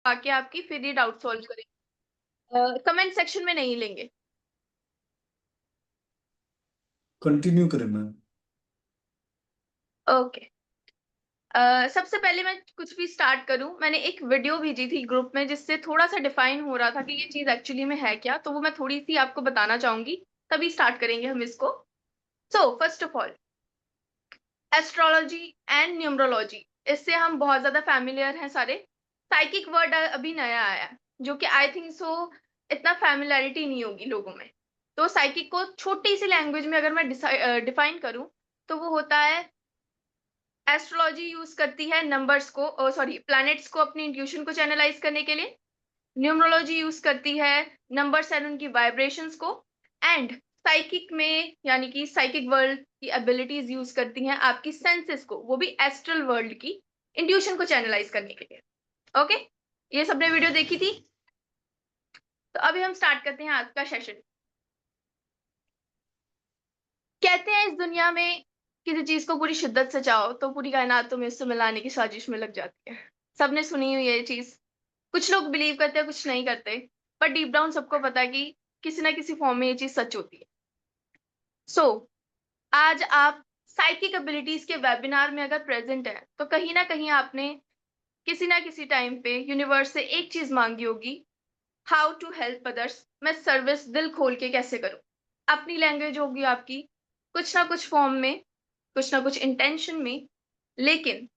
आके आपकी फिर ये डाउट सॉल्व करेंगे, कमेंट सेक्शन में नहीं लेंगे। कंटिन्यू करें मैम। ओके। सबसे पहले मैं कुछ भी स्टार्ट करूं, मैंने एक वीडियो भेजी थी ग्रुप में जिससे थोड़ा सा डिफाइन हो रहा था कि ये चीज एक्चुअली में है क्या, तो वो मैं थोड़ी सी आपको बताना चाहूंगी, तभी स्टार्ट करेंगे हम इसको। So first of all, astrology and numerology, इससे हम बहुत ज्यादा फैमिलियर हैं सारे। साइकिक वर्ड अभी नया आया है, जो कि आई थिंक सो इतना फैमिलियरिटी नहीं होगी लोगों में। तो साइकिक को छोटी सी लैंग्वेज में अगर मैं डिफाइन करूं, तो वो होता है, एस्ट्रोलॉजी यूज करती है नंबर्स को, सॉरी प्लैनेट्स को अपनी इंट्यूशन को चैनलाइज करने के लिए। न्यूमरोलॉजी यूज करती है नंबर्स एंड उनकी वाइब्रेशंस को। एंड साइकिक में, यानी कि साइकिक वर्ल्ड की एबिलिटीज यूज करती हैं आपकी सेंसेस को, वो भी एस्ट्रल वर्ल्ड की इंट्यूशन को चैनलाइज करने के लिए। ओके, ये सबने वीडियो देखी थी। तो अभी हम स्टार्ट करते हैं आज का सेशन। कहते हैं इस दुनिया में किसी चीज को पूरी शिद्दत से चाहो तो पूरी कायनात तुम्हें उससे मिलाने की साजिश में लग जाती है। सबने सुनी हुई है ये चीज। कुछ लोग बिलीव करते हैं, कुछ नहीं करते, पर डीप डाउन सबको पता है कि किसी ना किसी फॉर्म में ये चीज सच होती है। सो आज आप साइकिक एबिलिटीज के वेबिनार में अगर प्रेजेंट है, तो कहीं ना कहीं आपने किसी ना किसी टाइम पे यूनिवर्स से एक चीज मांगी होगी, हाउ टू हेल्प अदर्स। मैं सर्विस दिल खोल के कैसे करूं। अपनी लैंग्वेज होगी आपकी, कुछ ना कुछ फॉर्म में, कुछ ना कुछ इंटेंशन में। लेकिन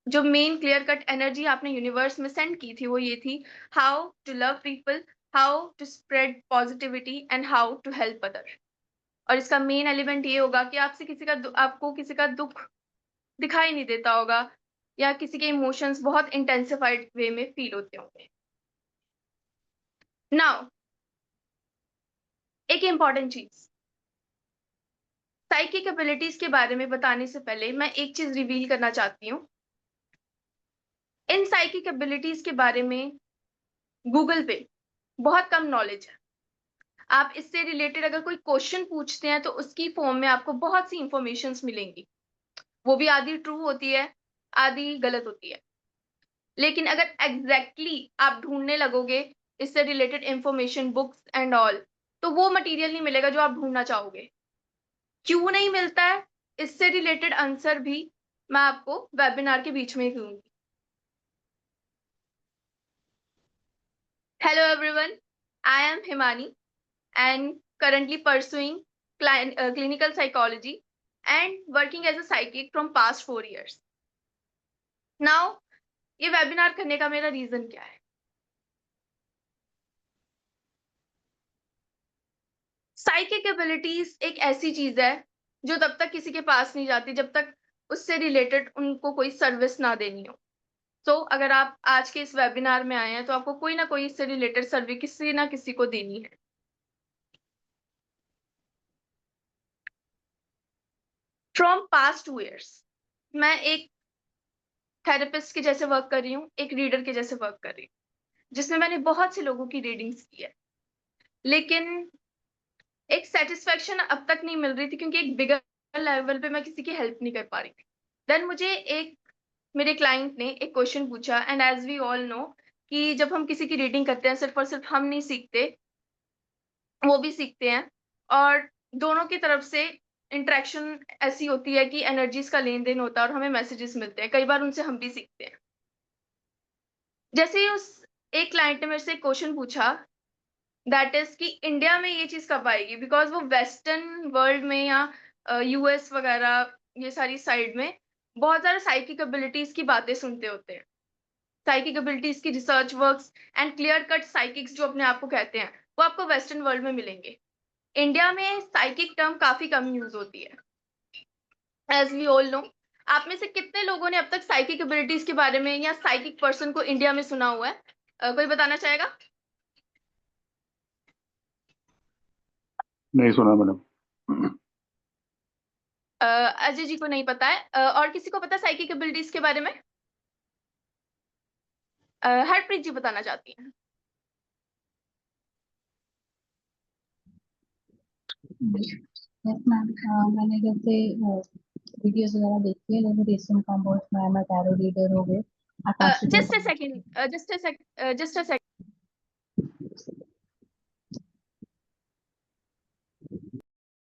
जो मेन क्लियर कट एनर्जी आपने यूनिवर्स में सेंड की थी वो ये थी, how to love people, how to spread positivity and how to help other. और इसका मेन एलिमेंट ये होगा कि आपसे किसी का आपको किसी का दुख दिखाई नहीं देता होगा, या किसी के इमोशंस बहुत इंटेंसिफाइड वे में फील होते होंगे। नाउ, एक इंपॉर्टेंट चीज, साइकिक एबिलिटीज के बारे में बताने से पहले मैं एक चीज रिवील करना चाहती हूँ। इन साइकिक एबिलिटीज के बारे में गूगल पे बहुत कम नॉलेज है। आप इससे रिलेटेड अगर कोई क्वेश्चन पूछते हैं तो उसकी फॉर्म में आपको बहुत सी इंफॉर्मेशंस मिलेंगी, वो भी आधी ट्रू होती है, आधी गलत होती है। लेकिन अगर आप ढूंढने लगोगे इससे related information, books and all, तो वो मटेरियल नहीं मिलेगा जो आप ढूंढना चाहोगे। क्यों नहीं मिलता है, इससे रिलेटेड आंसर भी मैं आपको वेबिनार के बीच में ही दूंगी। Hello everyone, I am Himani and currently pursuing clinical psychology and working as a psychic from past 4 years. Now, ये वेबिनार करने का मेरा रीजन क्या है? साइकिक एबिलिटीज एक ऐसी चीज है जो तब तक किसी के पास नहीं जाती जब तक उससे रिलेटेड उनको कोई सर्विस ना देनी हो। तो अगर आप आज के इस वेबिनार में आए हैं तो आपको कोई ना कोई इससे रिलेटेड सर्विस किसी ना किसी को देनी है। फ्रॉम पास्ट 2 years मैं एक थेरेपिस्ट के जैसे वर्क कर रही हूँ, एक रीडर के जैसे वर्क कर रही हूँ, जिसमें मैंने बहुत से लोगों की रीडिंग्स की है। लेकिन एक सेटिस्फेक्शन अब तक नहीं मिल रही थी, क्योंकि एक बिगर लेवल पे मैं किसी की हेल्प नहीं कर पा रही थी। देन मुझे एक मेरे क्लाइंट ने एक क्वेश्चन पूछा, and as we all know कि जब हम किसी की रीडिंग करते हैं, सिर्फ और सिर्फ हम नहीं सीखते, वो भी सीखते हैं। और दोनों की तरफ से इंटरेक्शन ऐसी होती है कि एनर्जीज का लेन देन होता है और हमें मैसेजेस मिलते हैं, कई बार उनसे हम भी सीखते हैं। जैसे ही उस एक क्लाइंट ने मेरे से क्वेश्चन पूछा, दैट इज कि इंडिया में ये चीज कब आएगी, बिकॉज वो वेस्टर्न वर्ल्ड में या यूएस वगैरह ये सारी साइड में बहुत सारे साइकिक एबिलिटीज की बातें सुनते होते हैं। साइकिक एबिलिटीज की research works and clear cut psychics जो अपने आप को कहते हैं, वो आपको वेस्टर्न वर्ल्ड में मिलेंगे। इंडिया में साइकिक टर्म काफी कम यूज होती है, एज वी ऑल नो। आप में से कितने लोगों ने अब तक साइकिक एबिलिटीज के बारे में या साइकिक पर्सन को इंडिया में सुना हुआ है? कोई बताना चाहेगा? नहीं सुना मैडम। अजय जी को नहीं पता है, और किसी को पता है साइकिक एबिलिटीज के बारे में? हरप्रीत जी बताना चाहती हैं। यस मैम, मैंने जैसे वीडियोस वगैरह देखी है, जैसे रेशम कंबोज में मैं टैरो रीडर हो गए, आकाश just a second, just a second.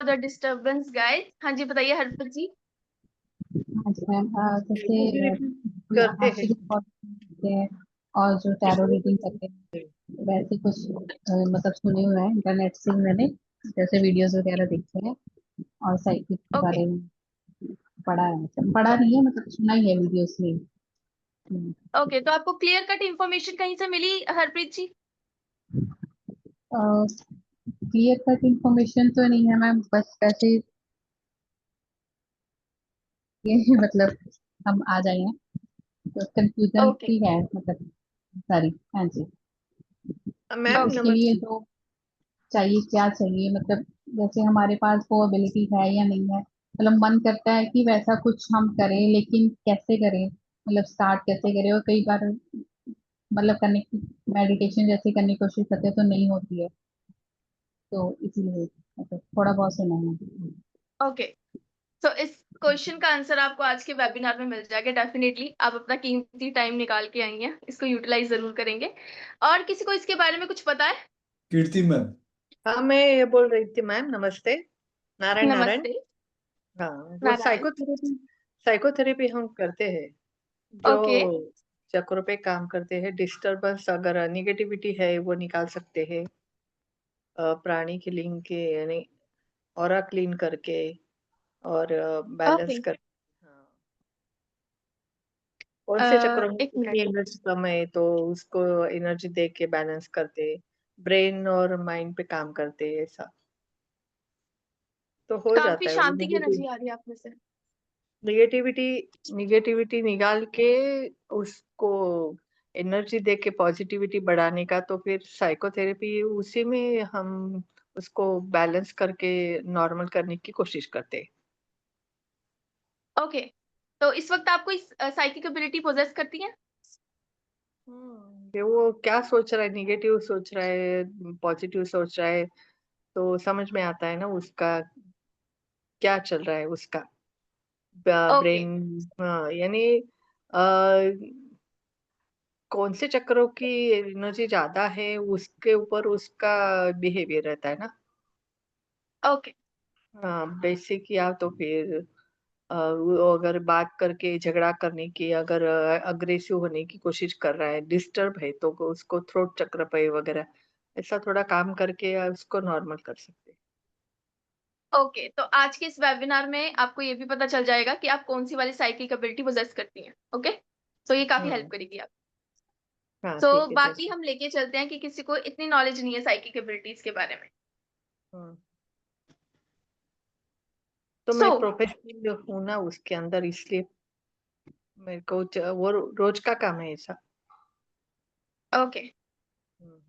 The disturbance, guys. हाँ जी, बताइए हरप्रीत जी। हाँ जी मैम, जैसे कोई करते आकाशीय रिपोर्ट करते हैं और जो टैरो रीडिंग करते हैं, वैसे कुछ मतलब सुने हुए हैं इंटरनेट से मैंने, जैसे वीडियोस वगैरह देखे हैं और साइकिल के Okay. बारे में पढ़ा है, मतलब पढ़ा नहीं है, मतलब सुना ही है वीडियोस में। ओके, तो आपको क्लियर कट इंफॉर्मेशन कहीं से मिली हरप्रीत जी? क्लियर कट इंफॉर्मेशन तो नहीं है मैम, बस ऐसे ये मतलब हम आ जाए हैं तो कंफ्यूजन ओके ही है, मतलब सारी। हाँ जी, मैम ओके इसके लिए तो चाहिए, क्या चाहिए, मतलब जैसे हमारे पास वो एबिलिटी है या नहीं है, मतलब मन करता है कि वैसा कुछ हम करें, लेकिन कैसे करें, मतलब स्टार्ट कैसे करें, और कई बार मतलब करने की मेडिटेशन जैसे करने की कोशिश करते हैं तो नहीं होती है, तो इसीलिए मतलब थोड़ा बहुत सुना है। ओके। तो इस क्वेश्चन का आंसर आपको आज के वेबिनार में मिल जाएगा डेफिनेटली। आप अपना कीमती टाइम निकाल के आई हैं, इसको यूटिलाइज जरूर करेंगे। और किसी को इसके बारे में कुछ पता है? कीर्ति मैम, हाँ, मैं ये बोल रही थी मैम, नमस्ते। नारायण नारायण। नमस्ते हाँ, वो नारायण। साइकोथेरेपी हम करते हैं, जो ओके चक्रों पे काम करते हैं। डिस्टरबेंस अगर निगेटिविटी है वो निकाल सकते हैं, प्राणी हीलिंग के यानी ऑरा क्लीन करके और बैलेंस ओके। कर। हाँ, कौन से चक्रों में एक कितनी मिनट। एनर्जी कम है तो उसको एनर्जी दे के बैलेंस करते, ब्रेन और माइंड पे काम करते, ऐसा तो हो काफी जाता है। वो शांति की एनर्जी आ रही है आप में से। निगेटिविटी निगेटिविटी निकाल के उसको एनर्जी दे के पॉजिटिविटी बढ़ाने का, तो फिर साइकोथेरेपी उसी में हम उसको बैलेंस करके नॉर्मल करने की कोशिश करते हैं। ओके, तो इस वक्त आप कोई साइकिक एबिलिटी पोजेस करती हैं? ये वो क्या सोच रहा है, निगेटिव सोच रहा है, पॉजिटिव सोच रहा है, तो समझ में आता है ना उसका क्या चल रहा है उसका ओके ब्रेन। हाँ, यानी कौन से चक्रों की एनर्जी ज्यादा है उसके ऊपर उसका बिहेवियर रहता है ना। ओके हाँ, बेसिक या तो फिर वो अगर बात करके झगड़ा करने की, अगर अग्रेसिव होने की कोशिश कर रहा है, डिस्टर्ब है, तो उसको थ्रोट चक्र पे वगैरह ऐसा थोड़ा काम करके उसको नॉर्मल कर सकते हैं। ओके। तो आज के इस वेबिनार में आपको ये भी पता चल जाएगा कि आप कौन सी वाली साइकिक एबिलिटी पोजेस करती हैं। ओके, तो ये काफी हेल्प हम्म। करेगी आप। हाँ, सो ठीक है बाकी जैसे। हम लेके चलते हैं कि किसी को इतनी नॉलेज नहीं है साइकिक एबिलिटीज के बारे में। हम्म। तो सो मैं प्रोफेशनल हूँ ना उसके अंदर, इसलिए मेरे को वो रोज का काम है ऐसा। ओके। हम्म।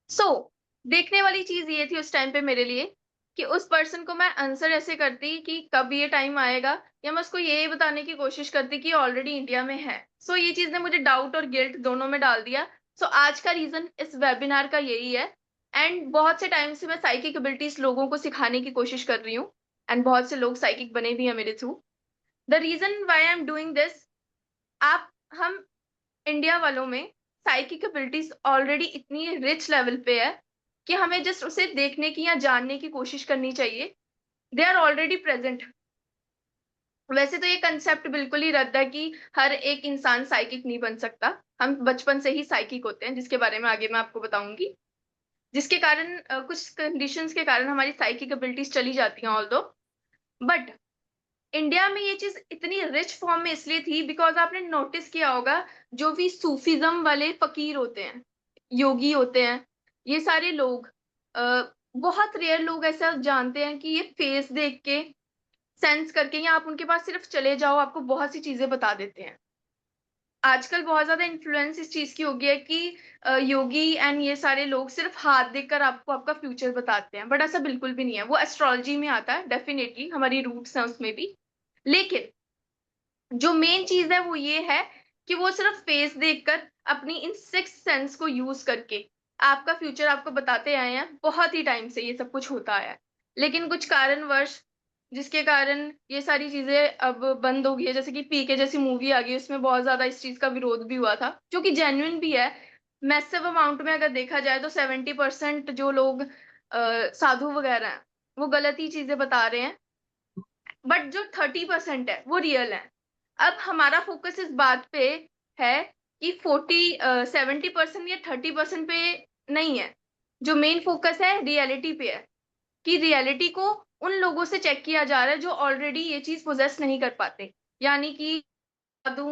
सो देखने वाली चीज ये थी उस टाइम पे मेरे लिए कि उस पर्सन को मैं आंसर ऐसे करती कि कब ये टाइम आएगा, या मैं उसको ये बताने की कोशिश करती कि ऑलरेडी इंडिया में है। सो ये चीज ने मुझे डाउट और गिल्ट दोनों में डाल दिया। सो आज का रीजन इस वेबिनार का यही है। एंड बहुत से टाइम से मैं साइकिक एबिलिटीज लोगों को सिखाने की कोशिश कर रही हूँ, एंड बहुत से लोग साइकिक बने भी हैं मेरे थ्रू। The reason why I am doing this, आप हम इंडिया वालों में साइकिक एबिलिटीज ऑलरेडी इतनी रिच लेवल पे है कि हमें जस्ट उसे देखने की या जानने की कोशिश करनी चाहिए। They are already present. वैसे तो ये कंसेप्ट बिल्कुल ही रद्द है कि हर एक इंसान साइकिक नहीं बन सकता। हम बचपन से ही साइकिक होते हैं, जिसके बारे में आगे मैं आपको बताऊंगी, जिसके कारण कुछ कंडीशंस के कारण हमारी साइकिक एबिलिटीज चली जाती हैं ऑल्दो। बट इंडिया में ये चीज इतनी रिच फॉर्म में इसलिए थी बिकॉज आपने नोटिस किया होगा, जो भी सूफीज्म वाले फकीर होते हैं, योगी होते हैं, ये सारे लोग बहुत रेयर लोग ऐसा जानते हैं कि ये फेस देख के, सेंस करके, या आप उनके पास सिर्फ चले जाओ आपको बहुत सी चीजें बता देते हैं। आजकल बहुत ज्यादा इन्फ्लुएंस इस चीज की हो गई है कि योगी एंड ये सारे लोग सिर्फ हाथ देखकर आपको आपका फ्यूचर बताते हैं, बट ऐसा बिल्कुल भी नहीं है। वो एस्ट्रोलॉजी में आता है, डेफिनेटली हमारी रूट्स हैं उसमें भी। लेकिन जो मेन चीज है वो ये है कि वो सिर्फ फेस देखकर, अपनी इन सिक्स सेंस को यूज करके आपका फ्यूचर आपको बताते आए हैं। बहुत ही टाइम से ये सब कुछ होता आया है, लेकिन कुछ कारणवश जिसके कारण ये सारी चीजें अब बंद हो गई है। जैसे कि पीके जैसी मूवी आ गई, उसमें बहुत ज्यादा इस चीज का विरोध भी हुआ था, जो कि जेन्युइन भी है। मैसिव अमाउंट में अगर देखा जाए तो 70% जो लोग साधु वगैरह हैं वो गलत ही चीजें बता रहे हैं, बट जो 30% है वो रियल है। अब हमारा फोकस इस बात पे है कि 70% या 30% पे नहीं है। जो मेन फोकस है रियलिटी पे है, कि रियलिटी को उन लोगों से चेक किया जा रहा है जो ऑलरेडी ये चीज पोजेस नहीं कर पाते। यानी कि साधु,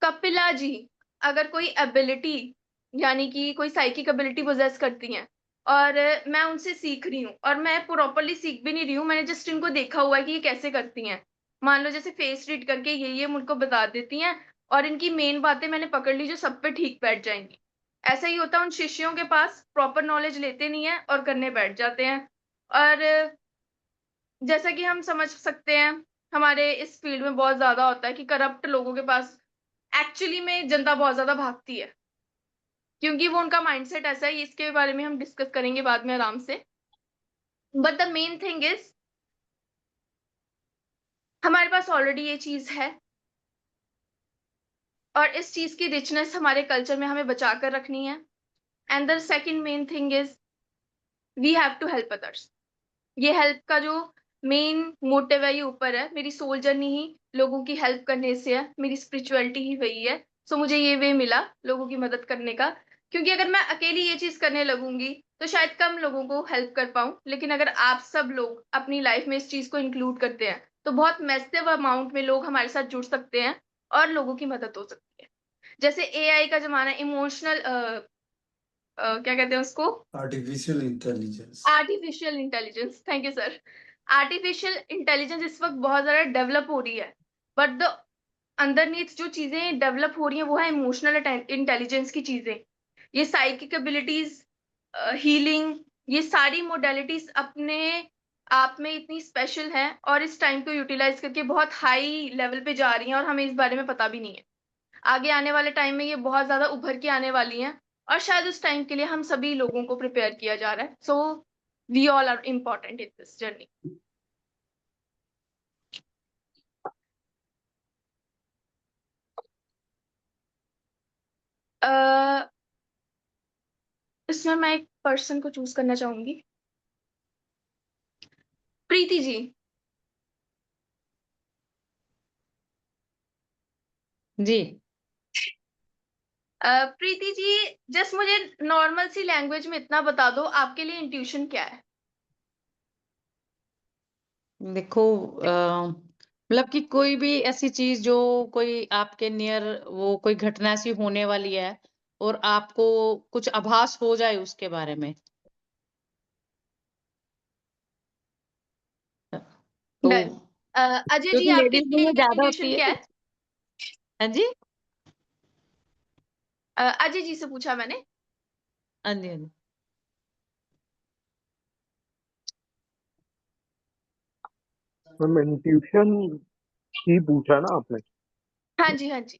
कपिला जी अगर कोई एबिलिटी, यानी कि कोई साइकिक एबिलिटी पोजेस करती हैं, और मैं उनसे सीख रही हूँ, और मैं प्रॉपरली सीख भी नहीं रही हूँ, मैंने जस्ट इनको देखा हुआ है कि ये कैसे करती हैं। मान लो जैसे फेस रीड करके ये मुझको बता देती हैं, और इनकी मेन बातें मैंने पकड़ ली जो सब पे ठीक बैठ जाएंगी। ऐसा ही होता है उन शिष्यों के पास, प्रॉपर नॉलेज लेते नहीं है और करने बैठ जाते हैं। और जैसा कि हम समझ सकते हैं, हमारे इस फील्ड में बहुत ज्यादा होता है कि करप्ट लोगों के पास एक्चुअली में जनता बहुत ज्यादा भागती है, क्योंकि वो उनका माइंडसेट ऐसा है। इसके बारे में हम डिस्कस करेंगे बाद में आराम से। But the main thing is, हमारे पास ऑलरेडी ये चीज है, और इस चीज की रिचनेस हमारे कल्चर में हमें बचा कर रखनी है। And the second main thing is, we have to help others. ये हेल्प का जो मेन मोटिव है ये ऊपर है, मेरी सोल जर्नी ही लोगों की हेल्प करने से है, मेरी स्पिरिचुअलिटी ही वही है। सो मुझे ये वे मिला लोगों की मदद करने का, क्योंकि अगर मैं अकेली ये चीज करने लगूंगी तो शायद कम लोगों को हेल्प कर पाऊं, लेकिन अगर आप सब लोग अपनी लाइफ में इस चीज को इंक्लूड करते हैं तो बहुत मैसिव अमाउंट में लोग हमारे साथ जुड़ सकते हैं और लोगों की मदद हो सकती है। जैसे एआई का जमाना, इमोशनल क्या कहते हैं उसको, artificial intelligence. Artificial intelligence, thank you sir. Artificial intelligence इस वक्त बहुत ज्यादा डेवलप हो रही है, बट द अंडरनीथ जो चीजें डेवलप हो रही हैं वो है इमोशनल इंटेलिजेंस की चीजें। ये साइकिक एबिलिटीज, हीलिंग, ये सारी मोडेलिटीज अपने आप में इतनी स्पेशल हैं, और इस टाइम को यूटिलाइज करके बहुत हाई लेवल पे जा रही हैं, और हमें इस बारे में पता भी नहीं है। आगे आने वाले टाइम में ये बहुत ज्यादा उभर के आने वाली हैं, और शायद उस टाइम के लिए हम सभी लोगों को प्रिपेयर किया जा रहा है। So we all are important in this journey. इसमें मैं एक पर्सन को चूज करना चाहूंगी, प्रीति जी। जी। प्रीति जी, जस्ट मुझे नॉर्मल सी लैंग्वेज में इतना बता दो, आपके लिए इंट्यूशन क्या है? देखो, मतलब कि कोई भी ऐसी चीज जो कोई आपके नियर वो कोई घटना ऐसी होने वाली है और आपको कुछ आभास हो जाए उसके बारे में, तो डन। अजय जी, क्योंकि आपके लेडीज में लिए ये ज्यादा होती इंट्यूशन है क्या तो। है? हाँ जी। अजय जी से पूछा मैंने। हाँ जी, हाँ जी। मैम इंट्यूशन ही पूछा ना आपने। हाँ जी, हाँ जी।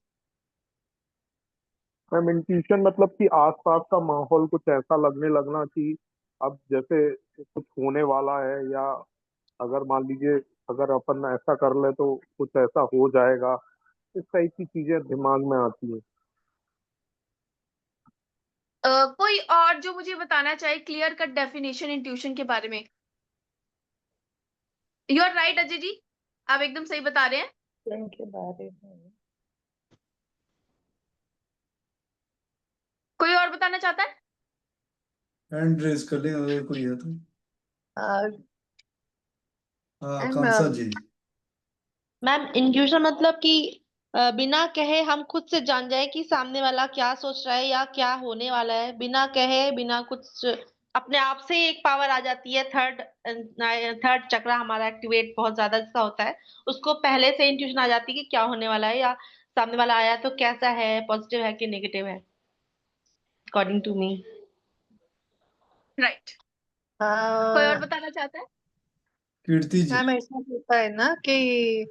मैम इंट्यूशन मतलब कि आसपास का माहौल कुछ ऐसा लगने लगना कि अब जैसे कुछ होने वाला है, या अगर मान लीजिए अगर अपन ऐसा कर ले तो कुछ ऐसा हो जाएगा, इस टाइप की चीजें दिमाग में आती है। कोई और जो मुझे बताना चाहे क्लियर कट डेफिनेशन इंट्यूशन के बारे में? You are right Ajay ji, आप एकदम सही बता रहे हैं। के बारे में कोई और बताना चाहता है? हैंड रेज कर लें अगर कोई है तो। हाँ, कांसा जी। मैम इंट्यूशन मतलब कि बिना कहे हम खुद से जान जाए कि सामने वाला क्या सोच रहा है या क्या होने वाला है, बिना कहे बिना कुछ अपने आप से एक पावर आ जाती है। थर्ड चक्रा हमारा एक्टिवेट बहुत ज्यादा जिसका होता है, उसको पहले से इंट्यूशन आ जाती है कि क्या होने वाला है या सामने वाला आया तो कैसा है, पॉजिटिव है कि नेगेटिव है, अकॉर्डिंग टू मी। राइट। कोई और बताना चाहता है? कीर्ति जी। मैम ऐसा होता है ना कि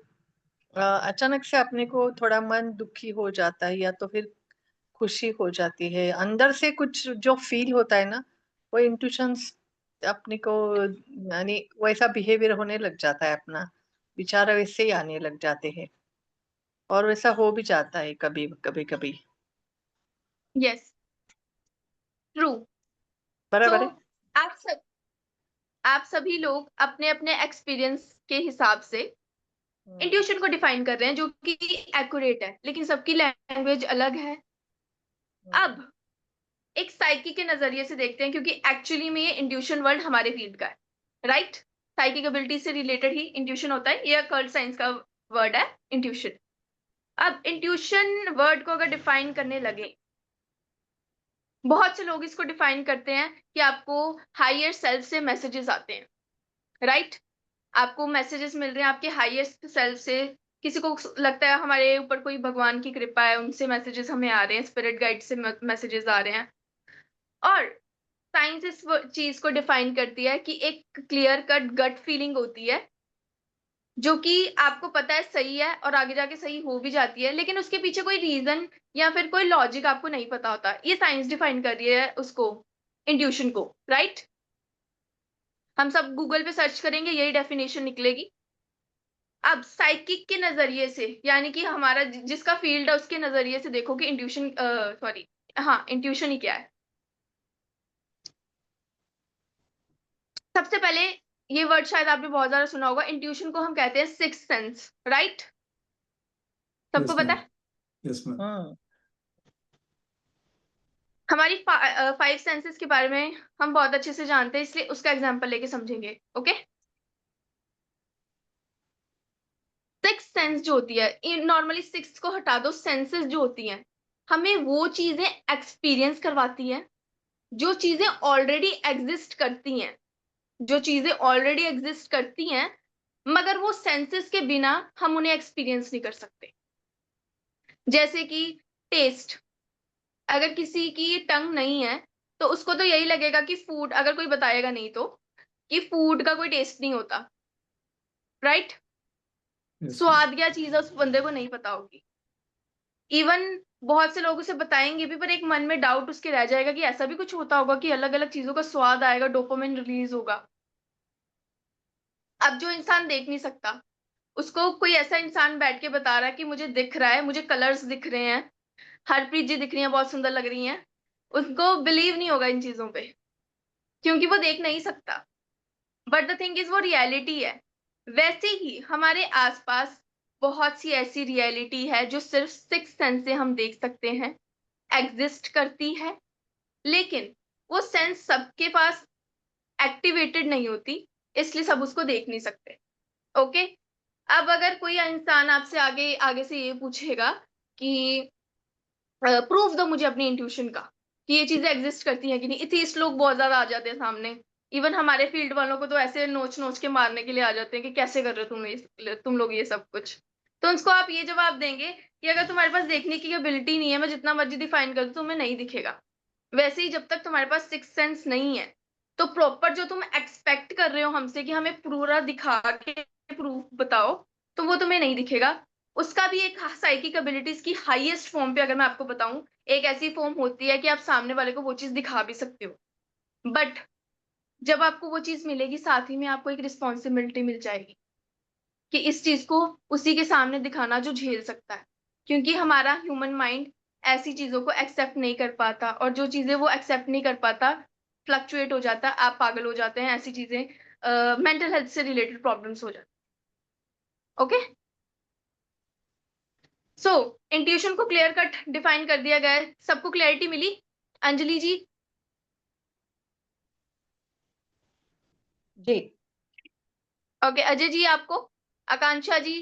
अचानक से अपने को थोड़ा मन दुखी हो जाता है, या तो फिर खुशी हो जाती है, अंदर से कुछ जो फील होता है ना, वो इंट्यूशंस अपने को यानी वैसा बिहेवियर होने लग जाता है, अपना विचार वैसे ही आने लग जाते हैं, और वैसा हो भी जाता है कभी कभी कभी। Yes, true. बराबर तो है। आप सब आप सभी लोग अपने अपने एक्सपीरियंस के हिसाब से इंट्यूशन को डिफाइन कर रहे हैं, जो कि एक्यूरेट है, लेकिन सबकी लैंग्वेज अलग है। अब एक साइकी के नजरिए से देखते हैं, क्योंकि एक्चुअली में ये इंट्यूशन वर्ड हमारे फील्ड का है, राइट? साइकिक एबिलिटी से रिलेटेड ही इंट्यूशन होता है, ये अकल्ट साइंस का वर्ड है इंट्यूशन। अब इंट्यूशन वर्ड को अगर डिफाइन करने लगे, बहुत से लोग इसको डिफाइन करते हैं कि आपको हायर सेल्फ से मैसेजेस आते हैं, राइट? आपको मैसेजेस मिल रहे हैं आपके हाईएस्ट सेल्फ से। किसी को लगता है हमारे ऊपर कोई भगवान की कृपा है, उनसे मैसेजेस हमें आ रहे हैं, स्पिरिट गाइड से मैसेजेस आ रहे हैं। और साइंस इस चीज को डिफाइन करती है कि एक क्लियर कट गट फीलिंग होती है, जो कि आपको पता है सही है और आगे जाके सही हो भी जाती है, लेकिन उसके पीछे कोई रीजन या फिर कोई लॉजिक आपको नहीं पता होता। ये साइंस डिफाइन कर रही है उसको, इंट्यूशन को, राइट? हम सब गूगल पे सर्च करेंगे, यही डेफिनेशन निकलेगी। अब साइकिक के नजरिए से, यानी कि हमारा जिसका फील्ड है उसके नजरिए से देखो कि इंट्यूशन, सॉरी, हाँ, इंट्यूशन ही क्या है। सबसे पहले, ये वर्ड शायद आपने बहुत ज्यादा सुना होगा, इंट्यूशन को हम कहते हैं सिक्स्थ सेंस, राइट? सबको यस पता मैम, है? Yes ma'am. हमारी 5 सेंसेस के बारे में हम बहुत अच्छे से जानते हैं, इसलिए उसका एग्जांपल लेके समझेंगे, ओके? सिक्स सेंस जो होती है, नॉर्मली सिक्स को हटा दो, सेंसेस जो होती हैं हमें वो चीजें एक्सपीरियंस करवाती है जो चीजें ऑलरेडी एग्जिस्ट करती हैं, जो चीजें ऑलरेडी एग्जिस्ट करती हैं, मगर वो सेंसेस के बिना हम उन्हें एक्सपीरियंस नहीं कर सकते। जैसे कि टेस्ट, अगर किसी की टंग नहीं है तो उसको तो यही लगेगा कि फूड, अगर कोई बताएगा नहीं तो, कि फूड का कोई टेस्ट नहीं होता, राइट? Yes ma'am. स्वाद क्या चीज है उस बंदे को नहीं पता होगी। इवन बहुत से लोग उसे बताएंगे भी, पर एक मन में डाउट उसके रह जाएगा कि ऐसा भी कुछ होता होगा कि अलग अलग चीजों का स्वाद आएगा, डोपामिन रिलीज होगा। अब जो इंसान देख नहीं सकता, उसको कोई ऐसा इंसान बैठ के बता रहा है कि मुझे दिख रहा है, मुझे कलर्स दिख रहे हैं, हरप्रीत जी दिख रही हैं, बहुत सुंदर लग रही हैं, उसको बिलीव नहीं होगा इन चीजों पे, क्योंकि वो देख नहीं सकता। बट द थिंग इज, वो रियलिटी है। वैसे ही हमारे आसपास बहुत सी ऐसी रियलिटी है जो सिर्फ सिक्स सेंस से हम देख सकते हैं, एग्जिस्ट करती है, लेकिन वो सेंस सबके पास एक्टिवेटेड नहीं होती, इसलिए सब उसको देख नहीं सकते, ओके? अब अगर कोई इंसान आपसे आगे आगे से ये पूछेगा कि प्रूफ दो मुझे अपनी इंट्यूशन का, कि ये चीजें एग्जिस्ट करती हैं कि नहीं, एथीस्ट लोग बहुत ज्यादा आ जाते हैं सामने। इवन हमारे फील्ड वालों को तो ऐसे नोच नोच के मारने के लिए आ जाते हैं कि कैसे कर रहे हो तुम लोग ये सब कुछ। तो उसको आप ये जवाब देंगे कि अगर तुम्हारे पास देखने की एबिलिटी नहीं है, मैं जितना मर्जी डिफाइन कर दूं तुम्हें नहीं दिखेगा। वैसे ही जब तक तुम्हारे पास सिक्स सेंस नहीं है, तो प्रॉपर जो तुम एक्सपेक्ट कर रहे हो हमसे कि हमें पूरा दिखा के प्रूफ बताओ, तो वो तुम्हें नहीं दिखेगा। उसका भी एक साइकिक एबिलिटीज की हाईएस्ट फॉर्म पे अगर मैं आपको बताऊं, एक ऐसी फॉर्म होती है कि आप सामने वाले को वो चीज दिखा भी सकते हो, बट जब आपको वो चीज मिलेगी, साथ ही में आपको एक रिस्पॉन्सिबिलिटी मिल जाएगी कि इस चीज को उसी के सामने दिखाना जो झेल सकता है, क्योंकि हमारा ह्यूमन माइंड ऐसी चीजों को एक्सेप्ट नहीं कर पाता, और जो चीजें वो एक्सेप्ट नहीं कर पाता फ्लक्चुएट हो जाता है, आप पागल हो जाते हैं, ऐसी चीजें, मेंटल हेल्थ से रिलेटेड प्रॉब्लम्स हो जाती, ओके? सो इंट्यूशन को क्लियर कट डिफाइन कर दिया गया है, सबको क्लैरिटी मिली? अंजलि जी? जी। ओके, अजय जी आपको? आकांक्षा जी?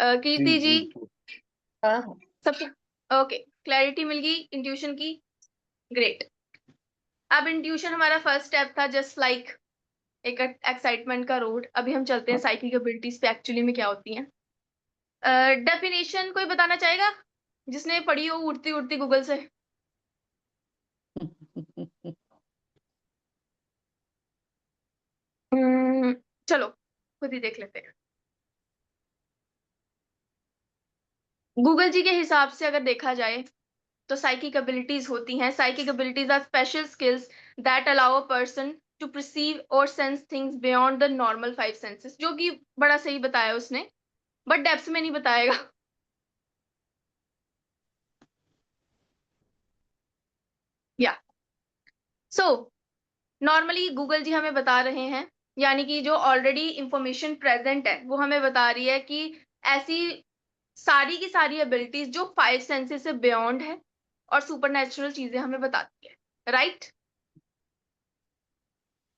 जी कीर्ति जी? जी हाँ। सबको ओके, क्लैरिटी मिल गई इंट्यूशन की? ग्रेट। अब इंट्यूशन हमारा फर्स्ट स्टेप था, जस्ट लाइक एक एक्साइटमेंट का रोड। अभी हम चलते हैं साइकिक एबिलिटीज पे एक्चुअली में क्या होती हैं। डेफिनेशन कोई बताना चाहेगा, जिसने पढ़ी हो उड़ती उड़ती गूगल से? चलो खुद ही देख लेते हैं। गूगल जी के हिसाब से अगर देखा जाए तो साइकिक एबिलिटीज होती हैं, psychic abilities are special skills that allow a person to perceive और sense things beyond the normal 5 senses, जो कि बड़ा सही बताया उसने, बट डेप्थ में नहीं बताएगा। या सो नॉर्मली गूगल जी हमें बता रहे हैं, यानी कि जो ऑलरेडी इंफॉर्मेशन प्रेजेंट है वो हमें बता रही है कि ऐसी सारी की सारी एबिलिटीज जो 5 सेंसेस से बियॉन्ड है और सुपरनेचुरल चीजें हमें बताती है, राइट।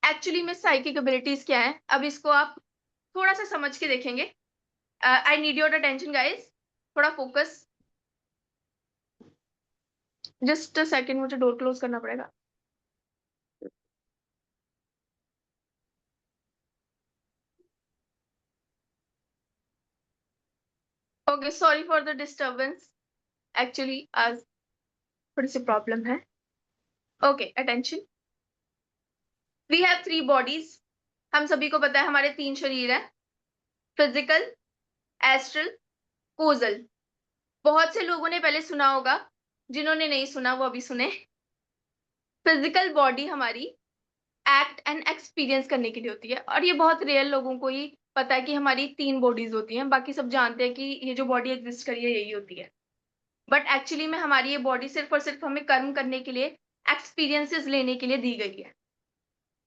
एक्चुअली में साइकिक एबिलिटीज क्या है, अब इसको आप थोड़ा सा समझ के देखेंगे। I need your attention guys, थोड़ा फोकस। जस्ट अ सेकंड, मुझे डोर क्लोज करना पड़ेगा। Okay, sorry for the disturbance, actually आज थोड़ी सी प्रॉब्लम है। Okay, attention. We have 3 bodies, हम सभी को पता है हमारे 3 शरीर हैं, फिजिकल, एस्ट्रल, कोजल। बहुत से लोगों ने पहले सुना होगा, जिन्होंने नहीं सुना वो अभी सुने। फिजिकल बॉडी हमारी एक्ट एंड एक्सपीरियंस करने के लिए होती है, और ये बहुत रेयर लोगों को ही पता है कि हमारी 3 बॉडीज होती हैं। बाकी सब जानते हैं कि ये जो बॉडी एग्जिस्ट करी है यही होती है, बट एक्चुअली में हमारी ये बॉडी सिर्फ और सिर्फ हमें कर्म करने के लिए, एक्सपीरियंसेस लेने के लिए दी गई है।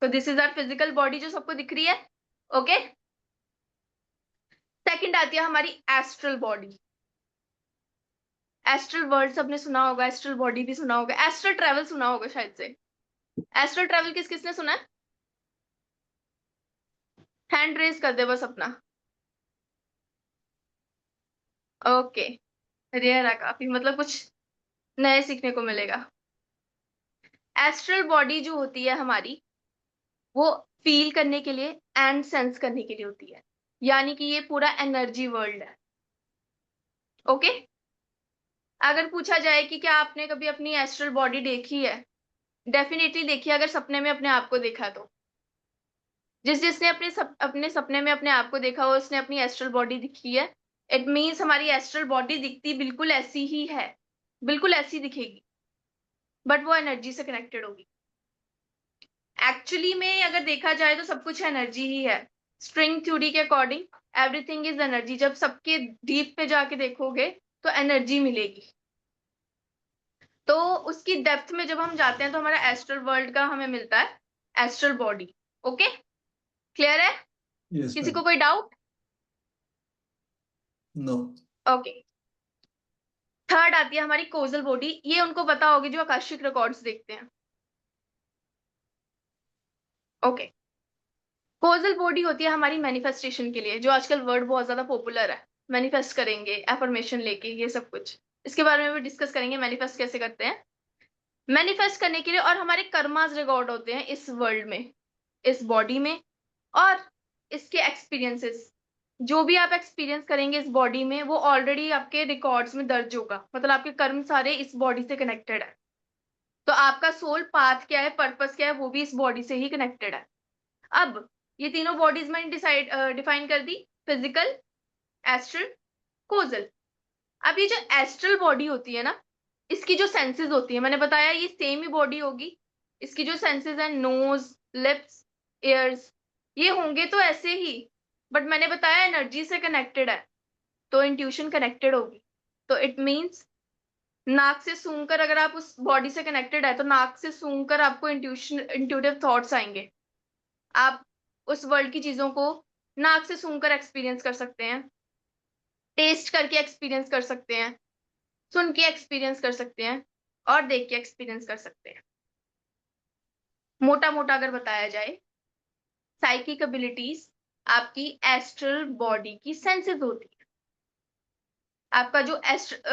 तो this is our physical body जो सबको दिख रही है। ओके, सेकंड आती है हमारी एस्ट्रल बॉडी। एस्ट्रल वर्ड सबने सुना होगा, एस्ट्रल बॉडी भी सुना होगा, एस्ट्रल ट्रेवल सुना होगा शायद से। एस्ट्रल ट्रेवल किस किसने सुना है? हैंड रेज कर दे बस अपना। ओके, रेयर है काफी, मतलब कुछ नए सीखने को मिलेगा। एस्ट्रल बॉडी जो होती है हमारी, वो फील करने के लिए एंड सेंस करने के लिए होती है, यानी कि ये पूरा एनर्जी वर्ल्ड है। ओके, अगर पूछा जाए कि क्या आपने कभी अपनी एस्ट्रल बॉडी देखी है, डेफिनेटली देखी है, अगर सपने में अपने आप को देखा तो। जिसने अपने सपने में अपने आप को देखा हो, उसने अपनी एस्ट्रल बॉडी दिखी है। इट मीन्स हमारी एस्ट्रल बॉडी दिखती बिल्कुल ऐसी ही है, बिल्कुल ऐसी दिखेगी, बट वो एनर्जी से कनेक्टेड होगी। एक्चुअली में अगर देखा जाए तो सब कुछ एनर्जी ही है। स्ट्रिंग थ्योरी के अकॉर्डिंग एवरीथिंग इज एनर्जी। जब सबके डीप पे जाके देखोगे तो एनर्जी मिलेगी। तो उसकी डेप्थ में जब हम जाते हैं तो हमारा एस्ट्रल वर्ल्ड का हमें मिलता है एस्ट्रल बॉडी। ओके, क्लियर है? Yes, किसी को ma'am. कोई डाउट? No. ओके, थर्ड आती है हमारी कोजल बॉडी। ये उनको पता होगी जो आकाशिक रिकॉर्ड्स देखते हैं। ओके, कोजल बॉडी होती है हमारी मैनिफेस्टेशन के लिए, जो आजकल वर्ड बहुत ज्यादा पॉपुलर है। मैनिफेस्ट करेंगे, एफर्मेशन लेके, ये सब कुछ इसके बारे में भी डिस्कस करेंगे, मैनिफेस्ट कैसे करते हैं। मैनिफेस्ट करने के लिए, और हमारे कर्मास रिकॉर्ड होते हैं इस वर्ल्ड में, इस बॉडी में, और इसके एक्सपीरियंसेस, जो भी आप एक्सपीरियंस करेंगे इस बॉडी में, वो ऑलरेडी आपके रिकॉर्ड्स में दर्ज होगा। मतलब आपके कर्म सारे इस बॉडी से कनेक्टेड है। तो आपका सोल पाथ क्या है, पर्पस क्या है, वो भी इस बॉडी से ही कनेक्टेड है। अब ये तीनों बॉडीज मैंने डिफाइन कर दी, फिजिकल, एस्ट्रल, कोजल। अब ये जो एस्ट्रल बॉडी होती है ना, इसकी जो सेंसेस होती है, मैंने बताया ये सेम ही बॉडी होगी। इसकी जो सेंसेस है, नोज, लिप्स, ईयर्स, ये होंगे तो ऐसे ही, बट मैंने बताया एनर्जी से कनेक्टेड है, तो इंट्यूशन कनेक्टेड होगी। तो इट मीन्स नाक से सूंघकर अगर आप उस बॉडी से कनेक्टेड है, तो नाक से सूंघकर आपको इंट्यूटिव थॉट्स आएंगे। आप उस वर्ल्ड की चीजों को नाक से सूंघकर एक्सपीरियंस कर सकते हैं, टेस्ट करके एक्सपीरियंस कर सकते हैं, सुन के एक्सपीरियंस कर सकते हैं, और देख के एक्सपीरियंस कर सकते हैं। मोटा मोटा अगर बताया जाए, साइकिक एबिलिटीज आपकी एस्ट्रल बॉडी की सेंसेस होती है। आपका जो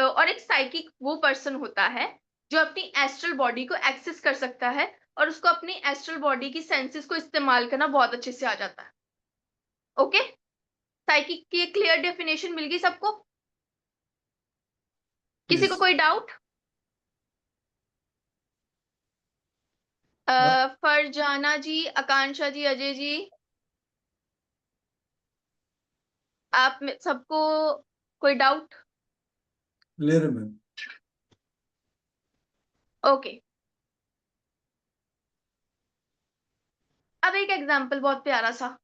और एक साइकिक वो पर्सन होता है जो अपनी एस्ट्रल बॉडी को एक्सेस कर सकता है, और उसको अपनी एस्ट्रल बॉडी की सेंसेस को इस्तेमाल करना बहुत अच्छे से आ जाता है। ओके, साइकिक की क्लियर डेफिनेशन मिल गई सबको? किसी को Yes. कोई डाउट? फरजाना जी, आकांक्षा जी, अजय जी, आप में सबको कोई डाउट? Clear है मैम. ओके, अब एक एग्जाम्पल बहुत प्यारा सा,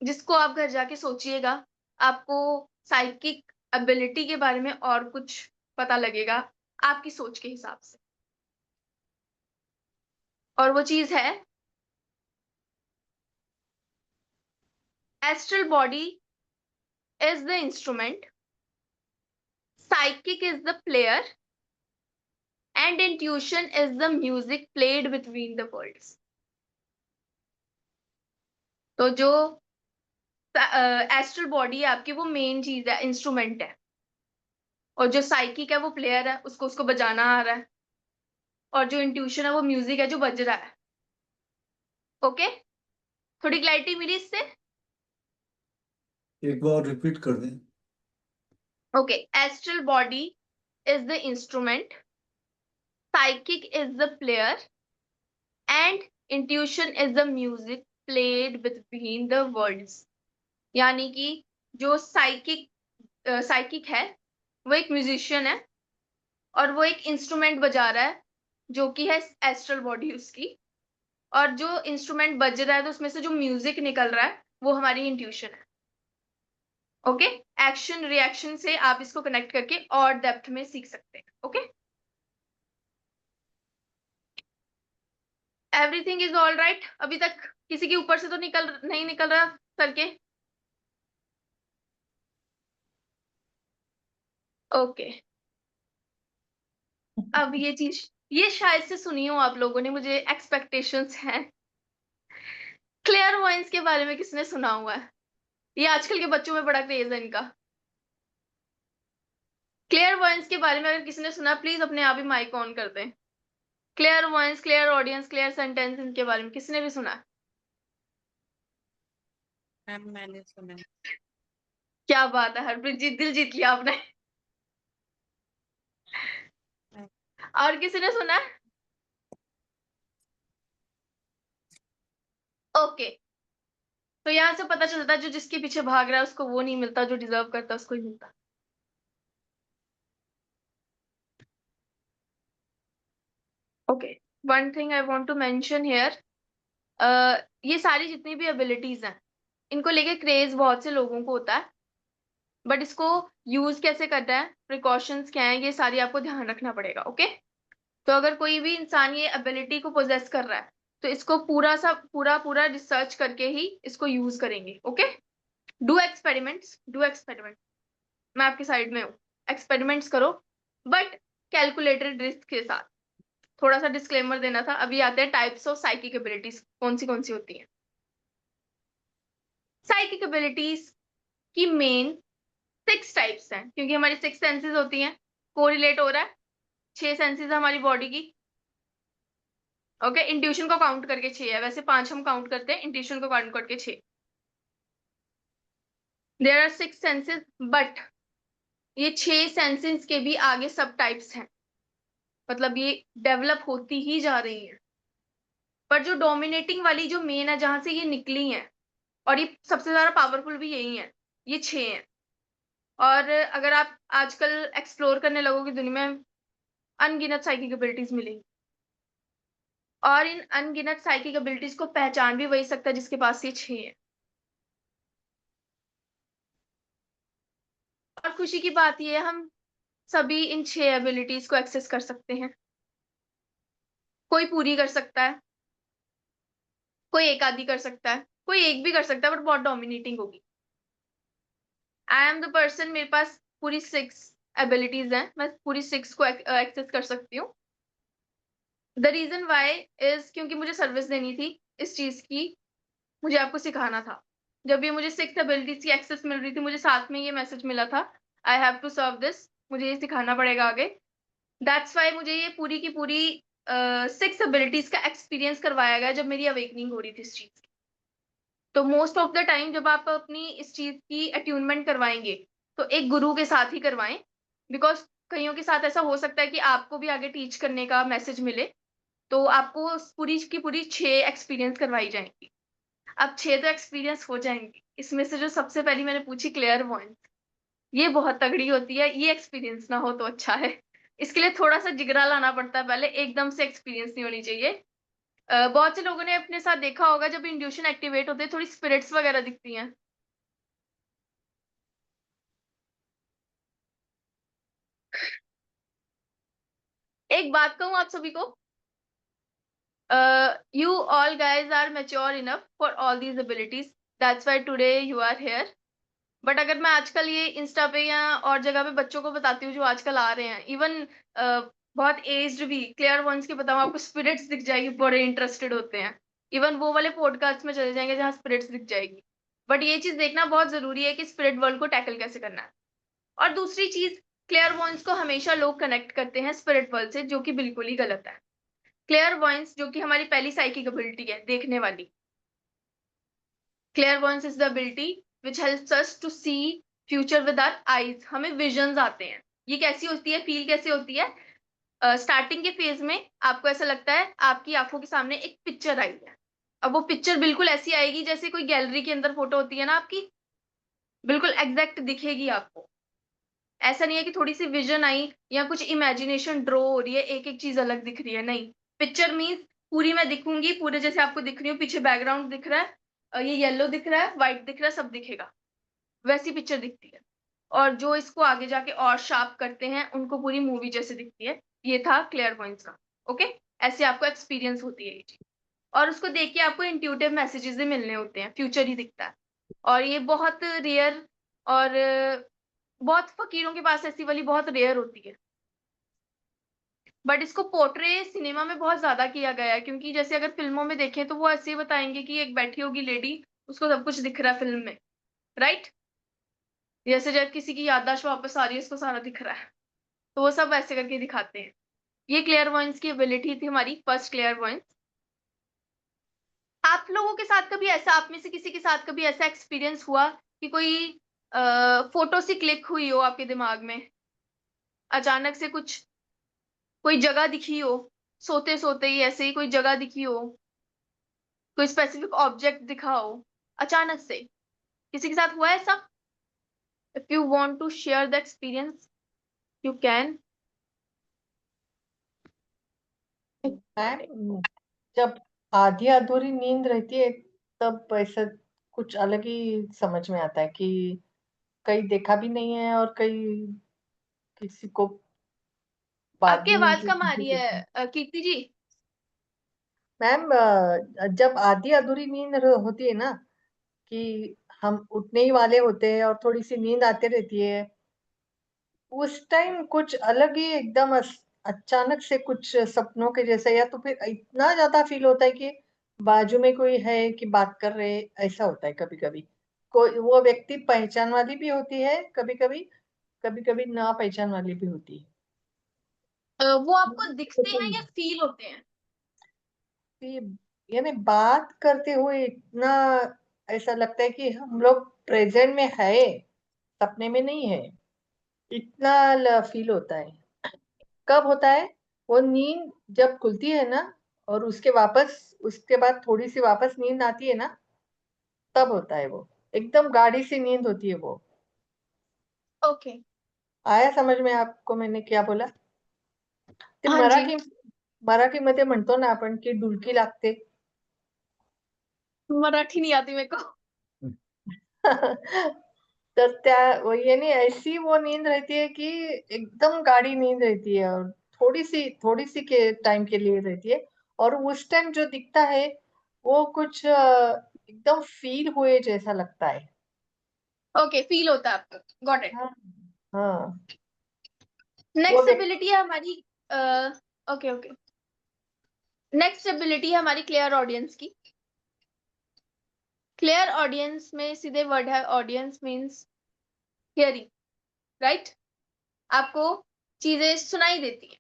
जिसको आप घर जाके सोचिएगा, आपको साइकिक एबिलिटी के बारे में और कुछ पता लगेगा आपकी सोच के हिसाब से। और वो चीज है, astral body is the instrument, psychic is the player, and intuition is the music played between the worlds. तो जो एस्ट्रल बॉडी है आपकी, वो मेन चीज है, इंस्ट्रूमेंट है, और जो साइकिक है वो प्लेयर है, उसको बजाना आ रहा है, और जो इंट्यूशन है वो म्यूजिक है जो बज रहा है। ओके, थोड़ी क्लैरिटी मिली इससे? एक बार रिपीट कर दें। Okay, astral body is the instrument, psychic is the player, and intuition is the music played between the words. यानी कि जो साइकिक है वो एक म्यूजिशियन है, और वो एक इंस्ट्रूमेंट बजा रहा है जो कि है एस्ट्रल बॉडी उसकी, और जो इंस्ट्रूमेंट बज रहा है तो उसमें से जो म्यूजिक निकल रहा है वो हमारी इंट्यूशन है। ओके, एक्शन रिएक्शन से आप इसको कनेक्ट करके और डेप्थ में सीख सकते हैं। Okay, everything is all right? अभी तक किसी के ऊपर से तो नहीं निकल रहा सर के? ओके, अब ये चीज, ये शायद से सुनी हो आप लोगों ने, मुझे एक्सपेक्टेशंस हैं। क्लेयरवॉयंस के बारे में किसने सुना हुआ है? ये आजकल के बच्चों में बड़ा क्रेज है इनका। क्लेयरवॉयंस के बारे में अगर किसी ने सुना, प्लीज अपने आप ही माइक ऑन कर दें। क्लेयरवॉयंस, क्लियर ऑडियंस, क्लियर सेंटेंस, इनके बारे में किसने भी सुना? मैम मैंने सुना। क्या बात है हरप्रीत जी, दिल जीत लिया आपने। और किसी ने सुना? ओके, तो यहाँ से पता चलता है जो जिसके पीछे भाग रहा है उसको वो नहीं मिलता, जो डिजर्व करता है उसको ही मिलता। Okay, one thing I want to mention here, ये सारी जितनी भी एबिलिटीज हैं, इनको लेके क्रेज बहुत से लोगों को होता है, बट इसको यूज कैसे करना है, प्रिकॉशंस क्या है, ये सारी आपको ध्यान रखना पड़ेगा। ओके, तो अगर कोई भी इंसान ये एबिलिटी को पोजेस कर रहा है तो इसको पूरा रिसर्च करके ही इसको यूज करेंगे। ओके, डू एक्सपेरिमेंट, मैं आपकी साइड में हूँ, एक्सपेरिमेंट्स करो, बट कैलकुलेटेड रिस्क के साथ। थोड़ा सा डिस्क्लेमर देना था। अभी आते हैं टाइप्स ऑफ साइकिक एबिलिटीज, कौन सी होती हैं। साइकिक एबिलिटीज की मेन 6 टाइप्स हैं, क्योंकि हमारी 6 सेंसेस होती हैं, कोरिलेट हो रहा है, 6 सेंसेस हमारी बॉडी की। ओके, इंट्यूशन को काउंट करके 6 है, वैसे 5 हम काउंट करते हैं, इंट्यूशन को काउंट करके 6। देयर आर 6 सेंसेस, बट ये 6 सेंसेस के भी आगे सब टाइप्स हैं, मतलब ये डेवलप होती ही जा रही है। पर जो डोमिनेटिंग वाली जो मेन है, जहां से ये निकली है, और ये सबसे ज्यादा पावरफुल भी यही है, ये 6 हैं। और अगर आप आजकल एक्सप्लोर करने लगोगे दुनिया में, अनगिनत साइकिक एबिलिटीज मिलेंगी, और इन अनगिनत साइकिक एबिलिटीज को पहचान भी वही सकता है जिसके पास ये 6 है। और खुशी की बात ये है, हम सभी इन 6 एबिलिटीज को एक्सेस कर सकते हैं। कोई पूरी कर सकता है, कोई एक आधी कर सकता है, कोई एक भी कर सकता है, बट बहुत डोमिनेटिंग होगी। आई एम द पर्सन, मेरे पास पूरी 6 एबिलिटीज हैं, मैं पूरी 6 को एक्सेस कर सकती हूँ। द रीजन वाई इज, क्योंकि मुझे सर्विस देनी थी इस चीज की, मुझे आपको सिखाना था। जब ये मुझे 6 एबिलिटीज की एक्सेस मिल रही थी, मुझे साथ में ये मैसेज मिला था, I have to serve this, मुझे ये सिखाना पड़ेगा आगे। दैट्स वाई मुझे ये पूरी की पूरी 6 एबिलिटीज का एक्सपीरियंस करवाया गया जब मेरी अवेकनिंग हो रही थी इस चीज की। तो मोस्ट ऑफ द टाइम जब आप अपनी इस चीज की अट्यूनमेंट करवाएंगे तो एक गुरु के साथ ही करवाएं, बिकॉज कईयों के साथ ऐसा हो सकता है कि आपको भी आगे टीच करने का मैसेज मिले, तो आपको पूरी की पूरी 6 एक्सपीरियंस करवाई जाएंगी। अब 6 तो एक्सपीरियंस हो जाएंगी, इसमें से जो सबसे पहली मैंने पूछी क्लियर वॉइस, ये बहुत तगड़ी होती है, ये एक्सपीरियंस ना हो तो अच्छा है। इसके लिए थोड़ा सा जिगरा लाना पड़ता है पहले, एकदम से एक्सपीरियंस नहीं होनी चाहिए। बहुत से लोगों ने अपने साथ देखा होगा जब इंट्यूशन एक्टिवेट होते हैं थोड़ी स्पिरिट्स वगैरह दिखती हैं। एक बात कहूं आप सभी को, you all guys are mature enough for all these abilities, that's why today you are here। But अगर मैं आजकल ये इंस्टा पे या और जगह पे बच्चों को बताती हूँ जो आजकल आ रहे हैं, इवन बहुत एज्ड भी क्लियर वंस के बताऊँ आपको, स्पिरिट्स दिख जाएगी, बड़े इंटरेस्टेड होते हैं। इवन वो वाले पॉडकास्ट में चले जाएंगे जहाँ स्पिरिट्स दिख जाएगी। बट ये चीज देखना बहुत जरूरी है कि स्पिरिट वर्ल्ड को टैकल कैसे करना है। और दूसरी चीज, क्लियर वॉइस को हमेशा लोग कनेक्ट करते हैं स्पिरिट वर्ल्ड से, जो कि बिल्कुल ही गलत है। क्लियर वॉइस जो कि हमारी पहली साइकिक एबिलिटी है, देखने वाली। Clear voice is the ability which helps us to see future with our eyes. हमें विजन्स आते हैं। ये कैसी होती है, फील कैसे होती है? स्टार्टिंग के फेज में आपको ऐसा लगता है आपकी आंखों के सामने एक पिक्चर आई है। अब वो पिक्चर बिल्कुल ऐसी आएगी जैसे कोई गैलरी के अंदर फोटो होती है ना आपकी, बिल्कुल एग्जैक्ट दिखेगी आपको। ऐसा नहीं है कि थोड़ी सी विजन आई या कुछ इमेजिनेशन ड्रॉ हो रही है, एक एक चीज अलग दिख रही है, नहीं। पिक्चर मीन्स पूरी मैं दिखूंगी, पूरे जैसे आपको दिख रही हूँ, पीछे बैकग्राउंड दिख रहा है, ये येलो दिख रहा है, व्हाइट दिख रहा है, सब दिखेगा, वैसी पिक्चर दिखती है। और जो इसको आगे जाके और शार्प करते हैं उनको पूरी मूवी जैसे दिखती है। ये था क्लियर वॉइस का। ओके, ऐसे आपको एक्सपीरियंस होती है ये चीज। और उसको देख के आपको इंट्यूटिव मैसेजेस ही मिलने होते हैं, फ्यूचर ही दिखता है। और ये बहुत रेयर और बहुत फकीरों के पास ऐसी वाली बहुत रेयर होती है। बट इसको पोर्ट्रे सिनेमा में बहुत ज्यादा किया गया है, क्योंकि जैसे अगर फिल्मों में देखें तो वो ऐसे ही बताएंगे कि एक बैठी होगी लेडी, उसको सब कुछ दिख रहा है फिल्म में, राइट? जैसे जब किसी की याददाश्त वापस आ रही है, उसको सारा दिख रहा है, तो वो सब ऐसे करके दिखाते हैं। ये क्लियर वॉइस की एबिलिटी थी हमारी फर्स्ट क्लियर वॉइस। आप लोगों के साथ कभी ऐसा, आप में से किसी के साथ कभी ऐसा एक्सपीरियंस हुआ कि कोई फोटो सी क्लिक हुई हो आपके दिमाग में, अचानक से कुछ कोई जगह दिखी हो, सोते सोते ही ऐसे ही कोई जगह दिखी हो, कोई स्पेसिफिक ऑब्जेक्ट दिखा हो अचानक से? किसी के साथ हुआ है ऐसा? If you want to share the experience you can. Ma'am, जब आधी अधूरी नींद रहती है तब ऐसा कुछ अलग ही समझ में आता है कि कहीं देखा भी नहीं है और कहीं किसी को बाद आपकी में आवाज जो कम आ चीजें रही देखी। है कीर्ति जी। मैम, जब आधी अधूरी नींद होती है ना, कि हम उठने ही वाले होते हैं और थोड़ी सी नींद आती रहती है, उस टाइम कुछ अलग ही एकदम अचानक से कुछ सपनों के जैसा, या तो फिर इतना ज्यादा फील होता है कि बाजू में कोई है कि बात कर रहे, ऐसा होता है कभी कभी। कोई वो व्यक्ति पहचान वाली भी होती है कभी कभी, कभी कभी ना पहचान वाली भी होती है। वो आपको दिखते हैं या फील होते हैं? यानी बात करते हुए इतना ऐसा लगता है कि हम लोग प्रेजेंट में है, सपने में नहीं है, इतना फील होता है। कब होता है? वो नींद जब खुलती है ना, और उसके बाद थोड़ी सी वापस नींद आती है ना, तब होता है वो। एकदम गाढ़ी सी नींद होती है वो। ओके। आया समझ में आपको मैंने क्या बोला? ते हाँ जी। मराठीमध्ये म्हणतो ना आपण की डुलकी लागते. मराठी नहीं आती मेरे को। तर यानी ऐसी वो नींद रहती है कि एकदम गाढ़ी नींद रहती है, और थोड़ी सी के टाइम के लिए रहती है। और उस टाइम जो दिखता है वो कुछ एकदम फील हुए जैसा लगता है। ओके, फील होता है आपको, गॉट इट। हाँ, हाँ। वो नेक्स्ट व्यक्ति एबिलिटी है हमारी, ओके ओके, नेक्स्ट एबिलिटी है हमारी क्लियर ऑडियंस की। क्लियर ऑडियंस में सीधे वर्ड है, ऑडियंस मीन्स हियरिंग, राइट? आपको चीजें सुनाई देती हैं।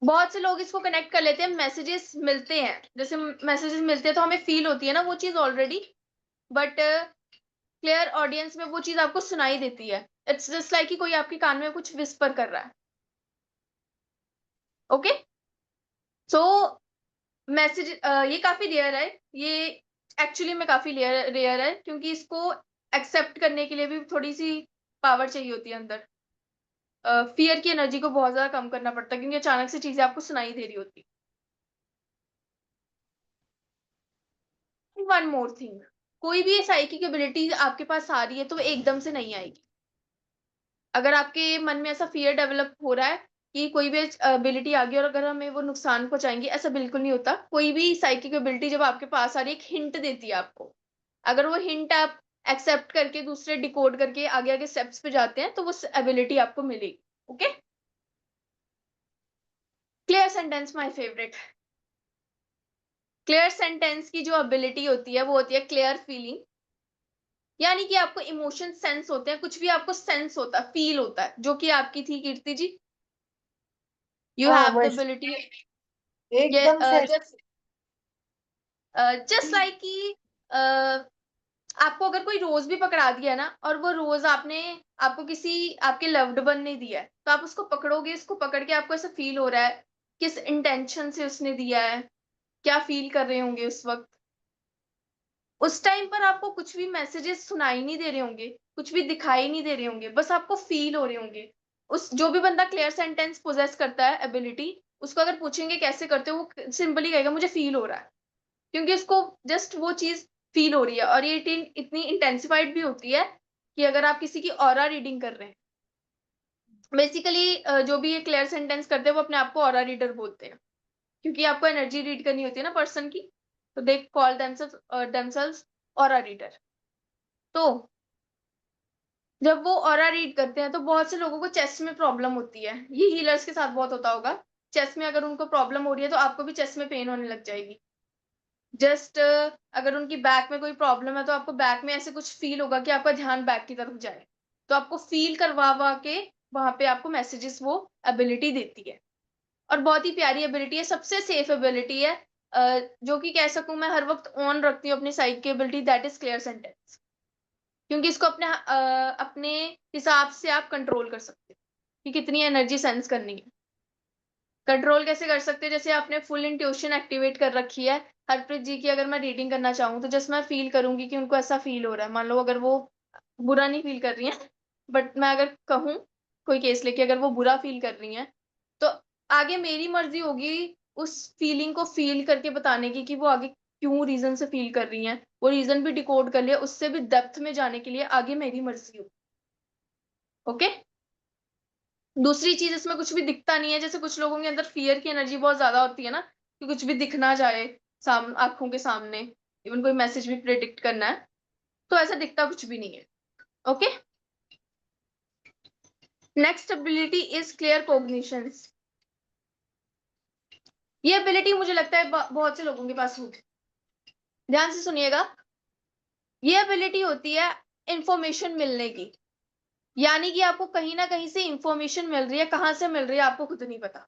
बहुत से लोग इसको कनेक्ट कर लेते हैं, मैसेजेस मिलते हैं, जैसे मैसेजेस मिलते हैं तो हमें फील होती है ना वो चीज ऑलरेडी, बट क्लियर ऑडियंस में वो चीज आपको सुनाई देती है। इट्स जस्ट लाइक कि कोई आपके कान में कुछ विस्पर कर रहा है। ओके, सो मैसेज, ये काफी रेयर है, ये एक्चुअली में काफी रेयर है, क्योंकि इसको एक्सेप्ट करने के लिए भी थोड़ी सी पावर चाहिए होती है अंदर। फियर की एनर्जी को बहुत ज़्यादा कम करना पड़ता है, क्योंकि अचानक से चीज़ें आपको सुनाई दे रही होती। वन मोर थिंग, कोई भी साइकिक एबिलिटी आपके पास आ रही है तो वो एकदम से नहीं आएगी। अगर आपके मन में ऐसा फियर डेवलप हो रहा है कि कोई भी एबिलिटी आ गई और अगर हमें वो नुकसान पहुंचाएंगी, ऐसा बिल्कुल नहीं होता। कोई भी साइकिक एबिलिटी जब आपके पास आ रही है, एक हिंट देती है आपको। अगर वो हिंट आप एक्सेप्ट करके दूसरे डिकोड करके आगे आगे स्टेप्स पे जाते हैं तो वो एबिलिटी आपको मिलेगी। Okay, clear sentence my favourite. Clear sentence की जो एबिलिटी होती है वो होती है क्लियर फीलिंग, यानी कि आपको इमोशन सेंस होते हैं, कुछ भी आपको सेंस होता है, फील होता है, जो कि आपकी थी कीर्ति जी। यू हाँ हैव द वैसे एबिलिटी, एकदम से जस्ट लाइक कि आपको अगर कोई रोज भी पकड़ा दिया ना, और वो रोज आपको किसी आपके लव्ड वन ने दिया है, तो आप उसको पकड़ोगे, उसको पकड़ के आपको ऐसा फील हो रहा है किस इंटेंशन से उसने दिया है, क्या फील कर रहे होंगे उस वक्त। उस टाइम पर आपको कुछ भी मैसेजेस सुनाई नहीं दे रहे होंगे, कुछ भी दिखाई नहीं दे रहे होंगे, बस आपको फील हो रहे होंगे। उस जो भी बंदा क्लियर सेंटेंस पोजेस करता है एबिलिटी, उसको अगर पूछेंगे कैसे करते हो, वो सिंपली कहेगा मुझे फील हो रहा है, क्योंकि उसको जस्ट वो चीज फील हो रही है। और ये इतनी इंटेंसिफाइड भी होती है कि अगर आप किसी की ऑरा रीडिंग कर रहे हैं, बेसिकली जो भी ये क्लियर सेंटेंस करते हैं वो अपने आप को ऑरा रीडर बोलते हैं, क्योंकि आपको एनर्जी रीड करनी होती है ना पर्सन की, तो they call themselves aura reader. तो जब वो ऑरा रीड करते हैं तो बहुत से लोगों को चेस्ट में प्रॉब्लम होती है, ये हीलर्स के साथ बहुत होता होगा। चेस्ट में अगर उनको प्रॉब्लम हो रही है तो आपको भी चेस्ट में पेन होने लग जाएगी। जस्ट अगर उनकी बैक में कोई प्रॉब्लम है तो आपको बैक में ऐसे कुछ फील होगा कि आपका ध्यान बैक की तरफ जाए, तो आपको फील करवा के वहां पे आपको मैसेजेस वो एबिलिटी देती है। और बहुत ही प्यारी एबिलिटी है, सबसे सेफ एबिलिटी है, जो कि कह सकूं मैं हर वक्त ऑन रखती हूँ अपनी साइक की ability, that is clear sentence. क्योंकि इसको अपने हिसाब से आप कंट्रोल कर सकते हो कि कितनी एनर्जी सेंस करनी है। कंट्रोल कैसे कर सकते हैं, जैसे आपने फुल इंट्यूशन एक्टिवेट कर रखी है हरप्रीत जी की, अगर मैं रीडिंग करना चाहूँ तो जस्ट मैं फील करूंगी कि उनको ऐसा फील हो रहा है। मान लो अगर वो बुरा नहीं फील कर रही है, बट मैं अगर कहूँ कोई केस लेके, अगर वो बुरा फील कर रही है तो आगे मेरी मर्जी होगी उस फीलिंग को फील करके बताने की कि वो आगे क्यों रीजन से फील कर रही हैं। वो रीजन भी डिकोड कर लिया, उससे भी डेप्थ में जाने के लिए आगे मेरी मर्जी होगी। ओके, दूसरी चीज इसमें कुछ भी दिखता नहीं है, जैसे कुछ लोगों के अंदर फियर की एनर्जी बहुत ज्यादा होती है ना, कि कुछ भी दिखना जाए आंखों के सामने, इवन कोई मैसेज भी प्रेडिक्ट करना है, तो ऐसा दिखता कुछ भी नहीं है। Okay, next ability is clear cognitions. ये एबिलिटी मुझे लगता है बहुत से लोगों के पास होगी। ध्यान से सुनिएगा, ये एबिलिटी होती है इंफॉर्मेशन मिलने की, यानी कि आपको कहीं ना कहीं से इंफॉर्मेशन मिल रही है, कहां से मिल रही है आपको खुद नहीं पता।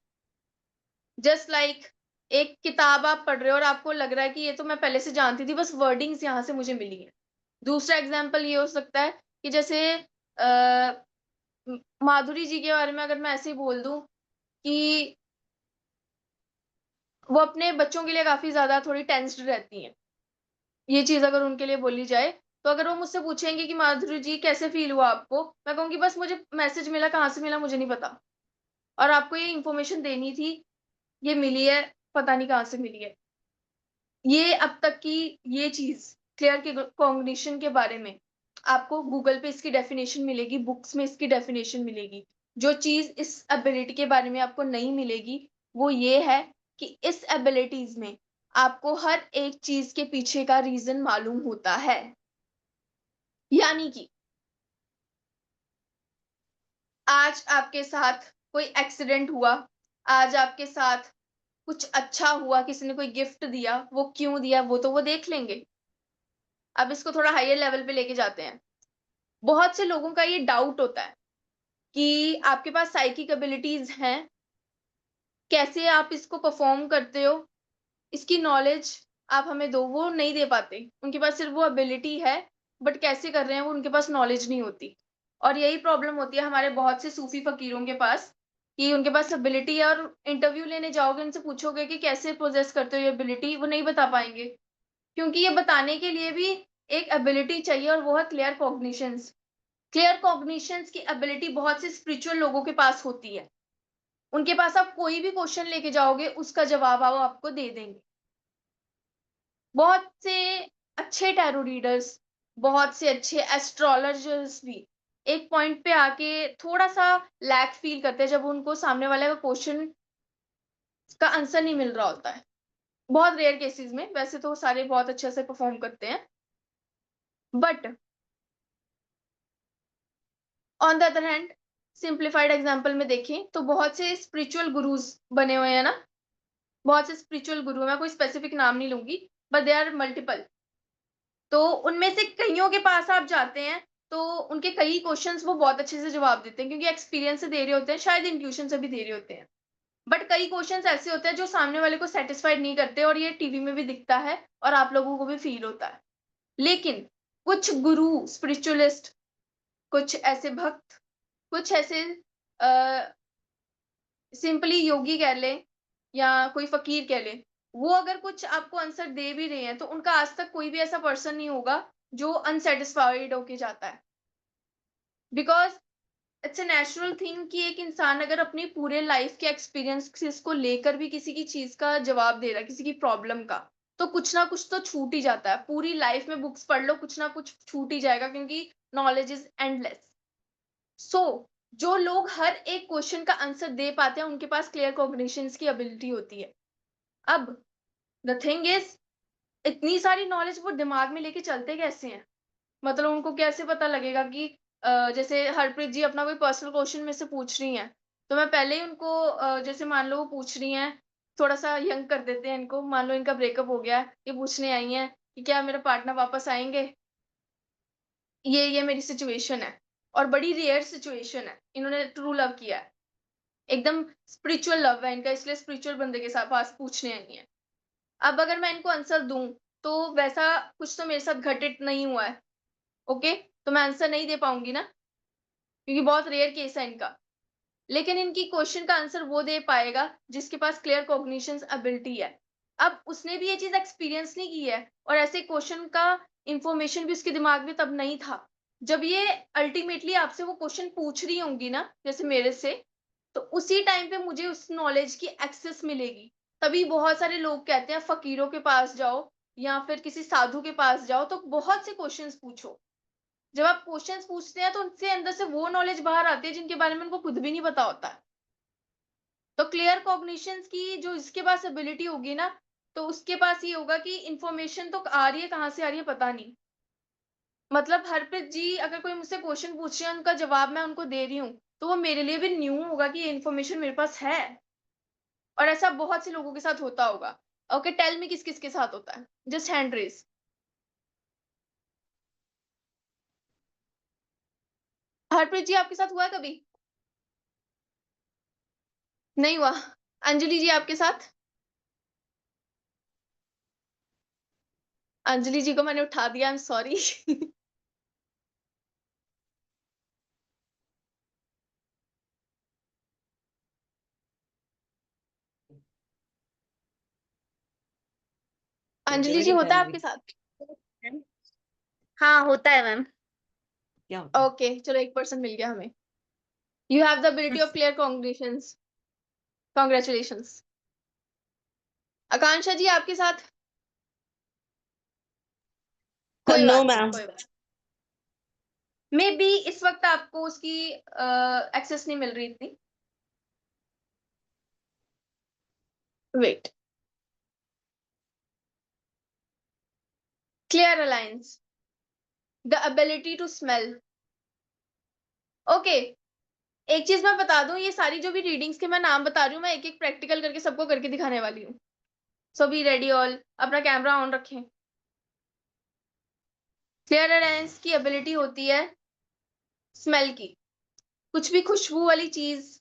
जस्ट लाइक एक किताब आप पढ़ रहे हो और आपको लग रहा है कि ये तो मैं पहले से जानती थी, बस वर्डिंग्स यहाँ से मुझे मिली है। दूसरा एग्जाम्पल ये हो सकता है कि जैसे माधुरी जी के बारे में अगर मैं ऐसे ही बोल दूं कि वो अपने बच्चों के लिए काफी ज्यादा थोड़ी टेंस्ड रहती हैं, ये चीज अगर उनके लिए बोली जाए, तो अगर वो मुझसे पूछेंगे कि माधुरी जी कैसे फील हुआ आपको, मैं कहूंगी बस मुझे मैसेज मिला, कहाँ से मिला मुझे नहीं पता, और आपको ये इंफॉर्मेशन देनी थी, ये मिली है, पता नहीं कहाँ से मिली है। ये अब तक की ये चीज क्लियर के कॉग्निशन के बारे में आपको गूगल पे इसकी डेफिनेशन मिलेगी, बुक्स में इसकी डेफिनेशन मिलेगी। जो चीज इस एबिलिटी के बारे में आपको नहीं मिलेगी वो ये है कि इस एबिलिटीज में आपको हर एक चीज के पीछे का रीजन मालूम होता है। यानी कि आज आपके साथ कोई एक्सीडेंट हुआ, आज आपके साथ कुछ अच्छा हुआ, किसी ने कोई गिफ्ट दिया, वो क्यों दिया वो तो वो देख लेंगे। अब इसको थोड़ा हायर लेवल पे लेके जाते हैं। बहुत से लोगों का ये डाउट होता है कि आपके पास साइकिक एबिलिटीज हैं, कैसे आप इसको परफॉर्म करते हो, इसकी नॉलेज आप हमें दो। वो नहीं दे पाते, उनके पास सिर्फ वो एबिलिटी है, बट कैसे कर रहे हैं वो उनके पास नॉलेज नहीं होती। और यही प्रॉब्लम होती है हमारे बहुत से सूफी फकीरों के पास, कि उनके पास एबिलिटी है और इंटरव्यू लेने जाओगे उनसे पूछोगे कि कैसे प्रोजेस करते हो ये एबिलिटी, वो नहीं बता पाएंगे, क्योंकि ये बताने के लिए भी एक एबिलिटी चाहिए और वो है क्लियर कॉग्निशंस। क्लियर कॉग्निशंस की एबिलिटी बहुत से स्पिरिचुअल लोगों के पास होती है। उनके पास आप कोई भी क्वेश्चन लेके जाओगे, उसका जवाब वो आपको दे देंगे। बहुत से अच्छे टैरो रीडर्स, बहुत से अच्छे एस्ट्रोलॉजर्स भी एक पॉइंट पे आके थोड़ा सा लैक फील करते हैं जब उनको सामने वाले का क्वेश्चन का आंसर नहीं मिल रहा होता है। बहुत रेयर केसेस में, वैसे तो सारे बहुत अच्छे से परफॉर्म करते हैं, but on the other hand simplified example में देखें तो बहुत से स्पिरिचुअल गुरुज बने हुए हैं ना, बहुत से स्पिरिचुअल गुरु, मैं कोई स्पेसिफिक नाम नहीं लूंगी, बट दे आर मल्टीपल। तो उनमें से कईयों के पास आप जाते हैं तो उनके कई क्वेश्चंस वो बहुत अच्छे से जवाब देते हैं, क्योंकि एक्सपीरियंस से दे रहे होते हैं, शायद इंट्यूशन से भी दे रहे होते हैं। बट कई क्वेश्चंस ऐसे होते हैं जो सामने वाले को सेटिस्फाइड नहीं करते, और ये टीवी में भी दिखता है और आप लोगों को भी फील होता है। लेकिन कुछ गुरु स्पिरिचुअलिस्ट, कुछ ऐसे भक्त, कुछ ऐसे सिंपली योगी कह ले या कोई फकीर कह ले, वो अगर कुछ आपको आंसर दे भी रहे हैं तो उनका आज तक कोई भी ऐसा पर्सन नहीं होगा जो अनसेटिस्फाइड होके जाता है। Because it's a natural thing कि एक इंसान अगर अपनी पूरे लाइफ के एक्सपीरियंसेस को लेकर भी किसी की चीज का जवाब दे रहा है, किसी की प्रॉब्लम का, तो कुछ ना कुछ तो छूट ही जाता है। पूरी लाइफ में बुक्स पढ़ लो, कुछ ना कुछ छूट ही जाएगा, क्योंकि नॉलेज इज एंडलेस। सो जो लोग हर एक क्वेश्चन का आंसर दे पाते हैं, उनके पास क्लियर कॉग्निशंस की एबिलिटी होती है। अब द थिंग इज, इतनी सारी नॉलेज वो दिमाग में लेके चलते कैसे हैं? मतलब उनको कैसे पता लगेगा कि जैसे हरप्रीत जी अपना कोई पर्सनल क्वेश्चन में से पूछ रही हैं, तो मैं पहले ही उनको जैसे मान लो वो पूछ रही हैं, थोड़ा सा यंग कर देते हैं इनको, मान लो इनका ब्रेकअप हो गया है, ये पूछने आई हैं कि क्या मेरे पार्टनर वापस आएंगे, ये मेरी सिचुएशन है, और बड़ी रेयर सिचुएशन है, इन्होंने ट्रू लव किया है, एकदम स्पिरिचुअल लव है इनका, इसलिए स्पिरिचुअल बंदे के साथ पास पूछने आई है। अब अगर मैं इनको आंसर दूं तो वैसा कुछ तो मेरे साथ घटित नहीं हुआ है, ओके, तो मैं आंसर नहीं दे पाऊंगी ना, क्योंकि बहुत रेयर केस है इनका। लेकिन इनकी क्वेश्चन का आंसर वो दे पाएगा जिसके पास क्लियर कॉग्निशन एबिलिटी है। अब उसने भी ये चीज एक्सपीरियंस नहीं की है, और ऐसे क्वेश्चन का इंफॉर्मेशन भी उसके दिमाग में तब नहीं था जब ये अल्टीमेटली आपसे वो क्वेश्चन पूछ रही होंगी ना, जैसे मेरे से, तो उसी टाइम पे मुझे उस नॉलेज की एक्सेस मिलेगी। तभी बहुत सारे लोग कहते हैं फकीरों के पास जाओ या फिर किसी साधु के पास जाओ, तो बहुत से क्वेश्चंस पूछो। जब आप क्वेश्चंस पूछते हैं तो उनसे अंदर से वो नॉलेज बाहर आती है जिनके बारे में उनको खुद भी नहीं पता होता है। तो क्लियर कॉग्निशंस की जो इसके पास एबिलिटी होगी ना, तो उसके पास ये होगा कि इंफॉर्मेशन तो आ रही है, कहाँ से आ रही है पता नहीं। मतलब हरप्रीत जी अगर कोई मुझसे क्वेश्चन पूछ रहे हैं, उनका जवाब मैं उनको दे रही हूँ, तो वो मेरे लिए भी न्यू होगा कि ये इन्फॉर्मेशन मेरे पास है। और ऐसा बहुत से लोगों के साथ होता होगा। ओके, टेल मी किस किस के साथ होता है, जस्ट हैंड रेज। हरप्रीत जी आपके साथ हुआ है कभी? नहीं हुआ। अंजलि जी आपके साथ? अंजलि जी को मैंने उठा दिया, आई एम सॉरी। अंजलि जी होता है आपके साथ? हाँ होता है मैम। क्या होता है? ओके, चलो 1% मिल गया हमें। You have the ability of clear cognitions, congratulations. Akanksha ji आपके साथ? कोई नो बात नहीं, मैम। कोई बात। मे बी इस वक्त आपको उसकी एक्सेस नहीं मिल रही इतनी। Wait, clairalience, the ability to smell. Okay, एक चीज मैं बता दूं, ये सारी जो भी रीडिंग्स के मैं नाम बता रही हूँ, मैं एक एक प्रैक्टिकल करके सबको करके दिखाने वाली हूँ। सो बी रेडी ऑल, अपना कैमरा ऑन रखें। क्लियर अलायंस की एबिलिटी होती है स्मेल की। कुछ भी खुशबू वाली चीज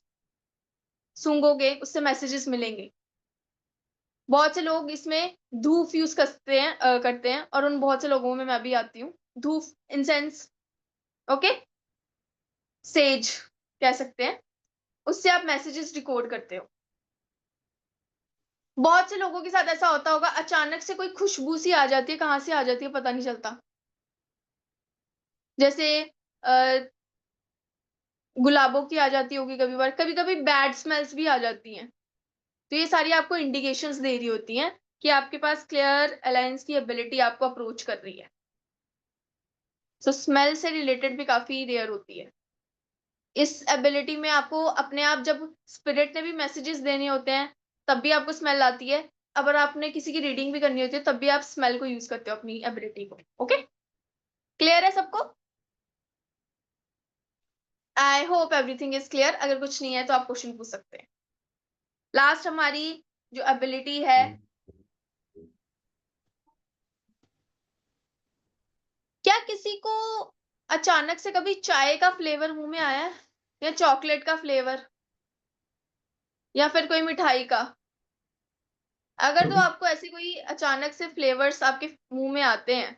सूंघोगे उससे मैसेजेस मिलेंगे। बहुत से लोग इसमें धूप यूज करते हैं, और उन बहुत से लोगों में मैं भी आती हूँ। धूप, इंसेंस, ओके, सेज कह सकते हैं, उससे आप मैसेजेस रिकॉर्ड करते हो। बहुत से लोगों के साथ ऐसा होता होगा, अचानक से कोई खुशबू सी आ जाती है, कहाँ से आ जाती है पता नहीं चलता। जैसे गुलाबों की आ जाती होगी कभी बार, कभी कभी बैड स्मेल्स भी आ जाती हैं। तो ये सारी आपको इंडिकेशंस दे रही होती हैं कि आपके पास क्लियर अलायंस की एबिलिटी आपको अप्रोच कर रही है। सो स्मेल से रिलेटेड भी काफी रेयर होती है। इस एबिलिटी में आपको अपने आप, जब स्पिरिट ने भी मैसेजेस देने होते हैं तब भी आपको स्मेल आती है। अगर आपने किसी की रीडिंग भी करनी होती है तब भी आप स्मेल को यूज करते हो अपनी एबिलिटी को। ओके, क्लियर है सबको? I hope everything is clear. अगर कुछ नहीं है तो आप क्वेश्चन पूछ सकते हैं। लास्ट हमारी जो एबिलिटी है, क्या किसी को अचानक से कभी चाय का फ्लेवर मुंह में आया है, या चॉकलेट का फ्लेवर, या फिर कोई मिठाई का? अगर तो कभी आपको ऐसे कोई अचानक से फ्लेवर्स आपके मुंह में आते हैं,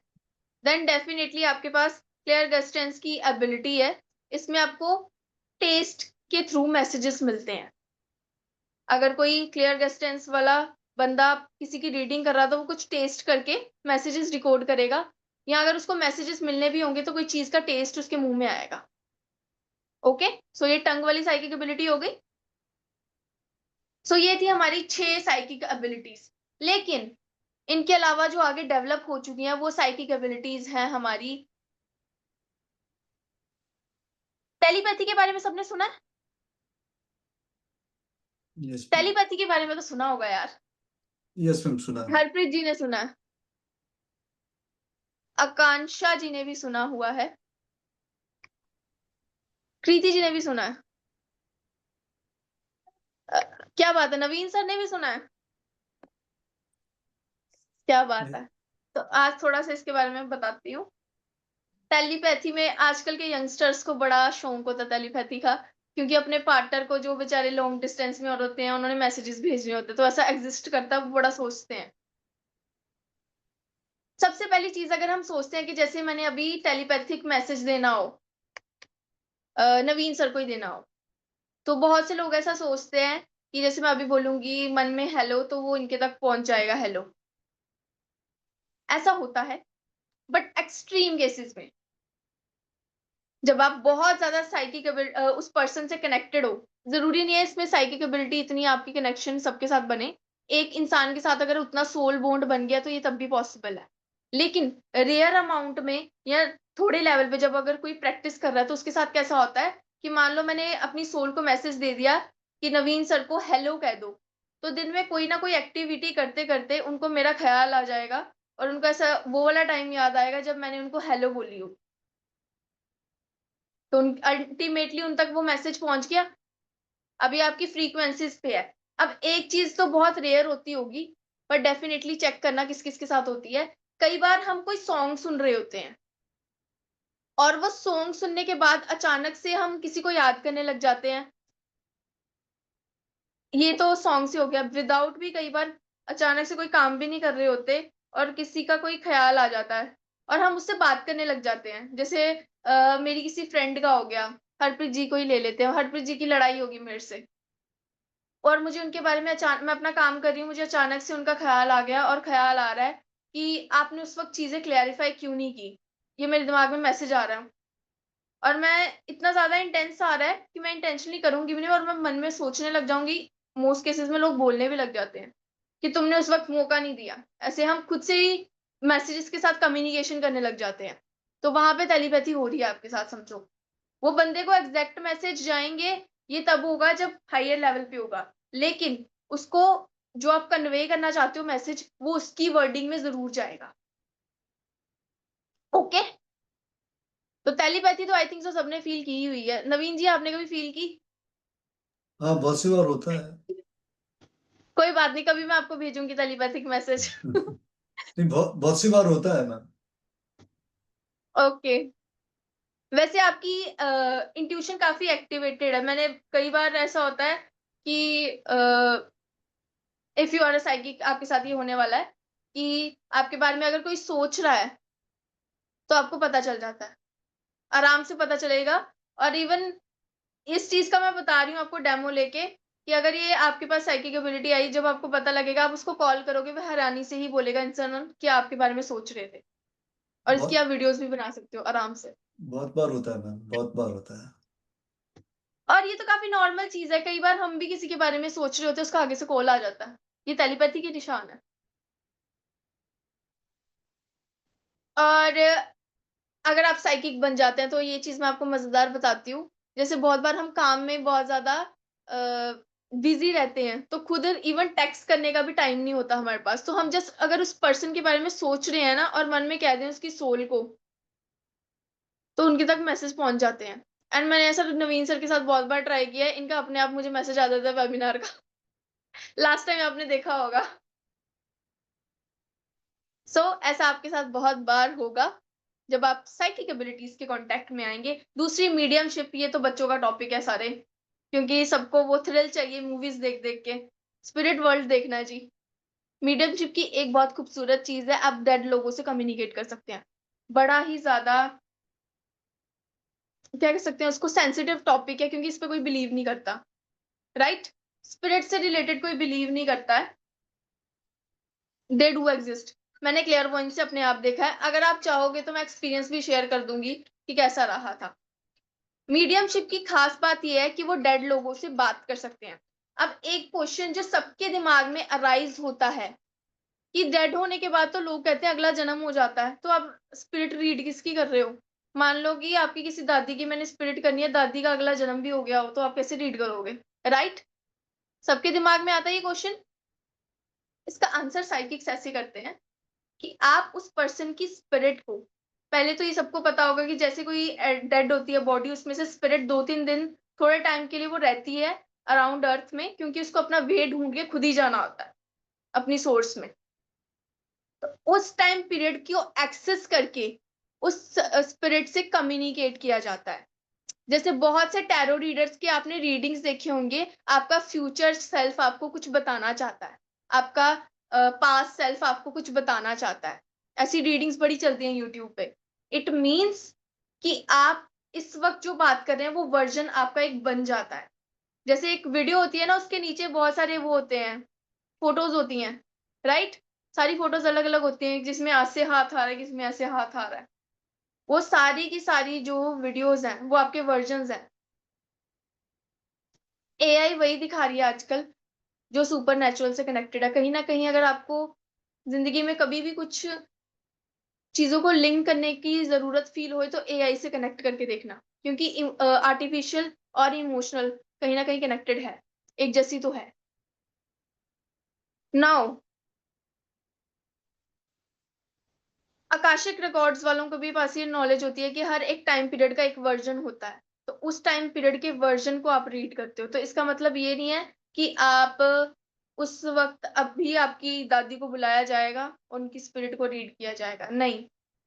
देन डेफिनेटली आपके पास क्लियर गेस्टेंस की एबिलिटी है। इसमें आपको टेस्ट के थ्रू मैसेजेस मिलते हैं। अगर कोई क्लियर गेस्टेंस वाला बंदा किसी की रीडिंग कर रहा था, वो कुछ टेस्ट करके मैसेजेस रिकॉर्ड करेगा, या अगर उसको मैसेजेस मिलने भी होंगे तो कोई चीज का टेस्ट उसके मुंह में आएगा। ओके, सो ये टंग वाली साइकिक एबिलिटी हो गई। सो ये थी हमारी 6 साइकिक एबिलिटीज। लेकिन इनके अलावा जो आगे डेवलप हो चुकी हैं वो साइकिक एबिलिटीज हैं हमारी। टेलीपैथी के बारे में सबने सुना है? यस टेलीपैथी के बारे में तो सुना होगा यार। यस मैम सुना है। हरप्रीत जी ने सुना है, आकांक्षा जी ने भी सुना हुआ है, कृति जी ने भी सुना है। क्या बात है, नवीन सर ने भी सुना है। क्या बात है। तो आज थोड़ा सा इसके बारे में बताती हूँ। टेलीपैथी में आजकल के यंगस्टर्स को बड़ा शौक होता है टेलीपैथी का, क्योंकि अपने पार्टनर को, जो बेचारे लॉन्ग डिस्टेंस में और होते हैं, उन्होंने मैसेजेस भेजने होते हैं, तो ऐसा एग्जिस्ट करता है, वो बड़ा सोचते हैं। सबसे पहली चीज, अगर हम सोचते हैं कि जैसे मैंने अभी टेलीपैथिक मैसेज देना हो, नवीन सर को ही देना हो, तो बहुत से लोग ऐसा सोचते हैं कि जैसे मैं अभी बोलूंगी मन में हेलो, तो वो इनके तक पहुंच जाएगा हेलो। ऐसा होता है, बट एक्सट्रीम केसेस में, जब आप बहुत ज्यादा साइकिक उस पर्सन से कनेक्टेड हो, जरूरी नहीं है इसमें साइकिक एबिलिटी इतनी आपकी कनेक्शन सबके साथ बने। एक इंसान के साथ अगर उतना सोल बॉन्ड बन गया तो ये तब भी पॉसिबल है। लेकिन रेयर अमाउंट में या थोड़े लेवल पे जब अगर कोई प्रैक्टिस कर रहा है, तो उसके साथ कैसा होता है कि मान लो मैंने अपनी सोल को मैसेज दे दिया कि नवीन सर को हेलो कह दो, तो दिन में कोई ना कोई एक्टिविटी करते करते उनको मेरा ख्याल आ जाएगा, और उनको ऐसा वो वाला टाइम याद आएगा जब मैंने उनको हेलो बोली हो। तो अल्टीमेटली उन तक वो मैसेज पहुंच गया। अभी आपकी फ्रीक्वेंसीज पे है। अब एक चीज तो बहुत रेयर होती होगी, पर डेफिनेटली चेक करना किस किस के साथ होती है। कई बार हम कोई सॉन्ग सुन रहे होते हैं, और वो सॉन्ग सुनने के बाद अचानक से हम किसी को याद करने लग जाते हैं। ये तो सॉन्ग से हो गया। विदाउट भी कई बार अचानक से कोई काम भी नहीं कर रहे होते और किसी का कोई ख्याल आ जाता है, और हम उससे बात करने लग जाते हैं। जैसे मेरी किसी फ्रेंड का हो गया, हरप्रीत जी को ही ले लेते हैं। हरप्रीत जी की लड़ाई होगी मेरे से, और मुझे उनके बारे में अचानक, मैं अपना काम कर रही हूँ, मुझे अचानक से उनका ख्याल आ गया, और ख्याल आ रहा है कि आपने उस वक्त चीजें क्लैरिफाई क्यों नहीं की। ये मेरे दिमाग में मैसेज आ रहा है, और मैं इतना ज्यादा इंटेंस आ रहा है कि मैं इंटेंशनली करूंगी भी नहीं, और मैं मन में सोचने लग जाऊंगी। मोस्ट केसेस में लोग बोलने भी लग जाते हैं कि तुमने उस वक्त मौका नहीं दिया। ऐसे हम खुद से ही मैसेजेस के साथ कम्युनिकेशन करने लग जाते हैं। तो वहां पे टेलीपैथी हो रही है आपके साथ, समझो। वो बंदे को एग्जैक्ट मैसेज जाएंगे, ये तब होगा जब हायर लेवल पे होगा, लेकिन उसको जो आप कन्वे करना चाहते हो मैसेज, वो उसकी वर्डिंग में जरूर जाएगा। ओके, तो टेलीपैथी तो आई थिंक सो सबने फील की ही हुई है। नवीन जी, आपने कभी फील की? हाँ बहुत सी बार होता है। कोई बात नहीं, कभी मैं आपको भेजूंगी टेलीपैथिक मैसेज। नहीं बहुत बहुत सी बार होता है मैम। ओके, वैसे आपकी इंट्यूशन काफी एक्टिवेटेड है। मैंने कई बार ऐसा होता है कि if you are a psychic, आपके साथ ये होने वाला है कि आपके बारे में अगर कोई सोच रहा है तो आपको पता चल जाता है, आराम से पता चलेगा। और इवन इस चीज का मैं बता रही हूँ आपको डेमो लेके, कि अगर ये आपके पास साइकिक एबिलिटी आई, जब आपको पता लगेगा, आप उसको कॉल करोगे, वह हैरानी से ही बोलेगा इंसान कि आपके बारे में सोच रहे थे। और इसकी बहुत आप वीडियोस भी बना सकते हो आराम से। बहुत बार होता है मैम, बहुत बार होता है। और ये तो काफी नॉर्मल चीज है, कई बार हम भी किसी के बारे में सोच रहे होते हैं, उसका आगे से कॉल आ जाता है, ये टेलीपैथी के निशान है। और अगर आप साइकिक बन जाते हैं तो ये चीज मैं आपको मजेदार बताती हूँ। जैसे बहुत बार हम काम में बहुत ज्यादा बिजी रहते हैं, तो खुद इवन टेक्स्ट करने का भी टाइम नहीं होता हमारे पास, तो हम जस्ट अगर उस पर्सन के बारे में सोच रहे हैं ना और मन में कह दें उसकी सोल को, तो उनके तक मैसेज पहुंच जाते हैं। एंड मैंने ऐसा नवीन सर के साथ बहुत बार ट्राई किया है, इनका अपने आप मुझे मैसेज आ जाता है वेबिनार का। लास्ट टाइम आपने देखा होगा। ऐसा आपके साथ बहुत बार होगा जब आप साइकिक एबिलिटीज के कांटेक्ट में आएंगे। दूसरी मीडियमशिप, ये तो बच्चों का टॉपिक है सारे, क्योंकि सबको वो थ्रिल चाहिए मूवीज देख देख के, स्पिरिट वर्ल्ड देखना जी। मीडियमशिप की एक बहुत खूबसूरत चीज है, आप डेड लोगों से कम्युनिकेट कर सकते हैं। बड़ा ही ज्यादा क्या कह सकते हैं उसको, सेंसिटिव टॉपिक है, क्योंकि इस पे कोई बिलीव नहीं करता, राइट? स्पिरिट से रिलेटेड कोई बिलीव नहीं करता है, दे डू एग्जिस्ट। मैंने क्लियरवॉयंस से अपने आप देखा है। अगर आप चाहोगे तो मैं एक्सपीरियंस भी शेयर कर दूंगी कि कैसा रहा था। मीडियमशिप की खास बात यह है कि वो डेड लोगों से बात कर सकते हैं। अब एक क्वेश्चन जो सबके दिमाग में अराइज होता है कि डेड होने के बाद तो लोग कहते हैं अगला जन्म हो जाता है, तो आप स्पिरिट रीड किसकी कर रहे हो? मान लो कि आपकी किसी दादी की मैंने स्पिरिट करनी है, दादी का अगला जन्म भी हो गया हो, तो आप कैसे रीड करोगे? राइट? सबके दिमाग में आता है ये क्वेश्चन। इसका आंसर साइकिक्स ऐसे करते हैं कि आप उस पर्सन की स्पिरिट को, पहले तो ये सबको पता होगा कि जैसे कोई डेड होती है बॉडी, उसमें से स्पिरिट 2-3 दिन थोड़े टाइम के लिए वो रहती है अराउंड अर्थ में, क्योंकि उसको अपना वे ढूंढ के खुद ही जाना होता है अपनी सोर्स में। तो उस टाइम पीरियड को एक्सेस करके उस स्पिरिट से कम्युनिकेट किया जाता है। जैसे बहुत से टैरो रीडर्स के आपने रीडिंग्स देखे होंगे, आपका फ्यूचर सेल्फ आपको कुछ बताना चाहता है, आपका पास्ट सेल्फ आपको कुछ बताना चाहता है। ऐसी रीडिंग्स बड़ी चलती हैं यूट्यूब पे। इट मीन्स कि आप इस वक्त जो बात कर रहे हैं वो वर्जन आपका एक बन जाता है। जैसे एक वीडियो होती है ना, उसके नीचे बहुत सारे वो होते हैं, फोटोज होती हैं, राइट? सारी फोटोज अलग अलग होती हैं, जिसमें ऐसे हाथ आ रहा है, किसमें ऐसे हाथ आ रहा है। वो सारी की सारी जो वीडियोस हैं वो आपके वर्जन्स हैं। एआई वही दिखा रही है आजकल जो सुपर नेचुरल से कनेक्टेड है। कहीं ना कहीं अगर आपको जिंदगी में कभी भी कुछ चीजों को लिंक करने की जरूरत फील हो तो एआई से कनेक्ट करके देखना, क्योंकि आर्टिफिशियल और इमोशनल कहीं ना कहीं कनेक्टेड है, एक जैसी तो है। नाउ आकाशिक रिकॉर्ड्स वालों को भी पास ये नॉलेज होती है कि हर एक टाइम पीरियड का एक वर्जन होता है, तो उस टाइम पीरियड के वर्जन को आप रीड करते हो। तो इसका मतलब ये नहीं है कि आप उस वक्त अभी आपकी दादी को बुलाया जाएगा, उनकी स्पिरिट को रीड किया जाएगा, नहीं।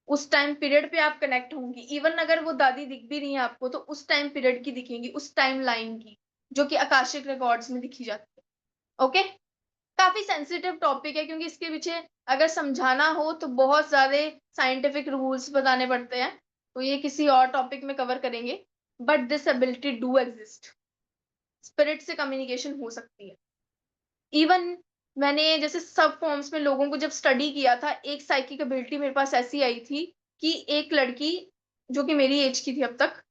उस टाइम पीरियड पे आप कनेक्ट होंगी। इवन अगर वो दादी दिख भी रही है आपको, तो उस टाइम पीरियड की दिखेंगी, उस टाइम लाइन की, जो कि आकाशिक रिकॉर्ड्स में दिखी जाती है। ओके? काफी सेंसिटिव टॉपिक है, क्योंकि इसके पीछे अगर समझाना हो तो बहुत ज्यादा साइंटिफिक रूल्स बताने पड़ते हैं, तो ये किसी और टॉपिक में कवर करेंगे। But this ability do exist, spirit से कम्युनिकेशन हो सकती है। इवन मैंने जैसे सब फॉर्म्स में लोगों को जब स्टडी किया था, एक साइकिक एबिलिटी मेरे पास ऐसी आई थी कि एक लड़की जो कि मेरी एज की थी अब तक,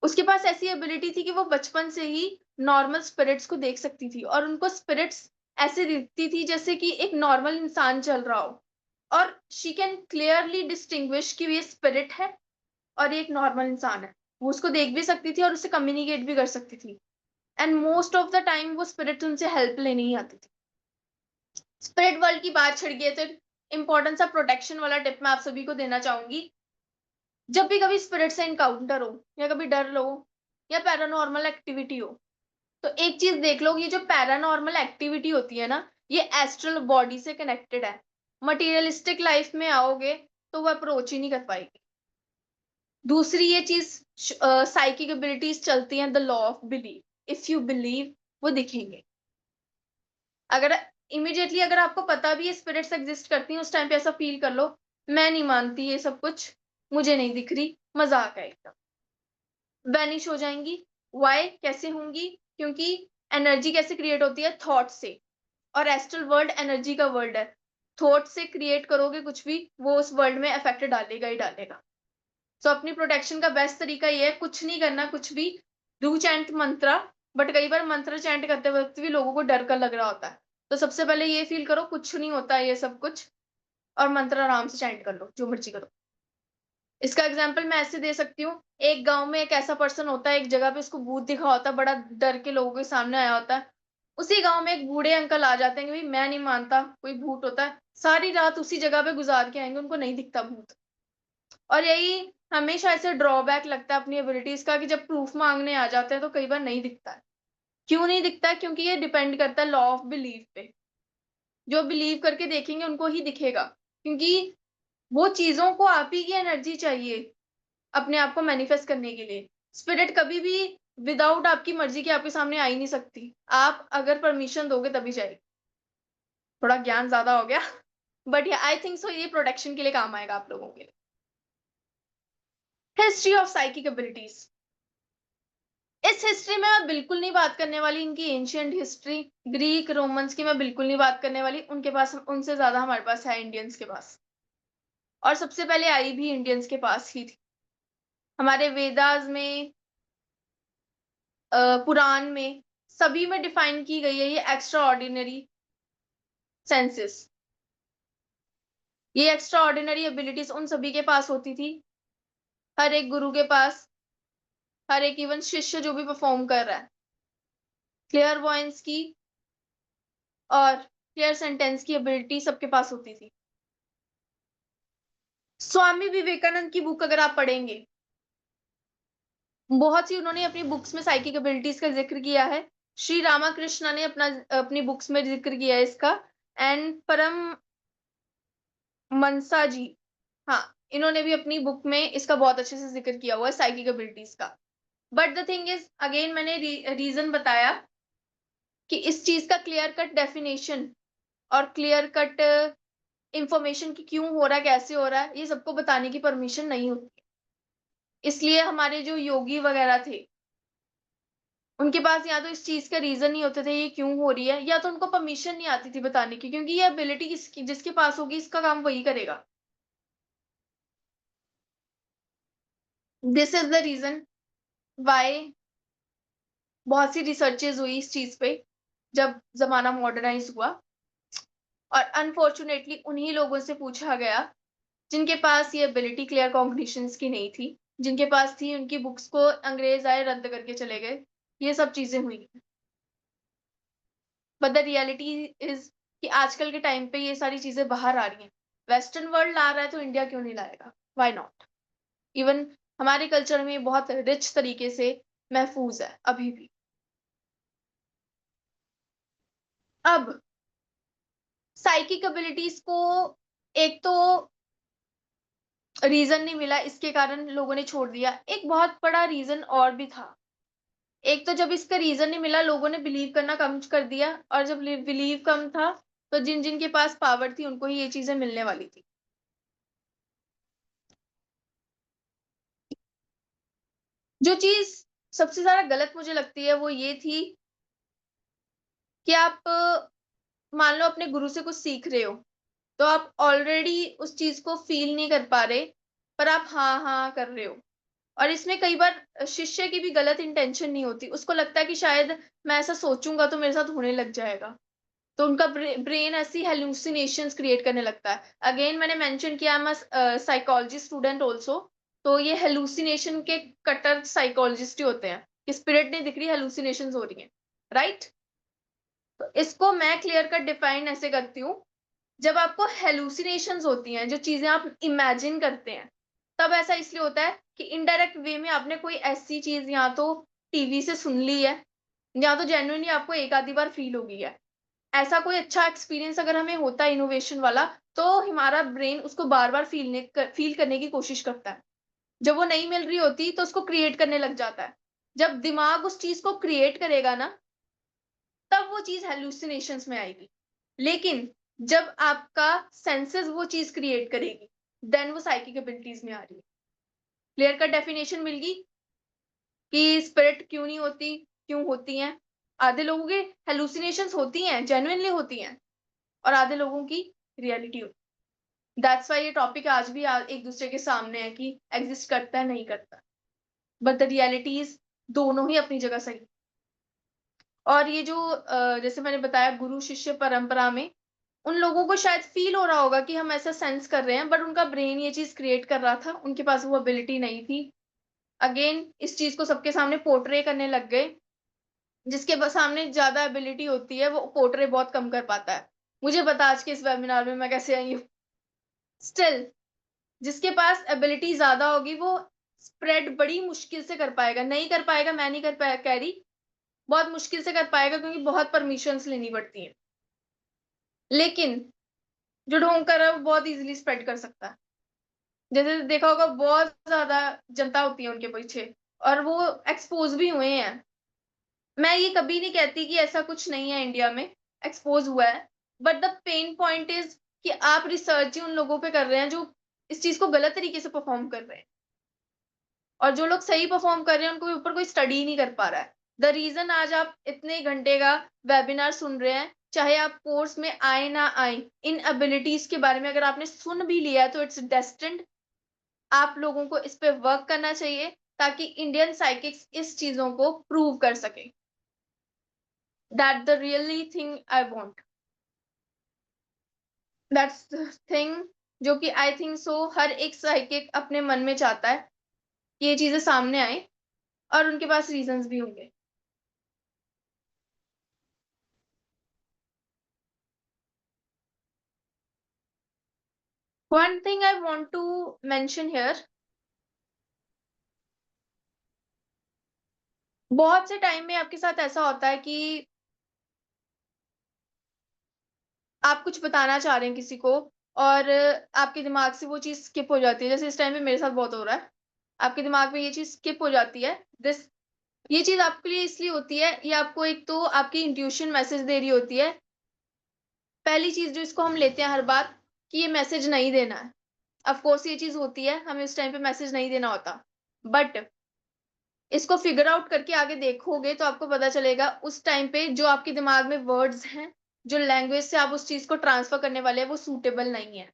उसके पास ऐसी एबिलिटी थी कि वो बचपन से ही नॉर्मल स्पिरिट्स को देख सकती थी, और उनको स्पिरिट्स ऐसे दिखती थी जैसे कि एक नॉर्मल इंसान चल रहा हो, और शी कैन क्लियरली डिस्टिंग्विश कि ये स्पिरिट है और ये एक नॉर्मल इंसान है। वो उसको देख भी सकती थी और उससे कम्युनिकेट भी कर सकती थी। And most of the time वो स्पिरिट उनसे हेल्प लेने ही आती थी। स्पिरिट वर्ल्ड की बात छिड़ गई, तो इंपॉर्टेंट सा प्रोटेक्शन वाला टिप मैं आप सभी को देना चाहूंगी। जब भी कभी स्पिरिट से इनकाउंटर हो, या कभी डर लो, या पैरानॉर्मल एक्टिविटी हो, तो एक चीज देख लो, ये जो पैरानॉर्मल एक्टिविटी होती है ना, ये एस्ट्रल बॉडी से कनेक्टेड है। मटेरियलिस्टिक लाइफ में आओगे तो वो अप्रोच ही नहीं कर पाएगी। दूसरी ये चीज, साइकिक एबिलिटीज चलती हैं the law of believe, if you believe वो दिखेंगे। अगर इमिडिएटली अगर आपको पता भी है स्पिरिट्स एग्जिस्ट करती हैं, उस टाइम पे ऐसा फील कर लो, मैं नहीं मानती ये सब कुछ, मुझे नहीं दिख रही, मजाक है एकदम, वैनिश हो जाएंगी। वाई? कैसे होंगी? क्योंकि एनर्जी कैसे क्रिएट होती है? थॉट से, और एस्ट्रल वर्ल्ड एनर्जी का वर्ल्ड है। थॉट से क्रिएट करोगे कुछ भी, वो उस वर्ल्ड में इफेक्ट डालेगा ही डालेगा। सो अपनी प्रोटेक्शन का बेस्ट तरीका ये है कुछ नहीं करना, कुछ भी डू चैंट मंत्रा। बट कई बार मंत्र चैंट करते वक्त भी लोगों को डर का लग रहा होता है, तो सबसे पहले ये फील करो कुछ नहीं होता है ये सब कुछ, और मंत्र आराम से चैंट कर लो, जो मर्जी करो। इसका एग्जाम्पल मैं ऐसे दे सकती हूँ, एक गांव में एक ऐसा पर्सन होता है, एक जगह पे उसको भूत दिखा होता है, बड़ा डर के लोगों के सामने आया होता है। उसी गांव में एक बूढ़े अंकल आ जाते हैं कि भाई मैं नहीं मानता कोई भूत होता है, सारी रात उसी जगह पे गुजार के आएंगे, उनको नहीं दिखता भूत। और यही हमेशा ऐसे ड्रॉबैक लगता है अपनी एबिलिटीज का कि जब प्रूफ मांगने आ जाते हैं तो कई बार नहीं दिखता है। क्यों नहीं दिखता है? क्योंकि ये डिपेंड करता है लॉ ऑफ बिलीव पे। जो बिलीव करके देखेंगे उनको ही दिखेगा, क्योंकि वो चीजों को आप ही की एनर्जी चाहिए अपने आप को मैनिफेस्ट करने के लिए। स्पिरिट कभी भी विदाउट आपकी मर्जी के आपके सामने आ ही नहीं सकती, आप अगर परमिशन दोगे तभी जाएगी। थोड़ा ज्ञान ज्यादा हो गया बट आई थिंक सो ये प्रोटेक्शन के लिए काम आएगा आप लोगों के लिए। हिस्ट्री ऑफ साइकिक एबिलिटीज, इस हिस्ट्री में मैं बिल्कुल नहीं बात करने वाली इनकी एंशियंट हिस्ट्री, ग्रीक रोमन्स की मैं बिल्कुल नहीं बात करने वाली, उनके पास उनसे ज्यादा हमारे पास है इंडियंस के पास, और सबसे पहले आई भी इंडियंस के पास ही थी। हमारे वेदास में, पुराण में, सभी में डिफाइन की गई है ये एक्स्ट्रा ऑर्डिनरी सेंसेस। ये एक्स्ट्रा ऑर्डिनरी एबिलिटीज उन सभी के पास होती थी, हर एक गुरु के पास, हर एक इवन शिष्य जो भी परफॉर्म कर रहा है। क्लियर वॉइंस की और क्लियर सेंटेंस की एबिलिटी सबके पास होती थी। स्वामी विवेकानंद की बुक अगर आप पढ़ेंगे, बहुत सी उन्होंने अपनी बुक्स में साइकिक एबिलिटीज का जिक्र किया है। श्री रामाकृष्ण ने अपनी बुक्स में जिक्र किया है इसका, एंड परम मनसा जी, हाँ, इन्होंने भी अपनी बुक में इसका बहुत अच्छे से जिक्र किया हुआ है साइकिक एबिलिटीज का। But the thing is, again मैंने रीजन बताया कि इस चीज का क्लियर कट डेफिनेशन और क्लियर कट इंफॉर्मेशन की क्यों हो रहा है, कैसे हो रहा है, ये सबको बताने की परमिशन नहीं होती। इसलिए हमारे जो योगी वगैरह थे, उनके पास या तो इस चीज का रीजन नहीं होते थे ये क्यों हो रही है, या तो उनको परमिशन नहीं आती थी बताने की, क्योंकि ये एबिलिटी जिसके पास होगी इसका काम वही करेगा। This is the reason why बहुत सी रिसर्चेज हुई इस चीज पे जब जमाना मॉडर्नाइज हुआ, और अनफॉर्चुनेटली उन्हीं लोगों से पूछा गया जिनके पास ये एबिलिटी क्लियर कॉम्बिनेशंस की नहीं थी, जिनके पास थी उनकी बुक्स को अंग्रेज आए रद्द करके चले गए, ये सब चीजें हुई। बट द रियलिटी इज कि आजकल के टाइम पे ये सारी चीजें बाहर आ रही हैं। वेस्टर्न वर्ल्ड ला रहा है तो इंडिया क्यों नहीं लाएगा? Why not? इवन हमारे कल्चर में बहुत रिच तरीके से महफूज है अभी भी। अब साइकिक एबिलिटीज को एक तो रीजन नहीं मिला, इसके कारण लोगों ने छोड़ दिया। एक बहुत बड़ा रीजन और भी था। एक तो जब इसका रीजन नहीं मिला लोगों ने बिलीव करना कम कर दिया, और जब बिलीव कम था तो जिन जिन के पास पावर थी उनको ही ये चीजें मिलने वाली थी। जो चीज सबसे ज्यादा गलत मुझे लगती है वो ये थी कि आप मान लो अपने गुरु से कुछ सीख रहे हो, तो आप ऑलरेडी उस चीज को फील नहीं कर पा रहे, पर आप हाँ हाँ कर रहे हो। और इसमें कई बार शिष्य की भी गलत इंटेंशन नहीं होती, उसको लगता है कि शायद मैं ऐसा सोचूंगा तो मेरे साथ होने लग जाएगा, तो उनका ब्रेन ऐसी हेलुसिनेशंस क्रिएट करने लगता है। अगेन मैंने मेंशन किया, मैं साइकोलॉजी स्टूडेंट ऑल्सो, तो ये हेलुसिनेशन के कटर साइकोलॉजिस्ट ही होते हैं कि स्पिरिट नहीं दिख रही, हेलुसिनेशंस हो रही हैं, राइट? तो इसको मैं क्लियर कट डिफाइन ऐसे करती हूँ, जब आपको हेलुसिनेशंस होती हैं, जो चीजें आप इमेजिन करते हैं, तब ऐसा इसलिए होता है कि इनडायरेक्ट वे में आपने कोई ऐसी चीज या तो टीवी से सुन ली है, या तो जेन्युइनली आपको एक आधी बार फील हो गई है। ऐसा कोई अच्छा एक्सपीरियंस अगर हमें होता है इनोवेशन वाला, तो हमारा ब्रेन उसको बार बार फील करने की कोशिश करता है। जब वो नहीं मिल रही होती तो उसको क्रिएट करने लग जाता है। जब दिमाग उस चीज को क्रिएट करेगा ना, तब वो चीज हेलुसिनेशंस में आएगी। लेकिन जब आपका सेंसेस वो चीज क्रिएट करेगी, देन वो साइकिक एबिलिटीज में आ रही है। क्लियर कट डेफिनेशन मिल गई कि स्पिरिट क्यों नहीं होती, क्यों होती हैं। आधे लोगों के हेलुसिनेशंस होती हैं, जेन्युइनली होती हैं, और आधे लोगों की रियलिटी होती दैट्स वाई ये टॉपिक आज भी एक दूसरे के सामने है कि एग्जिस्ट करता है नहीं करता, बट द रियलिटी इज दोनों ही अपनी जगह सही। और ये जो जैसे मैंने बताया गुरु शिष्य परंपरा में उन लोगों को शायद फील हो रहा होगा कि हम ऐसा सेंस कर रहे हैं, बट उनका ब्रेन ये चीज क्रिएट कर रहा था, उनके पास वो एबिलिटी नहीं थी। अगेन इस चीज को सबके सामने पोर्ट्रे करने लग गए। जिसके सामने ज्यादा एबिलिटी होती है वो पोर्ट्रे बहुत कम कर पाता है। मुझे पता आज के इस वेबिनार में मैं कैसे आई हूँ। स्टिल जिसके पास एबिलिटी ज्यादा होगी वो स्प्रेड बड़ी मुश्किल से कर पाएगा। नहीं कर पाएगा, मैं नहीं कह रही, बहुत मुश्किल से कर पाएगा क्योंकि बहुत परमिशंस लेनी पड़ती हैं। लेकिन जो ढोंग कर रहा है वो बहुत इजीली स्प्रेड कर सकता है। जैसे देखा होगा बहुत ज्यादा जनता होती है उनके पीछे और वो एक्सपोज भी हुए हैं। मैं ये कभी नहीं कहती कि ऐसा कुछ नहीं है, इंडिया में एक्सपोज हुआ है, but the pain point is कि आप रिसर्च ही उन लोगों पे कर रहे हैं जो इस चीज को गलत तरीके से परफॉर्म कर रहे हैं, और जो लोग सही परफॉर्म कर रहे हैं उनको ऊपर कोई स्टडी नहीं कर पा रहा है। द रीजन आज आप इतने घंटे का वेबिनार सुन रहे हैं, चाहे आप कोर्स में आए ना आए, इन एबिलिटीज के बारे में अगर आपने सुन भी लिया है तो इट्स डेस्टिन्ड। आप लोगों को इस पे वर्क करना चाहिए ताकि इंडियन साइकिक्स इस चीजों को प्रूव कर सके। That the really thing I want, that's the thing जो कि आई थिंक सो हर एक साइकिक अपने मन में चाहता है कि ये चीजें सामने आए, और उनके पास रीजंस भी होंगे। One thing I want to mention here, बहुत से टाइम में आपके साथ ऐसा होता है कि आप कुछ बताना चाह रहे हैं किसी को और आपके दिमाग से वो चीज स्किप हो जाती है। जैसे इस टाइम पे मेरे साथ बहुत हो रहा है, आपके दिमाग में ये चीज स्किप हो जाती है। ये चीज आपके लिए इसलिए होती है, ये आपको एक तो आपकी इंट्यूशन मैसेज दे रही होती है। पहली चीज जो इसको हम लेते हैं हर बार कि ये मैसेज नहीं देना है। ऑफ कोर्स ये चीज होती है, हमें उस टाइम पे मैसेज नहीं देना होता, बट इसको फिगर आउट करके आगे देखोगे तो आपको पता चलेगा उस टाइम पे जो आपके दिमाग में वर्ड्स हैं, जो लैंग्वेज से आप उस चीज को ट्रांसफर करने वाले हैं, वो सूटेबल नहीं है।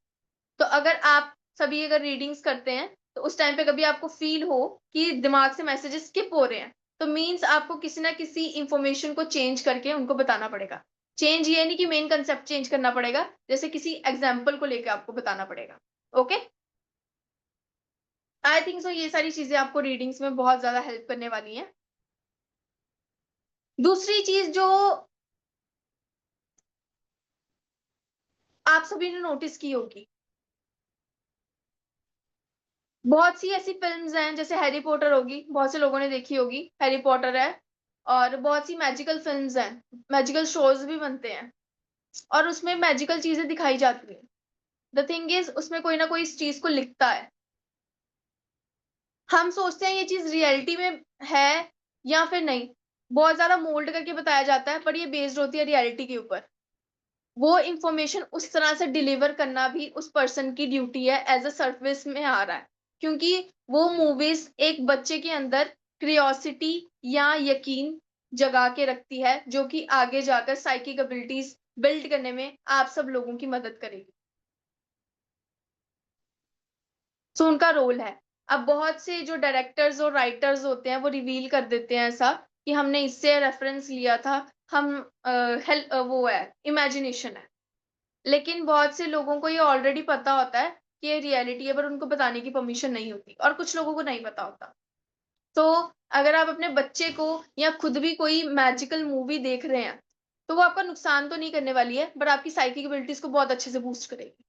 तो अगर आप सभी अगर रीडिंग्स करते हैं तो उस टाइम पे कभी आपको फील हो कि दिमाग से मैसेजेस स्किप हो रहे हैं, तो मीन्स आपको किसी ना किसी इंफॉर्मेशन को चेंज करके उनको बताना पड़ेगा। चेंज ये नहीं कि मेन कंसेप्ट चेंज करना पड़ेगा, जैसे किसी एग्जाम्पल को लेकर आपको बताना पड़ेगा। ओके, आई थिंक सो ये सारी चीजें आपको रीडिंग्स में बहुत ज्यादा हेल्प करने वाली हैं। दूसरी चीज जो आप सभी ने नोटिस की होगी, बहुत सी ऐसी फिल्म्स हैं, जैसे हैरी पॉटर होगी, बहुत से लोगों ने देखी होगी, हैरी पॉटर है, और बहुत सी मैजिकल फिल्म्स हैं, मैजिकल शोज भी बनते हैं और उसमें मैजिकल चीजें दिखाई जाती है। द थिंग इज उसमें कोई ना कोई इस चीज को लिखता है। हम सोचते हैं ये चीज रियलिटी में है या फिर नहीं, बहुत ज्यादा मोल्ड करके बताया जाता है, पर ये बेस्ड होती है रियलिटी के ऊपर। वो इंफॉर्मेशन उस तरह से डिलीवर करना भी उस पर्सन की ड्यूटी है, एज अ सर्विस में आ रहा है, क्योंकि वो मूवीज एक बच्चे के अंदर क्यूरियोसिटी या यकीन जगा के रखती है, जो कि आगे जाकर साइकिक एबिलिटीज बिल्ड करने में आप सब लोगों की मदद करेगी। सो उनका रोल है। अब बहुत से जो डायरेक्टर्स और राइटर्स होते हैं वो रिवील कर देते हैं ऐसा कि हमने इससे रेफरेंस लिया था, हम वो है इमेजिनेशन है, लेकिन बहुत से लोगों को ये ऑलरेडी पता होता है कि ये रियलिटी है, पर उनको बताने की परमिशन नहीं होती, और कुछ लोगों को नहीं पता होता। तो अगर आप अपने बच्चे को या खुद भी कोई मैजिकल मूवी देख रहे हैं तो वो आपका नुकसान तो नहीं करने वाली है, बट आपकी साइकिक एबिलिटीज को बहुत अच्छे से बूस्ट करेगी,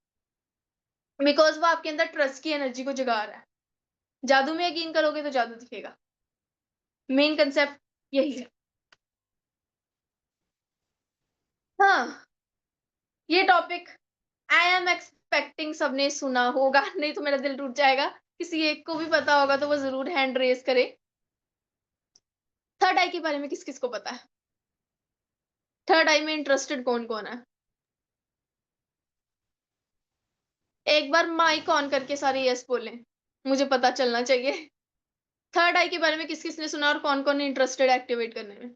बिकॉज वो आपके अंदर ट्रस्ट की एनर्जी को जगा रहा है। जादू में यकीन करोगे तो जादू दिखेगा, मेन कंसेप्ट यही है। हाँ, ये टॉपिक आई एम एक्सपेक्टिंग सबने सुना होगा, नहीं तो मेरा दिल टूट जाएगा। किसी एक को भी पता होगा तो वो जरूर हैंड रेज करे। थर्ड आई के बारे में किस किस को पता है? थर्ड आई में इंटरेस्टेड कौन कौन है? एक बार माइक ऑन करके सारे यस बोलें, मुझे पता चलना चाहिए। थर्ड आई के बारे में किस किस ने सुना और कौन कौन इंटरेस्टेड एक्टिवेट करने में?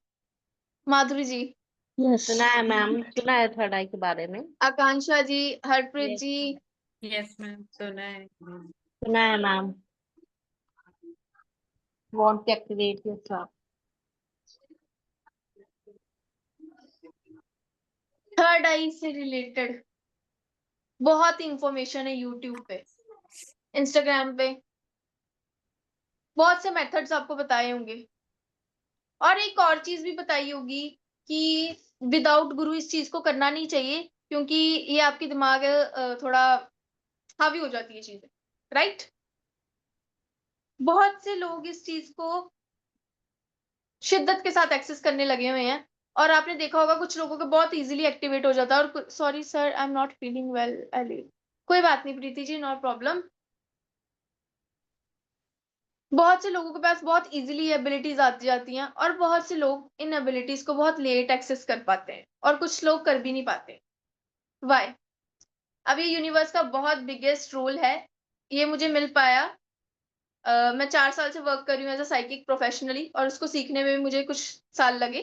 माधुरी जी, सुना है मैम, सुना है थर्ड आई के बारे में। आकांक्षा जी, हरप्रीत Yes. जी, यस मैम, सुना है। सुना है ma'am. Want to activate yourself. Third eye से रिलेटेड बहुत इंफॉर्मेशन है यूट्यूब पे, इंस्टाग्राम पे, बहुत से मेथड्स आपको बताए होंगे। और एक और चीज भी बताई होगी कि विदाउट गुरु इस चीज को करना नहीं चाहिए, क्योंकि ये आपके दिमाग थोड़ा हावी हो जाती है चीजें, राइट। बहुत से लोग इस चीज को शिद्दत के साथ एक्सेस करने लगे हुए हैं, और आपने देखा होगा कुछ लोगों को बहुत इजीली एक्टिवेट हो जाता है। और sorry sir, I am not feeling well, I leave. कोई बात नहीं प्रीति जी, नो प्रॉब्लम। बहुत से लोगों के पास बहुत इजीली एबिलिटीज आती जाती हैं, और बहुत से लोग इन एबिलिटीज को बहुत लेट एक्सेस कर पाते हैं, और कुछ लोग कर भी नहीं पाते। वाई? अब ये यूनिवर्स का बहुत बिगेस्ट रोल है। ये मुझे मिल पाया, मैं 4 साल से वर्क कर रही हूँ एज अ साइकिक प्रोफेशनली, और उसको सीखने में भी मुझे कुछ साल लगे।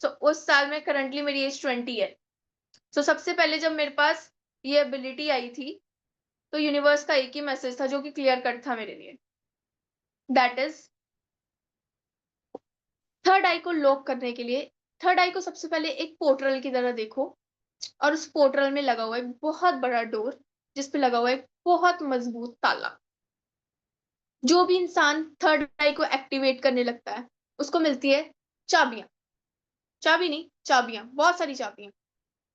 तो उस साल में करंटली मेरी एज 20 है। तो सबसे पहले जब मेरे पास ये एबिलिटी आई थी, तो यूनिवर्स का एक ही मैसेज था जो कि क्लियर कट था मेरे लिए, दैट इज थर्ड आई को लॉक करने के लिए। थर्ड आई को सबसे पहले एक पोर्टल की तरह देखो, और उस पोर्टल में लगा हुआ है एक बहुत बड़ा डोर, जिसपे लगा हुआ है एक बहुत मजबूत ताला। जो भी इंसान थर्ड आई को एक्टिवेट करने लगता है, उसको मिलती है चाबियां। चाबी नहीं, चाबियां, बहुत सारी चाबियां।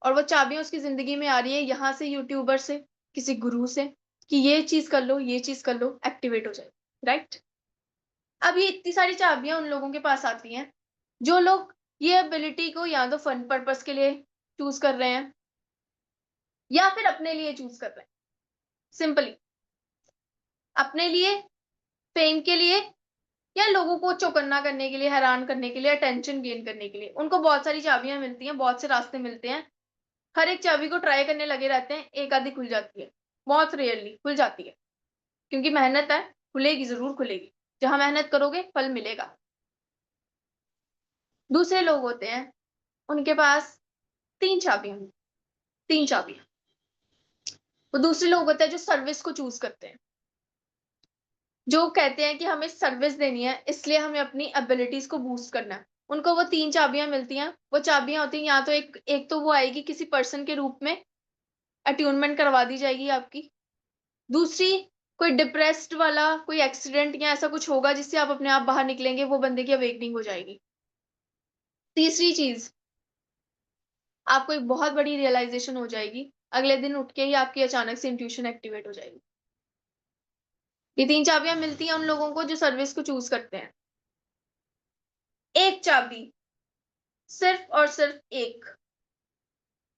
और वो चाबियां उसकी जिंदगी में आ रही है यहाँ से, यूट्यूबर से, किसी गुरु से, कि ये चीज कर लो, ये चीज कर लो, एक्टिवेट हो जाए, राइट। अब ये इतनी सारी चाबियां उन लोगों के पास आती हैं जो लोग ये एबिलिटी को या तो फन पर्पस के लिए चूज कर रहे हैं, या फिर अपने लिए चूज कर रहे हैं। सिंपली अपने लिए, फेम के लिए, या लोगों को चौकन्ना करने के लिए, हैरान करने के लिए, अटेंशन गेन करने के लिए। उनको बहुत सारी चाबियां मिलती हैं, बहुत से रास्ते मिलते हैं। हर एक चाबी को ट्राई करने लगे रहते हैं, एक आधी खुल जाती है, बहुत रेयरली खुल जाती है, क्योंकि मेहनत है, खुलेगी, जरूर खुलेगी। जहां मेहनत करोगे फल मिलेगा। दूसरे लोग होते हैं, उनके पास 3 चाबियां, 3 चाबियां। वो दूसरे लोग होते हैं जो सर्विस को चूज करते हैं, जो कहते हैं कि हमें सर्विस देनी है, इसलिए हमें अपनी एबिलिटीज को बूस्ट करना है। उनको वो 3 चाबियां मिलती हैं। वो चाबियां होती हैं, या तो एक तो वो आएगी किसी पर्सन के रूप में, अट्यूनमेंट करवा दी जाएगी आपकी। दूसरी, कोई डिप्रेस्ड वाला कोई एक्सीडेंट या ऐसा कुछ होगा जिससे आप अपने आप बाहर निकलेंगे, वो बंदे की अवेकनिंग हो जाएगी। तीसरी चीज, आपको एक बहुत बड़ी रियलाइजेशन हो जाएगी, अगले दिन उठ के ही आपकी अचानक से इंट्यूशन एक्टिवेट हो जाएगी। ये 3 चाबियां मिलती हैं उन लोगों को जो सर्विस को चूज करते हैं। एक चाबी, सिर्फ और सिर्फ एक,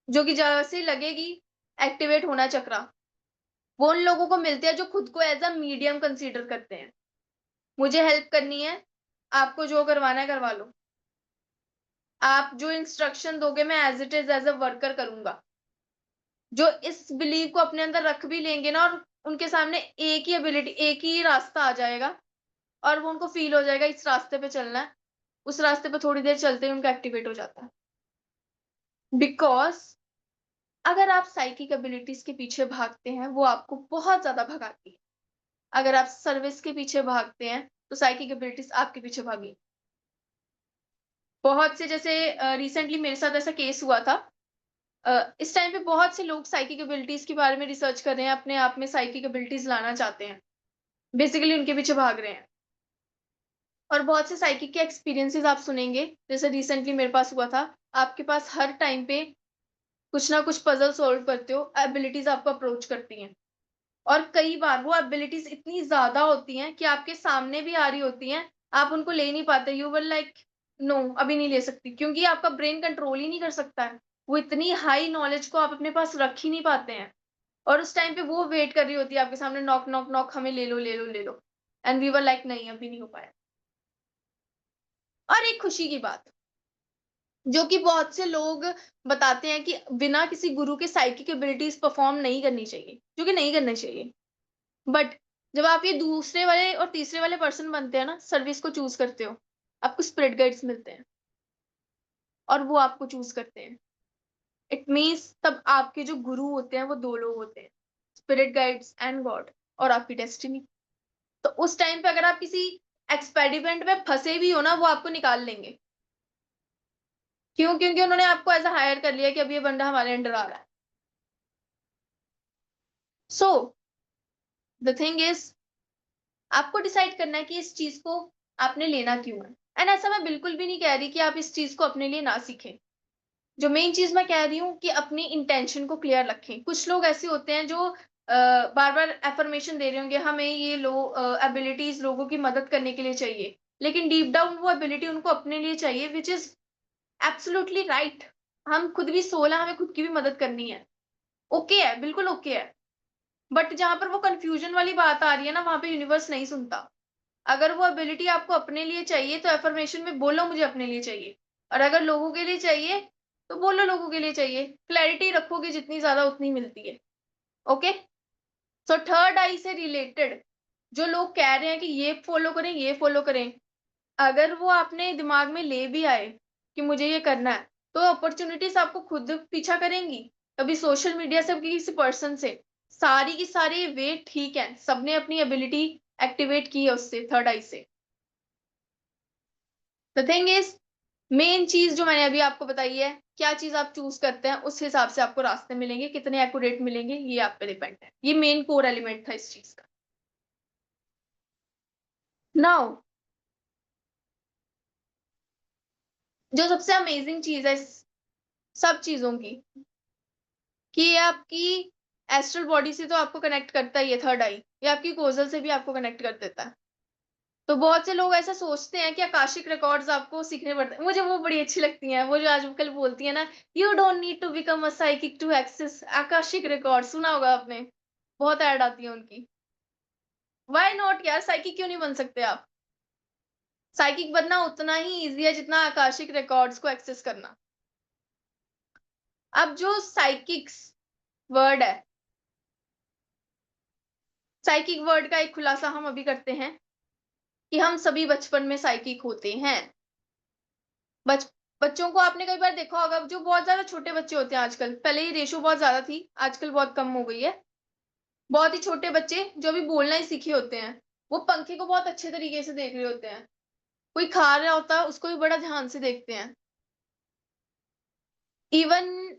जो कि जैसे लगेगी एक्टिवेट होना चक्रा, वो उन लोगों को मिलते हैं जो खुद को एज अ मीडियम कंसीडर करते हैं। मुझे हेल्प करनी है, आपको जो करवाना है करवा लो, आप जो इंस्ट्रक्शन दोगे मैं as it is as a worker करूंगा। जो इस बिलीव को अपने अंदर रख भी लेंगे ना, और उनके सामने एक ही एबिलिटी, एक ही रास्ता आ जाएगा, और वो उनको फील हो जाएगा इस रास्ते पे चलना है, उस रास्ते पे थोड़ी देर चलते ही उनका एक्टिवेट हो जाता है। बिकॉज अगर आप साइकिक एबिलिटीज के पीछे भागते हैं, वो आपको बहुत ज्यादा भगाती है। अगर आप सर्विस के पीछे भागते हैं, तो साइकिक एबिलिटीज आपके पीछे भागी। बहुत से, जैसे रिसेंटली मेरे साथ ऐसा केस हुआ था। इस टाइम पे बहुत से लोग साइकिक एबिलिटीज के बारे में रिसर्च कर रहे हैं, अपने आप में साइकिक एबिलिटीज लाना चाहते हैं, बेसिकली उनके पीछे भाग रहे हैं। और बहुत से साइकिक के एक्सपीरियंसेस आप सुनेंगे, जैसे रिसेंटली मेरे पास हुआ था। आपके पास हर टाइम पे कुछ ना कुछ पजल सॉल्व करते हो, एबिलिटीज आपको अप्रोच करती हैं, और कई बार वो एबिलिटीज इतनी ज्यादा होती हैं कि आपके सामने भी आ रही होती हैं, आप उनको ले नहीं पाते। यू विल लाइक नो, अभी नहीं ले सकती, क्योंकि आपका ब्रेन कंट्रोल ही नहीं कर सकता है। वो इतनी हाई नॉलेज को आप अपने पास रख ही नहीं पाते हैं, और उस टाइम पे वो वेट कर रही होती है आपके सामने, नॉक नॉक नॉक, हमें ले लो ले लो ले लो, एंड वी वर लाइक नहीं, अभी नहीं हो पाया। और एक खुशी की बात, जो कि बहुत से लोग बताते हैं कि बिना किसी गुरु के साइकिक एबिलिटीज परफॉर्म नहीं करनी चाहिए, जो कि नहीं करनी चाहिए। बट जब आप ये दूसरे वाले और तीसरे वाले पर्सन बनते हैं ना, सर्विस को चूज करते हो, आपको स्पिरिट गाइड्स मिलते हैं, और वो आपको चूज करते हैं। इट मीन्स तब आपके जो गुरु होते हैं वो 2 लोग होते हैं। स्पिरिट गाइड्स एंड गॉड और आपकी डेस्टिनी। तो उस टाइम पे अगर आप किसी एक्सपेरिमेंट में फंसे भी हो ना, वो आपको निकाल लेंगे। क्यों? क्योंकि उन्होंने आपको ऐसा हायर कर लिया कि अब ये बंदा हमारे अंडर आ रहा है। सो द थिंग इज, आपको डिसाइड करना है कि इस चीज को आपने लेना क्यों है। एंड ऐसा मैं बिल्कुल भी नहीं कह रही कि आप इस चीज को अपने लिए ना सीखें। जो मेन चीज मैं कह रही हूँ कि अपनी इंटेंशन को क्लियर रखें। कुछ लोग ऐसे होते हैं जो बार बार एफर्मेशन दे रहे होंगे, हमें ये एबिलिटीज लोगों की मदद करने के लिए चाहिए, लेकिन डीप डाउन वो एबिलिटी उनको अपने लिए चाहिए, विच इज एब्सोल्युटली राइट। हम खुद भी सोल है, हमें खुद की भी मदद करनी है, ओके है, बिल्कुल ओके है। बट जहां पर वो कंफ्यूजन वाली बात आ रही है ना, वहां पे यूनिवर्स नहीं सुनता। अगर वो एबिलिटी आपको अपने लिए चाहिए तो एफर्मेशन में बोलो मुझे अपने लिए चाहिए, और अगर लोगों के लिए चाहिए तो बोलो लोगों के लिए चाहिए। क्लैरिटी रखोगे जितनी ज्यादा उतनी मिलती है। ओके, सो थर्ड आई से रिलेटेड जो लोग कह रहे हैं कि ये फॉलो करें ये फॉलो करें, अगर वो आपने दिमाग में ले भी आए कि मुझे ये करना है, तो अपॉर्चुनिटीज आपको खुद पीछा करेंगी। कभी सोशल मीडिया से, कभी किसी पर्सन से, सारी की सारी वे ठीक है, सबने अपनी एबिलिटी एक्टिवेट की है उससे, थर्ड आई से। द थिंग इज, मेन चीज जो मैंने अभी आपको बताई है, क्या चीज आप चूज करते हैं उस हिसाब से आपको रास्ते मिलेंगे, कितने एक्यूरेट मिलेंगे ये आप पे डिपेंड है। ये मेन कोर एलिमेंट था इस चीज का। नाउ जो सबसे अमेजिंग चीज है इस सब चीजों की, कि ये आपकी एस्ट्रल बॉडी से तो आपको कनेक्ट करता ही है थर्ड आई, ये आपकी कोजल से भी आपको कनेक्ट कर देता है। तो बहुत से लोग ऐसा सोचते हैं कि आकाशिक रिकॉर्ड्स आपको सीखने पड़ते हैं। मुझे वो बड़ी अच्छी लगती हैं, वो जो आजकल बोलती है ना, you don't need to become a psychic to access Akashic record. सुना होगा आपने, बहुत ऐड आती है उनकी। व्हाई नॉट यार, साइकिक क्यों नहीं बन सकते आप? साइकिक बनना उतना ही इजी है जितना आकाशिक रिकॉर्ड्स को एक्सेस करना। अब जो साइकिक्स वर्ड है, साइकिक वर्ड का एक खुलासा हम अभी करते हैं कि हम सभी बचपन में साइकिक होते हैं। बच्चों को आपने कई बार देखा होगा, जो बहुत ज्यादा छोटे बच्चे होते हैं आजकल, पहले ये रेशो बहुत ज्यादा थी, आजकल बहुत कम हो गई है। बहुत ही छोटे बच्चे जो अभी बोलना ही सीखे होते हैं, वो पंखे को बहुत अच्छे तरीके से देख रहे होते हैं। कोई खा रहा होता है उसको भी बड़ा ध्यान से देखते हैं। इवन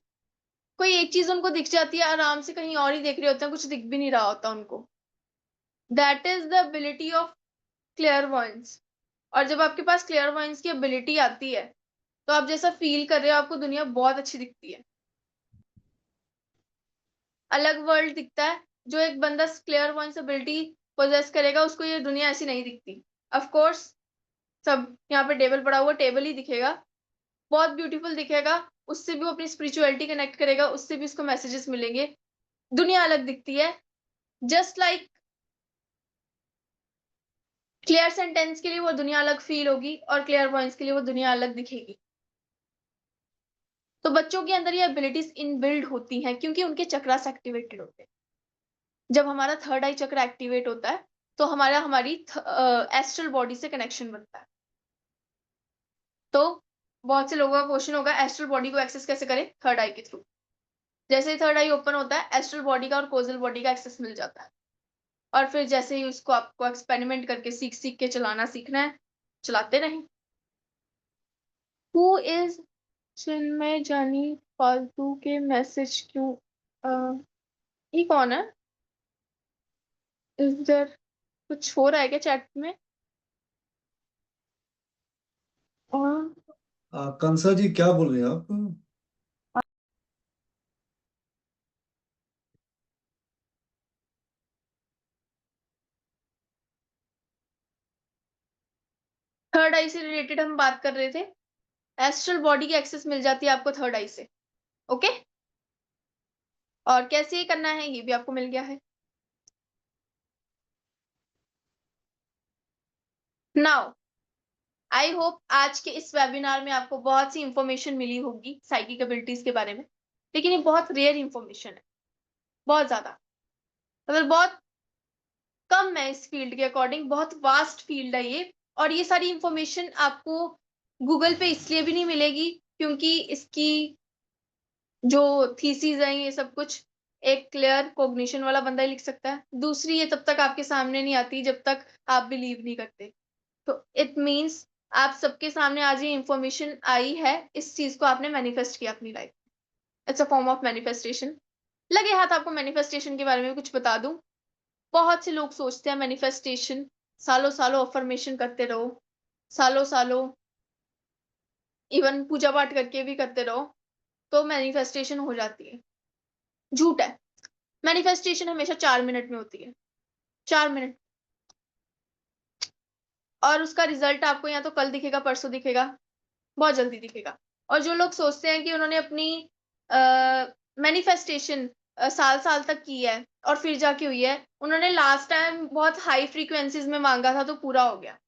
कोई एक चीज उनको दिख जाती है, आराम से कहीं और ही देख रहे होते हैं, कुछ दिख भी नहीं रहा होता उनको। That is the ability of clairvoyance. और जब आपके पास क्लियरवॉयंस की एबिलिटी आती है, तो आप जैसा फील कर रहे हो आपको दुनिया बहुत अच्छी दिखती है, अलग वर्ल्ड दिखता है। जो एक बंदा क्लियरवॉयंस एबिलिटी पोजेस करेगा उसको ये दुनिया ऐसी नहीं दिखती। ऑफ कोर्स सब यहाँ पे टेबल पड़ा हुआ, टेबल ही दिखेगा, बहुत ब्यूटीफुल दिखेगा, उससे भी वो अपनी स्पिरिचुअलिटी कनेक्ट करेगा, उससे भी उसको मैसेजेस मिलेंगे, दुनिया अलग दिखती है। जस्ट लाइक क्लियर सेंटेंस के लिए वो दुनिया अलग फील होगी और क्लियर वॉइस के लिए वो दुनिया अलग दिखेगी। तो बच्चों के अंदर ये एबिलिटीज इनबिल्ड होती हैं क्योंकि उनके चक्रास एक्टिवेटेड होते हैं। जब हमारा थर्ड आई चक्र एक्टिवेट होता है तो हमारी एस्ट्रल बॉडी से कनेक्शन बनता है। तो बहुत से लोगों का क्वेश्चन होगा, एस्ट्रल बॉडी को एक्सेस कैसे करें? थर्ड आई के थ्रू। जैसे ही थर्ड आई ओपन होता है, एस्ट्रल बॉडी का और कोजल बॉडी का एक्सेस मिल जाता है, और फिर जैसे ही उसको आपको एक्सपेरिमेंट करके सीख सीख के चलाना सीखना है, चलाते रहें। हु इज चिन्मय जानी फालतू के मैसेज क्यों? ये कौन है? इधर कुछ हो रहा है क्या चैट में? कंसा जी क्या बोल रहे हैं आप? थर्ड आई से रिलेटेड हम बात कर रहे थे। एस्ट्रल बॉडी की एक्सेस मिल जाती है आपको थर्ड आई से। ओके, और कैसे ये करना है ये भी आपको मिल गया है। नाउ आई होप आज के इस वेबिनार में आपको बहुत सी इंफॉर्मेशन मिली होगी साइकिक एबिलिटीज के बारे में, लेकिन ये बहुत रेयर इंफॉर्मेशन है, बहुत ज्यादा, मतलब बहुत कम है इस फील्ड के अकॉर्डिंग, बहुत वास्ट फील्ड है ये। और ये सारी इंफॉर्मेशन आपको गूगल पे इसलिए भी नहीं मिलेगी क्योंकि इसकी जो थीसिस है ये सब कुछ एक क्लियर कॉग्निशन वाला बंदा ही लिख सकता है। दूसरी, ये तब तक आपके सामने नहीं आती जब तक आप बिलीव नहीं करते। तो इट मीन्स आप सबके सामने आज ये इंफॉर्मेशन आई है, इस चीज को आपने मैनिफेस्ट किया अपनी life. It's a form of manifestation. लगे हाथ आपको मैनिफेस्टेशन के बारे में कुछ बता दूं। बहुत से लोग सोचते हैं मैनिफेस्टेशन, सालों सालों अफर्मेशन करते रहो, सालों सालों इवन पूजा पाठ करके भी करते रहो तो मैनिफेस्टेशन हो जाती है। झूठ है। मैनिफेस्टेशन हमेशा 4 मिनट में होती है, 4 मिनट। और उसका रिजल्ट आपको या तो कल दिखेगा, परसों दिखेगा, बहुत जल्दी दिखेगा। और जो लोग सोचते हैं कि उन्होंने अपनी मैनिफेस्टेशन साल साल तक की है और फिर जाके हुई है, उन्होंने लास्ट टाइम बहुत हाई फ्रीक्वेंसीज में मांगा था तो पूरा हो गया।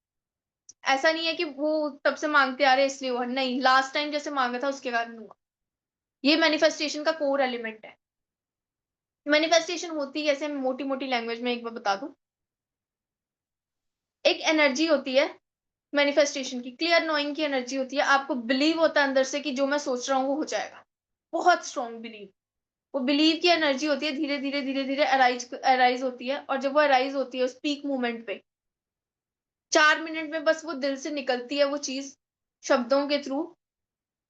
ऐसा नहीं है कि वो तब से मांगते आ रहे इसलिए हुआ, नहीं, लास्ट टाइम जैसे मांगा था उसके कारण हुआ। ये मैनिफेस्टेशन का कोर एलिमेंट है। मैनिफेस्टेशन होती कैसे, मोटी मोटी लैंग्वेज में एक बार बता दूं। एक एनर्जी होती है मैनिफेस्टेशन की, क्लियर नोइंग की एनर्जी होती है। आपको बिलीव होता है अंदर से कि जो मैं सोच रहा हूँ वो हो जाएगा, बहुत स्ट्रॉन्ग बिलीव। वो बिलीव की एनर्जी होती है, धीरे धीरे धीरे धीरे अराइज होती है। और जब वो अराइज होती है उस पीक मोमेंट पे 4 मिनट में बस वो दिल से निकलती है वो चीज, शब्दों के थ्रू,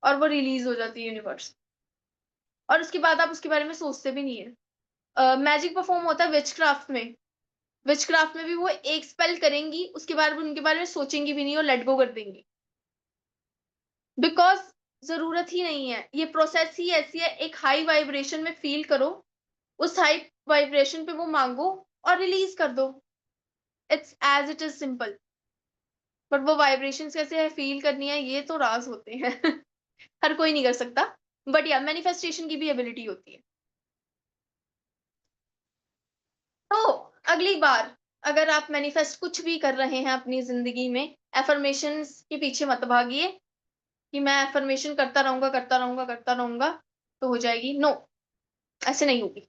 और वो रिलीज हो जाती है यूनिवर्स। और उसके बाद आप उसके बारे में सोचते भी नहीं है। मैजिक परफॉर्म होता है विचक्राफ्ट में। विचक्राफ्ट में भी वो एक स्पेल करेंगी, उसके बाद उनके बारे में सोचेंगी भी नहीं और लेट गो कर देंगी, बिकॉज जरूरत ही नहीं है। ये प्रोसेस ही ऐसी है। एक हाई वाइब्रेशन में फील करो, उस हाई वाइब्रेशन पे वो मांगो और रिलीज कर दो। It's as it is simple. But वो वाइब्रेशन कैसे है फील करनी है, ये तो राज होते हैं। हर कोई नहीं कर सकता, बट या मैनिफेस्टेशन की भी एबिलिटी होती है। तो अगली बार अगर आप मैनिफेस्ट कुछ भी कर रहे हैं अपनी जिंदगी में, एफर्मेशंस के पीछे मत भागिए कि मैं एफर्मेशन करता रहूंगा करता रहूंगा करता रहूंगा तो हो जाएगी। नो, ऐसे नहीं होगी।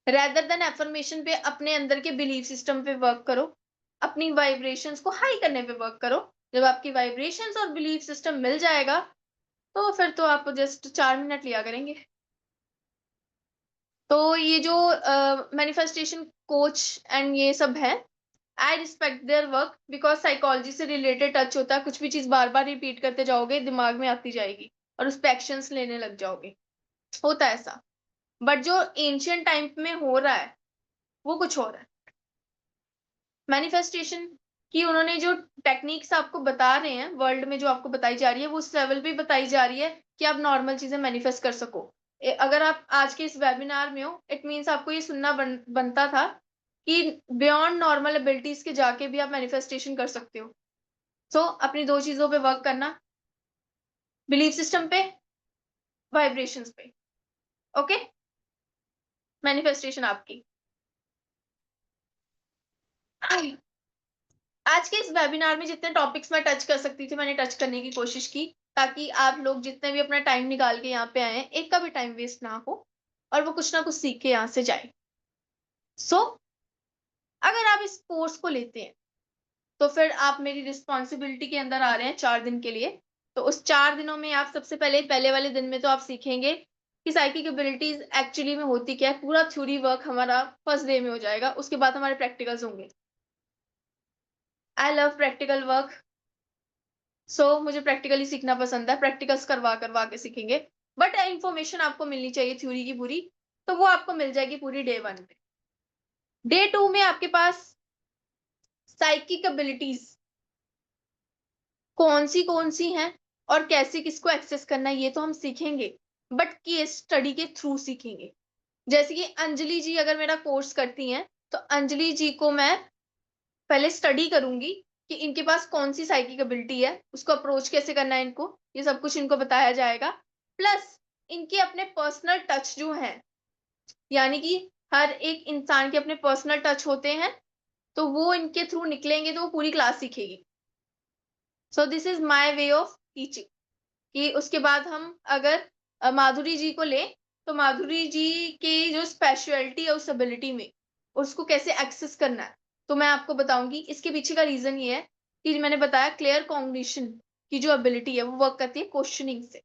रेदर देन एफर्मेशन पे अपने अंदर के बिलीफ सिस्टम पे वर्क करो, अपनी वाइब्रेशंस को हाई करने पे वर्क करो। जब आपकी वाइब्रेशंस और बिलीफ सिस्टम मिल जाएगा तो फिर तो आप जस्ट 4 मिनट लिया करेंगे। तो ये जो मैनिफेस्टेशन कोच एंड ये सब है, I respect their work, because psychology से रिलेटेड टच होता है। कुछ भी चीज बार बार रिपीट करते जाओगे दिमाग में आती जाएगी और उस पर एक्शंस लेने लग जाओगे, होता है ऐसा। बट जो एंशियंट टाइम में हो रहा है वो कुछ और है। मैनिफेस्टेशन की उन्होंने जो टेक्निक्स आपको बता रहे हैं वर्ल्ड में, जो आपको बताई जा रही है, वो उस लेवल पे बताई जा रही है कि आप नॉर्मल चीजें मैनिफेस्ट कर सको। अगर आप आज के इस वेबिनार में हो, इट मीन्स आपको ये सुनना बनता था कि बियॉन्ड नॉर्मल एबिलिटीज के जाके भी आप मैनिफेस्टेशन कर सकते हो। सो अपनी दो चीजों पे वर्क करना, बिलीफ सिस्टम पे, वाइब्रेशंस पे। ओके, मैनिफेस्टेशन आपकी। आज के इस वेबिनार में जितने टॉपिक्स मैं टच कर सकती थी मैंने टच करने की कोशिश की, ताकि आप लोग जितने भी अपना टाइम निकाल के यहाँ पे आए हैं, एक का भी टाइम वेस्ट ना हो और वो कुछ ना कुछ सीख के यहाँ से जाए। सो अगर आप इस कोर्स को लेते हैं तो फिर आप मेरी रिस्पॉन्सिबिलिटी के अंदर आ रहे हैं 4 दिन के लिए। तो उस 4 दिनों में आप सबसे पहले वाले दिन में तो आप सीखेंगे कि साइकिक एबिलिटीज एक्चुअली में होती क्या है। पूरा थ्योरी वर्क हमारा फर्स्ट डे में हो जाएगा, उसके बाद हमारे प्रैक्टिकल्स होंगे। I love practical work. मुझे प्रैक्टिकली सीखना पसंद है, प्रैक्टिकल्स करवा करवा के सीखेंगे। बट इंफॉर्मेशन आपको मिलनी चाहिए थ्योरी की पूरी, तो वो आपको मिल जाएगी पूरी डे 1 में। डे 2 में आपके पास साइकिक एबिलिटीज कौन सी हैं और कैसे किसको एक्सेस करना है ये तो हम सीखेंगे, बट केस स्टडी के थ्रू सीखेंगे। जैसे कि अंजलि जी अगर मेरा कोर्स करती हैं तो अंजलि जी को मैं पहले स्टडी करूंगी कि इनके पास कौन सी साइकिक एबिलिटी है, उसको अप्रोच कैसे करना है इनको, ये सब कुछ इनको बताया जाएगा। प्लस इनके अपने पर्सनल टच जो हैं, यानी कि हर एक इंसान के अपने पर्सनल टच होते हैं, तो वो इनके थ्रू निकलेंगे तो वो पूरी क्लास सीखेगी। So this is my way of teaching. कि उसके बाद हम अगर माधुरी जी को लें तो माधुरी जी की जो स्पेशलिटी है उस एबिलिटी में, उसको कैसे एक्सेस करना है तो मैं आपको बताऊंगी। इसके पीछे का रीजन ये है कि मैंने बताया क्लियर कॉग्निशन की जो एबिलिटी है वो वर्क करती है क्वेश्चनिंग से।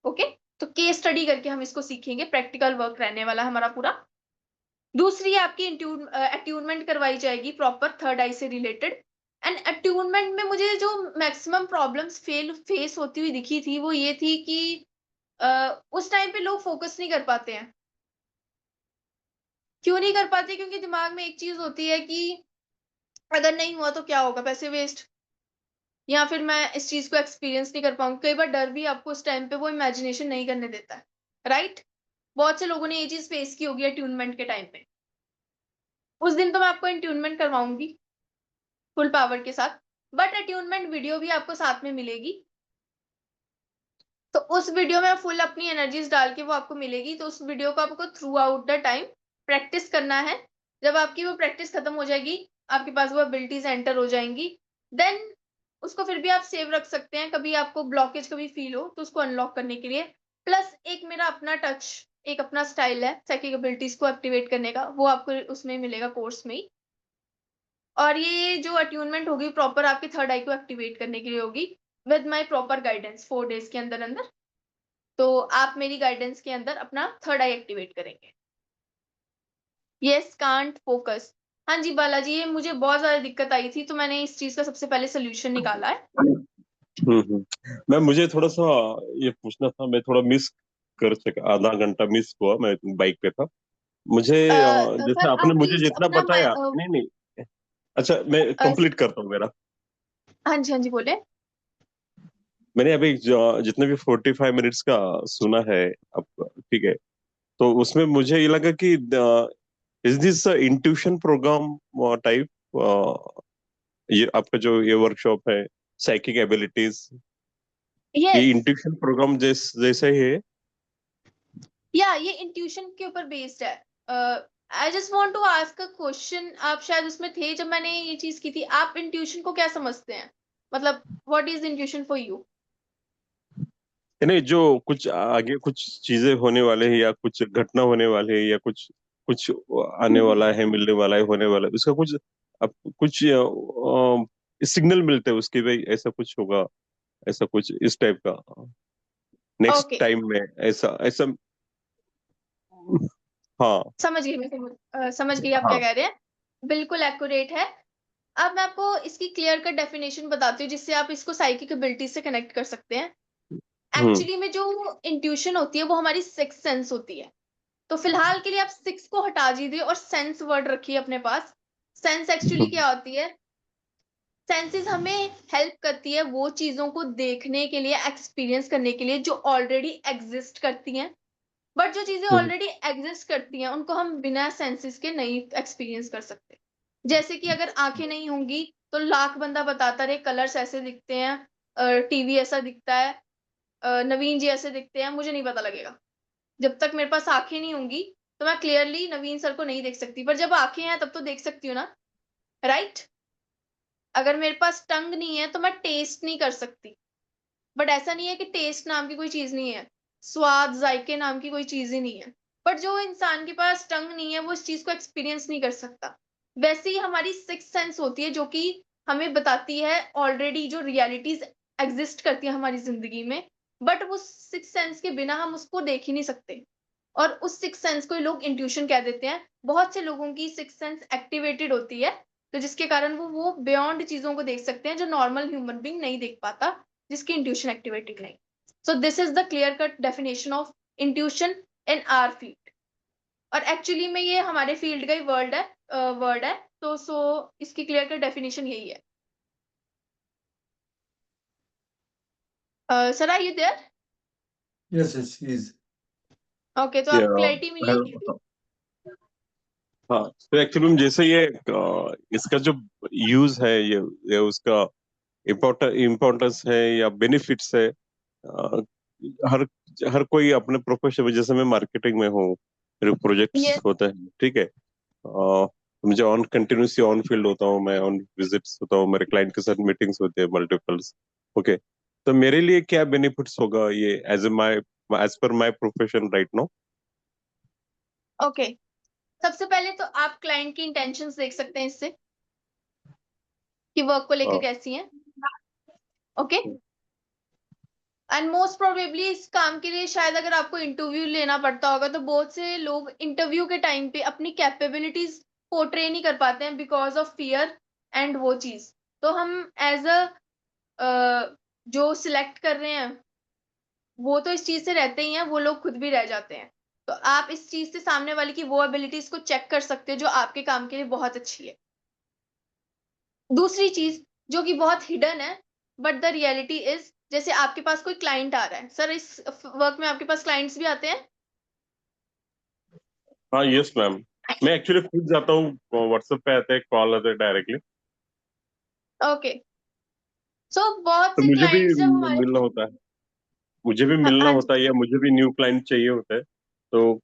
ओके, तो केस स्टडी करके हम इसको सीखेंगे, प्रैक्टिकल वर्क रहने वाला है हमारा पूरा। दूसरी आपकी अट्यूनमेंट करवाई जाएगी प्रॉपर थर्ड आई से रिलेटेड। एंड अट्यूनमेंट में मुझे जो मैक्सिमम प्रॉब्लम्स फेस होती हुई दिखी थी वो ये थी कि उस टाइम पे लोग फोकस नहीं कर पाते हैं। क्यों नहीं कर पाते? क्योंकि दिमाग में एक चीज होती है कि अगर नहीं हुआ तो क्या होगा, पैसे वेस्ट, या फिर मैं इस चीज को एक्सपीरियंस नहीं कर पाऊंगी। कई बार डर भी आपको उस टाइम पे वो इमेजिनेशन नहीं करने देता है, राइट? बहुत से लोगों ने ये चीज फेस की होगी अट्यूनमेंट के टाइम पे। उस दिन तो मैं आपको अट्यूनमेंट करवाऊंगी फुल पावर के साथ, बट अट्यूनमेंट वीडियो भी आपको साथ में मिलेगी। तो उस वीडियो में फुल अपनी एनर्जीज डाल के वो आपको मिलेगी। तो उस वीडियो को आपको through out the time practice करना है। जब आपकी वो प्रैक्टिस खत्म हो जाएगी, आपके पास वो एबिलिटीज एंटर हो जाएंगी, देन उसको फिर भी आप सेव रख सकते हैं। कभी आपको ब्लॉकेज कभी फील हो तो उसको अनलॉक करने के लिए। प्लस एक मेरा अपना टच, एक अपना स्टाइल है साइकिक एबिलिटीज को एक्टिवेट करने का, वो आपको उसमें मिलेगा कोर्स में ही। और ये जो अट्यूनमेंट होगी प्रॉपर आपके थर्ड आई को एक्टिवेट करने के लिए होगी, with my proper guidance 4 days के अंदर अंदर। तो आप मेरी गाइडेंस के अंदर अपना थर्ड आई एक्टिवेट करेंगे। Yes, can't focus. हाँ जी बालाजी, ये मुझे बहुत ज्यादा दिक्कत आई थी, तो मैंने इस चीज का सबसे पहले सोल्यूशन निकाला है। मैम मुझे थोड़ा सा ये पूछना था, मैं थोड़ा मिस कर सका, आधा घंटा मिस हुआ, मैं बाइक पे था। मुझे जैसे सर आप आपने मुझे प्लीज जितना अपना बताया, नहीं नहीं, अच्छा मैं कंप्लीट करता हूँ मेरा। हाँ जी बोले। मैंने अभी जितने भी 45 मिनट्स का सुना है अब, ठीक है, तो उसमें मुझे ये लगा कि is this intuition program type, ये आपका जो ये वर्कशॉप है साइकिक एबिलिटीज, ये यस, इंट्यूशन प्रोग्राम जैसा ही है? या ये इंट्यूशन के ऊपर बेस्ड है। I just want to ask a question. आप शायद उसमें थे जब मैंने ये चीज की थी। आप इंट्यूशन को क्या समझते हैं? मतलब what is intuition for you? नहीं, जो कुछ आगे कुछ चीजें होने वाले हैं या कुछ घटना होने वाले है या कुछ कुछ आने वाला है, मिलने वाला है, होने वाला है, उसका कुछ अब कुछ सिग्नल मिलते हैं उसके, भाई ऐसा कुछ होगा, ऐसा कुछ इस टाइप का नेक्स्ट ओके, टाइम में, ऐसा ऐसा। हाँ समझ गई मैं, समझ गई आप क्या हाँ। कह रहे हैं। बिल्कुल एक्यूरेट है। अब मैं आपको इसकी क्लियर कट डेफिनेशन बताती हूँ जिससे आप इसको साइकिक एबिलिटी से कनेक्ट कर सकते हैं। हम्म एक्चुअली में जो इंट्यूशन होती है वो हमारी सिक्स सेंस होती है। तो फिलहाल के लिए आप सिक्स को हटा दीजिए और सेंस वर्ड रखिए अपने पास। सेंस एक्चुअली हम्म क्या होती है? सेंसेस हमें हेल्प करती है वो चीजों को देखने के लिए, एक्सपीरियंस करने के लिए जो ऑलरेडी एग्जिस्ट करती हैं। बट जो चीजें हम्म ऑलरेडी एग्जिस्ट करती हैं उनको हम बिना सेंसेस के नहीं एक्सपीरियंस कर सकते। जैसे कि अगर आंखें नहीं होंगी तो लाख बंदा बताता रहे कलर्स ऐसे दिखते हैं, टीवी ऐसा दिखता है, नवीन जी ऐसे दिखते हैं, मुझे नहीं पता लगेगा। जब तक मेरे पास आंखें नहीं होंगी तो मैं क्लियरली नवीन सर को नहीं देख सकती। पर जब आंखें हैं तब तो देख सकती हूँ ना, राइट? अगर मेरे पास टंग नहीं है तो मैं टेस्ट नहीं कर सकती। बट ऐसा नहीं है कि टेस्ट नाम की कोई चीज नहीं है, स्वाद जायके नाम की कोई चीज ही नहीं है। बट जो इंसान के पास टंग नहीं है वो इस चीज को एक्सपीरियंस नहीं कर सकता। वैसे ही हमारी सिक्स सेंस होती है जो कि हमें बताती है ऑलरेडी जो रियलिटीज एग्जिस्ट करती है हमारी जिंदगी में। बट वो सिक्स सेंस के बिना हम उसको देख ही नहीं सकते। और उस सिक्स सेंस को लोग इंट्यूशन कह देते हैं। बहुत से लोगों की सिक्स सेंस एक्टिवेटेड होती है, तो जिसके कारण वो बियॉन्ड चीजों को देख सकते हैं जो नॉर्मल ह्यूमन बीइंग नहीं देख पाता, जिसकी इंट्यूशन एक्टिवेटेड नहीं। So this is the clear cut definition of intuition in our field. और एक्चुअली में ये हमारे फील्ड का ही वर्ड है। तो इसकी क्लियर कट डेफिनेशन यही है। Sir are you there? Yes, yes, he is. Okay, तो या आपको क्लैरिटी मिली? हाँ, तो एक्चुअली जैसे ये इसका जो यूज है, ये उसका इम्पोर्टेंस है या बेनिफिट्स है, हर हर कोई अपने प्रोफेशन में, जैसे मैं मार्केटिंग में हूँ, मेरे प्रोजेक्ट्स यस, होते हैं, ठीक है, मुझे ऑन कंटिन्यूसली ऑन फील्ड होता हूँ, मैं ऑन विजिट्स होता हूँ, मेरे क्लाइंट के साथ मीटिंग्स होते हैं मल्टीपल्स, ओके। तो मेरे लिए क्या बेनिफिट्स होगा ये as per my profession right now? Okay. सबसे पहले तो आप क्लाइंट की इंटेंशंस देख सकते हैं इससे कि वर्क को लेकर कैसी हैं। ओके, एंड मोस्ट प्रोबेबली इस काम के लिए शायद अगर आपको इंटरव्यू लेना पड़ता होगा तो बहुत से लोग इंटरव्यू के टाइम पे अपनी कैपेबिलिटीज पोर्ट्रे नहीं कर पाते हैं बिकॉज ऑफ फियर एंड वो चीज। तो हम एज अ जो सिलेक्ट कर रहे हैं वो तो इस चीज से रहते ही हैं, वो लोग खुद भी रह जाते हैं। तो आप इस चीज से सामने वाले की वो एबिलिटीज को चेक कर सकते हो जो आपके काम के लिए बहुत अच्छी है। दूसरी चीज जो कि बहुत हिडन है बट द रियलिटी इज, जैसे आपके पास कोई क्लाइंट आ रहा है, सर इस वर्क में आपके पास क्लाइंट्स भी आते हैं? हाँ यस मैम, मैं एक्चुअली खुद जाता हूँ, व्हाट्सएप पे आते हैं, कॉल आते हैं डायरेक्टली, ओके। सो बहुत तो से मुझे भी क्लाइंट्स जब हमारे, मिलना होता है, मुझे भी हाँ मिलना हाँ होता जी, है या मुझे भी न्यू क्लाइंट चाहिए होता है। तो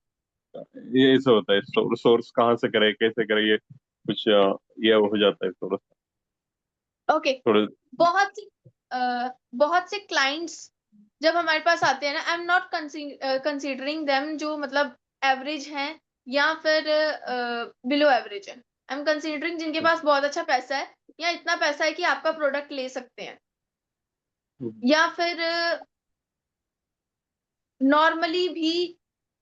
ये ऐसा होता है, सोर्स कहाँ से करे, कैसे करे, ये कुछ ये हो जाता है थोड़ा ओके। थोड़ा। बहुत सी बहुत से क्लाइंट्स जब हमारे पास आते हैं ना, I am not considering them जो मतलब एवरेज हैं या फिर बिलो एवरेज है। आई एम कंसीडरिंग जिनके पास बहुत अच्छा पैसा है या इतना पैसा है कि आपका प्रोडक्ट ले सकते हैं, या फिर नॉर्मली भी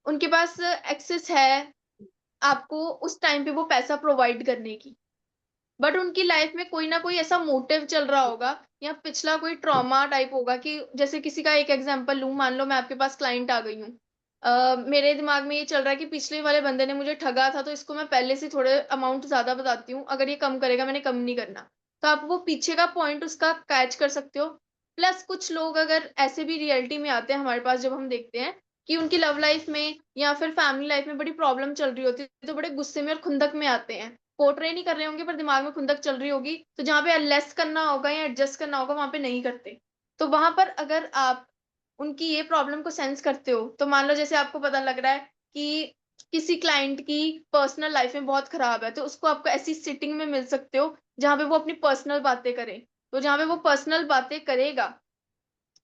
उनके पास एक्सेस है आपको उस टाइम पे वो पैसा प्रोवाइड करने की, बट उनकी लाइफ में कोई ना कोई ऐसा मोटिव चल रहा होगा या पिछला कोई ट्रॉमा टाइप होगा कि जैसे किसी का एक एग्जांपल लूं, मान लो मैं आपके पास क्लाइंट आ गई हूँ, मेरे दिमाग में ये चल रहा है कि पिछले वाले बंदे ने मुझे ठगा था तो इसको मैं पहले से थोड़े अमाउंट ज्यादा बताती हूँ, अगर ये कम करेगा मैंने कम नहीं करना। तो आप वो पीछे का पॉइंट उसका कैच कर सकते हो। प्लस कुछ लोग अगर ऐसे भी रियलिटी में आते हैं हमारे पास, जब हम देखते हैं कि उनकी लव लाइफ में या फिर फैमिली लाइफ में बड़ी प्रॉब्लम चल रही होती है तो बड़े गुस्से में और खुंदक में आते हैं, पोर्ट्रे नहीं कर रहे होंगे पर दिमाग में खुंदक चल रही होगी, तो जहां पे लेस करना होगा या एडजस्ट करना होगा वहां पे नहीं करते। तो वहां पर अगर आप उनकी ये प्रॉब्लम को सेंस करते हो, तो मान लो जैसे आपको पता लग रहा है कि किसी क्लाइंट की पर्सनल लाइफ में बहुत खराब है, तो उसको आपको ऐसी सिटिंग में मिल सकते हो जहां पे वो अपनी पर्सनल बातें करे। तो जहां पे वो पर्सनल बातें करेगा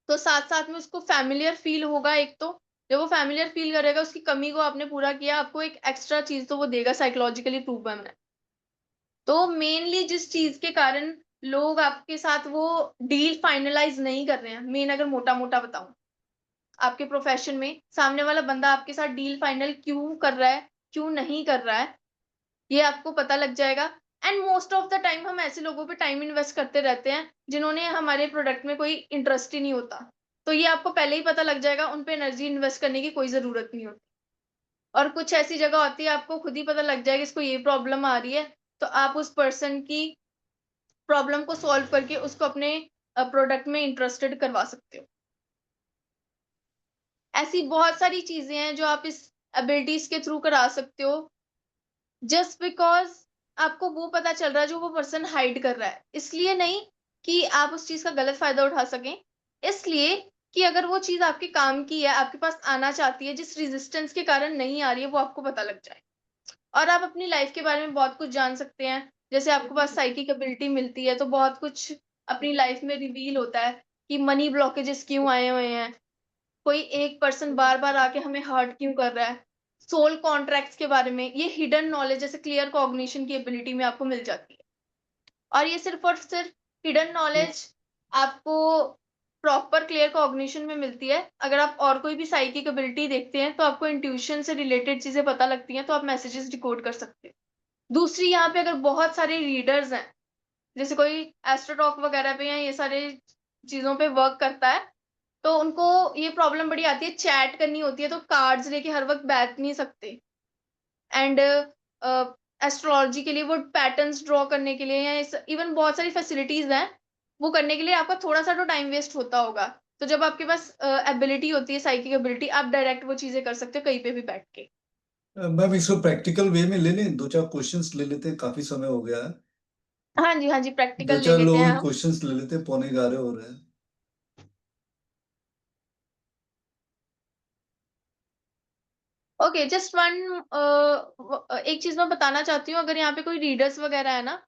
तो साथ साथ में उसको फैमिलियर फील होगा। एक तो जब वो फैमिलियर फील करेगा, उसकी कमी को आपने पूरा किया, आपको एक एक्स्ट्रा चीज तो वो देगा, साइकोलॉजिकली प्रूव है मैंने। तो मेनली जिस चीज के कारण लोग आपके साथ वो डील फाइनलाइज नहीं कर रहे हैं, मेन अगर मोटा मोटा बताऊं, आपके प्रोफेशन में सामने वाला बंदा आपके साथ डील फाइनल क्यों कर रहा है, क्यों नहीं कर रहा है, ये आपको पता लग जाएगा। And most of the time हम ऐसे लोगों पे टाइम इन्वेस्ट करते रहते हैं जिन्होंने हमारे प्रोडक्ट में कोई इंटरेस्ट ही नहीं होता। तो ये आपको पहले ही पता लग जाएगा, उन पे एनर्जी इन्वेस्ट करने की कोई जरूरत नहीं होती। और कुछ ऐसी जगह होती है आपको खुद ही पता लग जाएगा इसको ये प्रॉब्लम आ रही है, तो आप उस पर्सन की प्रॉब्लम को सॉल्व करके उसको अपने प्रोडक्ट में इंटरेस्टेड करवा सकते हो। ऐसी बहुत सारी चीजें हैं जो आप इस एबिलिटीज के थ्रू करा सकते हो, जस्ट बिकॉज आपको वो पता चल रहा है जो वो पर्सन हाइड कर रहा है। इसलिए नहीं कि आप उस चीज का गलत फायदा उठा सकें, इसलिए कि अगर वो चीज आपके काम की है, आपके पास आना चाहती है, जिस रेजिस्टेंस के कारण नहीं आ रही है वो आपको पता लग जाए। और आप अपनी लाइफ के बारे में बहुत कुछ जान सकते हैं। जैसे आपके पास साइकिक एबिलिटी मिलती है तो बहुत कुछ अपनी लाइफ में रिवील होता है कि मनी ब्लॉकेजेस क्यों आए हुए हैं, कोई एक पर्सन बार बार आके हमें हर्ट क्यों कर रहा है, सोल कॉन्ट्रैक्ट्स के बारे में, ये हिडन नॉलेज जैसे क्लियर कॉग्निशन की एबिलिटी में आपको मिल जाती है। और ये सिर्फ और सिर्फ हिडन नॉलेज आपको प्रॉपर क्लियर कॉग्निशन में मिलती है। अगर आप और कोई भी साइकिक एबिलिटी देखते हैं तो आपको इंट्यूशन से रिलेटेड चीजें पता लगती हैं, तो आप मैसेजेस डिकोड कर सकते हैं। दूसरी, यहाँ पे अगर बहुत सारे रीडर्स हैं, जैसे कोई एस्ट्रोटॉक वगैरह पे या ये सारे चीजों पे वर्क करता है, तो उनको ये प्रॉब्लम बड़ी आती है, चैट करनी होती है तो कार्ड्स लेके हर वक्त बैठ नहीं सकते। एंड एस्ट्रोलॉजी के लिए वो पैटर्न्स ड्रॉ करने के लिए या इवन बहुत सारी फैसिलिटीज हैं, वो करने के लिए आपका थोड़ा सा तो टाइम वेस्ट होता होगा। तो जब आपके पास एबिलिटी होती है, साइकिक एबिलिटी, आप डायरेक्ट वो चीजें कर सकते हो कहीं पे भी बैठ के। मैम इसको प्रैक्टिकल वे में ले लें, दो चार क्वेश्चंस ले लेते हैं, काफी समय हो गया है। हाँ जी, दो प्रैक्टिकल ले चार लेते लोगों हैं के हम। क्वेश्चंस ले लेते हैं, 11:45 हो रहे हैं। ओके, जस्ट वन, एक चीज मैं बताना चाहती हूँ, अगर यहाँ पे कोई रीडर्स वगैरह है ना,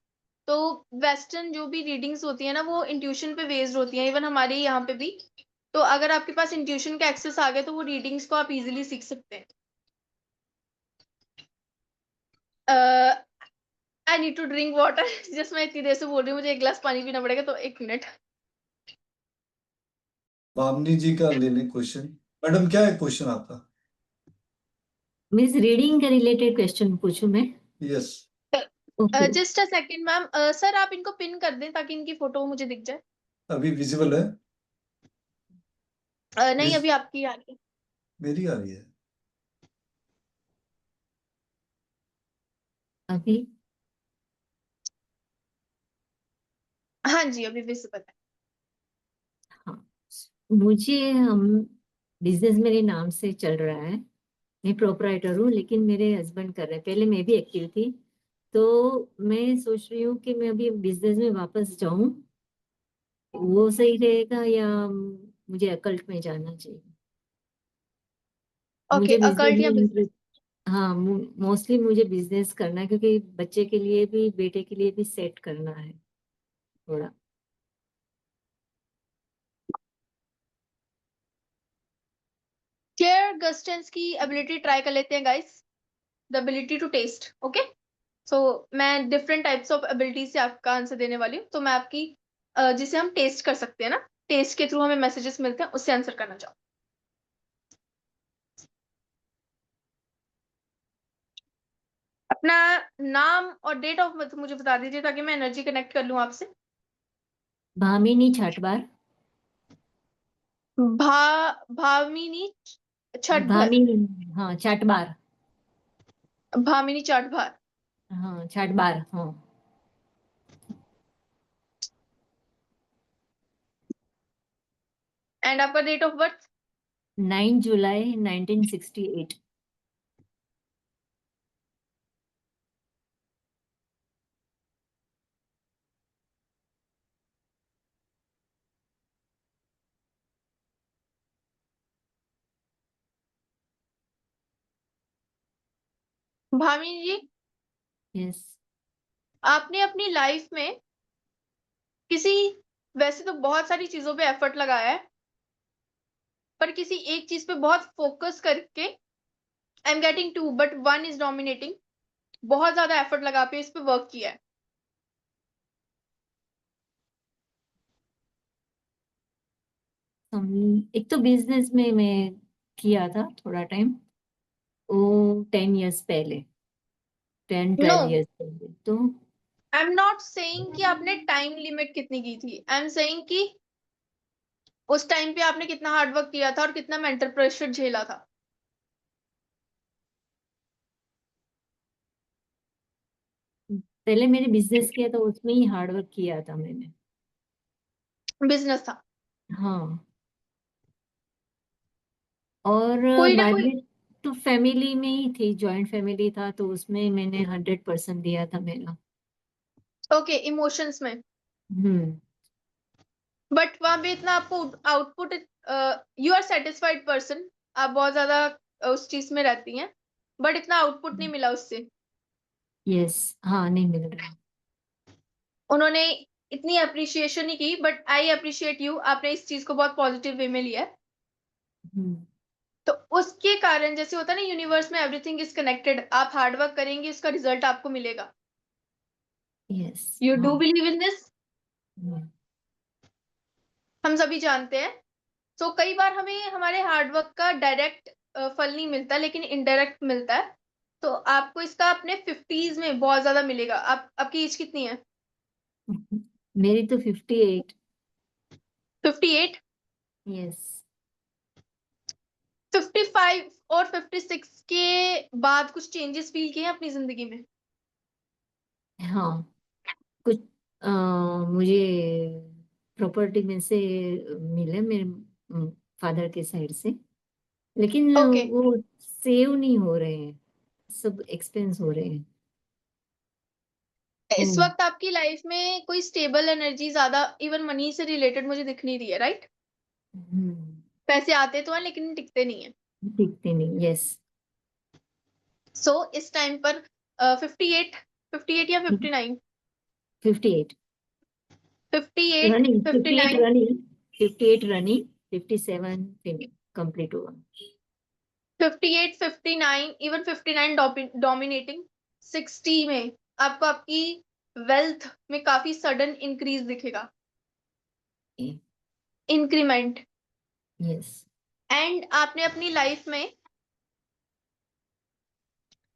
तो वेस्टर्न जो भी रीडिंग्स होती है ना वो इंट्यूशन पे बेस्ड होती है, इवन हमारे यहाँ पे भी। तो अगर आपके पास इंट्यूशन का एक्सेस आ गया तो वो रीडिंग्स को आप इजीली सीख सकते हैं। I need to drink water. Just मैं इतनी देर से बोल रही हूँ, मुझे एक गिलास पानी पीना पड़ेगा, तो 1 मिनट। भावनी जी का ले लें क्वेश्चन। मैडम क्या है क्वेश्चन आपका? मीन्स रीडिंग के रिलेटेड क्वेश्चन पूछूं मैं? Yes. Okay. Just a second ma'am, sir आप इनको पिन कर दें ताकि इनकी फोटो मुझे दिख जाए। अभी विजिबल है? नहीं, Vis- अभी आपकी आ रही है। मेरी आ रही है। अभी हाँ जी, अभी विजिबल है। हाँ, मुझे हम बिजनेस मेरे नाम से चल रहा है, मैं प्रोपराइटर हूँ, लेकिन मेरे हस्बैंड कर रहे हैं। पहले मैं भी एक्टिव थी, तो मैं सोच रही हूँ कि मैं अभी बिजनेस में वापस जाऊं, वो सही रहेगा या मुझे अकल्ट में जाना चाहिए? ओके, मुझे बिजनेस अकल्ट या में बिजनेस? इंटरेस्ट, हाँ, मोस्टली मुझे बिजनेस करना है, क्योंकि बच्चे के लिए भी, बेटे के लिए भी सेट करना है थोड़ा। क्लियर गस्टेंस की एबिलिटी ट्राई कर लेते हैं guys, the ability to test. Okay, so मैं डिफरेंट टाइप्स ऑफ एबिलिटी से आपका आंसर देने वाली हूँ। तो मैं आपकी जिसे हम टेस्ट कर सकते हैं ना, टेस्ट के थ्रू हमें मैसेजेस मिलते हैं, उससे आंसर करना चाहूँ। अपना नाम और डेट ऑफ बर्थ मुझे बता दीजिए ताकि मैं एनर्जी कनेक्ट कर लूँ आपसे। भामिनी छाटबार। भामिनी छठभर। भामिनी, हाँ, छाटबार। भामिनी चाटभार। हाँ, छाटबार, हाँ। एंड आपका डेट ऑफ बर्थ? 9 जुलाई 1968। भामिनी जी, यस। आपने अपनी लाइफ में किसी, वैसे तो बहुत सारी चीजों पे एफर्ट लगाया है, पर किसी एक चीज पे बहुत फोकस करके, I am getting to but one is dominating, बहुत ज्यादा एफर्ट लगा पे इस पे वर्क किया है। एक तो बिजनेस में मैं किया था थोड़ा टाइम, वो 10 इयर्स पहले, 10-12 नो, इयर्स पहले तो। आई एम नॉट सेइंग कि आपने टाइम लिमिट कितनी की थी, आई एम सेइंग कि उस टाइम पे आपने कितना हार्ड वर्क किया था और कितना मेंटल प्रेशर झेला था। पहले मैंने बिजनेस किया था, उसमें ही हार्ड वर्क किया था मैंने। बिजनेस था। हाँ, और कोई ना बाद कोई। में तो फैमिली में ही थी, जॉइंट फैमिली था, तो उसमें मैंने 100% दिया था मेरा। ओके, इमोशंस में। हम्म। बट वहां पे इतना आपको output, you are satisfied person, आप बहुत ज्यादा उस चीज में रहती हैं, बट इतना आउटपुट नहीं मिला उससे। यस, हाँ, नहीं मिल रहा। उन्होंने इतनी अप्रिशिएशन नहीं की, बट आई अप्रिशिएट यू, आपने इस चीज को बहुत पॉजिटिव वे में लिया है। हम्म। तो उसके कारण, जैसे होता है ना यूनिवर्स में एवरीथिंग इज कनेक्टेड, आप हार्डवर्क करेंगे उसका रिजल्ट आपको मिलेगा। यस, यू हाँ। Do believe in this? Hmm. हम सभी जानते हैं। तो कई बार हमें हमारे हार्डवर्क का डायरेक्ट फल नहीं मिलता, लेकिन इनडायरेक्ट मिलता है। तो आपको इसका अपने 50s में बहुत ज्यादा मिलेगा। आपकी एज कितनी है? मेरी तो 58। 58? यस। 55 और 56 के बाद कुछ चेंजेस फील किए हैं अपनी जिंदगी में? हाँ, कुछ मुझे प्रॉपर्टी में से मिले मेरे फादर के साइड से, लेकिन ओके, वो सेव नहीं हो रहे हैं, सब एक्सपेंस हो रहे हैं। इस हम्म। वक्त आपकी लाइफ में कोई स्टेबल एनर्जी ज्यादा इवन मनी से रिलेटेड मुझे दिख नहीं रही है, राइट? हम्म। पैसे आते तो हैं लेकिन टिकते नहीं है। दिखते नहीं। यस। सो इस टाइम पर 58, 58 या 59? 58 58, रनिंग, 58 59, रनिंग, 58 रनिंग, 57 कंप्लीट हुआ। 58, 59, इवन 59 डोमिनेटिंग। 60 में आपको आपकी वेल्थ में काफी सडन इंक्रीज दिखेगा, इंक्रीमेंट। यस। एंड आपने अपनी लाइफ में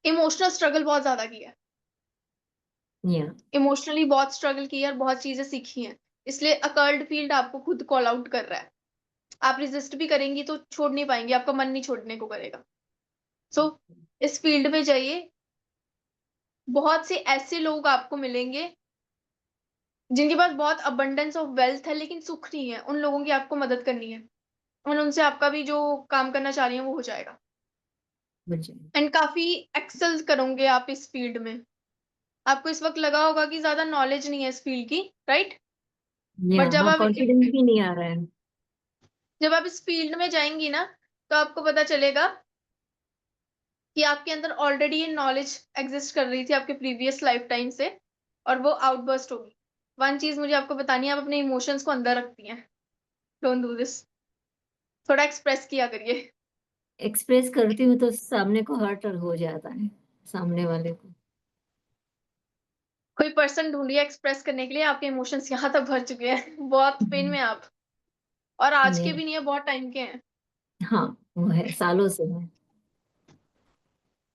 इमोशनल स्ट्रगल बहुत ज्यादा किया है, या इमोशनली बहुत स्ट्रगल किया और बहुत चीजें सीखी हैं, इसलिए अकर्ड फील्ड आपको खुद कॉल आउट कर रहा है। आप रेजिस्ट भी करेंगी तो छोड़ नहीं पाएंगी, आपका मन नहीं छोड़ने को करेगा। सो इस फील्ड में जाइए, बहुत से ऐसे लोग आपको मिलेंगे जिनके पास बहुत अबंडेंस ऑफ वेल्थ है लेकिन सुख नहीं है, उन लोगों की आपको मदद करनी है और उनसे आपका भी जो काम करना चाह रही है वो हो जाएगा। मुझे एंड काफी एक्सेल करोगे आप इस फील्ड में। आपको इस वक्त लगा होगा कि ज्यादा नॉलेज नहीं है इस फील्ड की, राइट? या बट हाँ, कॉन्फिडेंस भी नहीं आ रहा है। जब आप इस फील्ड में जाएंगी ना तो आपको पता चलेगा कि आपके अंदर ऑलरेडी ये नॉलेज एग्जिस्ट कर रही थी आपके प्रीवियस लाइफ टाइम से, और वो आउटबर्स्ट होगी। वन चीज मुझे आपको बतानी है, आप अपने इमोशंस को अंदर रखती हैं। डोंट डू दिस, थोड़ा एक्सप्रेस किया करिए। एक्सप्रेस करती हूँ तो सामने को हर्ट हो जाता है, सामने वाले को। कोई पर्सन ढूंढिए एक्सप्रेस करने के लिए, आपके इमोशंस यहाँ तक भर चुके हैं, बहुत पेन में आप, और आज के नहीं, भी नहीं है, बहुत टाइम के हैं। हाँ वो है, सालों से है।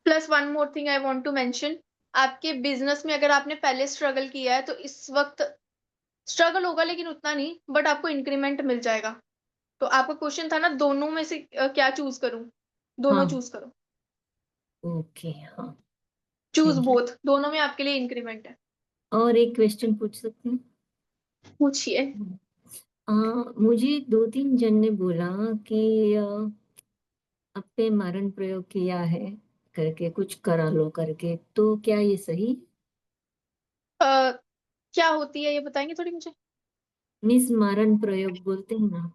Plus one more thing I want to mention, आपके बिजनेस में अगर आपने पहले स्ट्रगल किया है तो इस वक्त स्ट्रगल होगा लेकिन उतना नहीं, बट आपको इंक्रीमेंट मिल जाएगा। तो आपका क्वेश्चन था ना दोनों में से क्या चूज करूं, दोनों हाँ, चूज करो, ओके, हाँ, चूज थैंक यू। बोथ, दोनों में आपके लिए इंक्रीमेंट है। और एक क्वेश्चन पूछ सकते हैं? पूछिए। मुझे 2-3 जन ने बोला कि अब पे मारण प्रयोग किया है करके, कुछ करा लो करके, तो क्या ये सही? क्या होती है ये बताएंगे थोड़ी मुझे? मीन्स मारण प्रयोग बोलते हैं ना।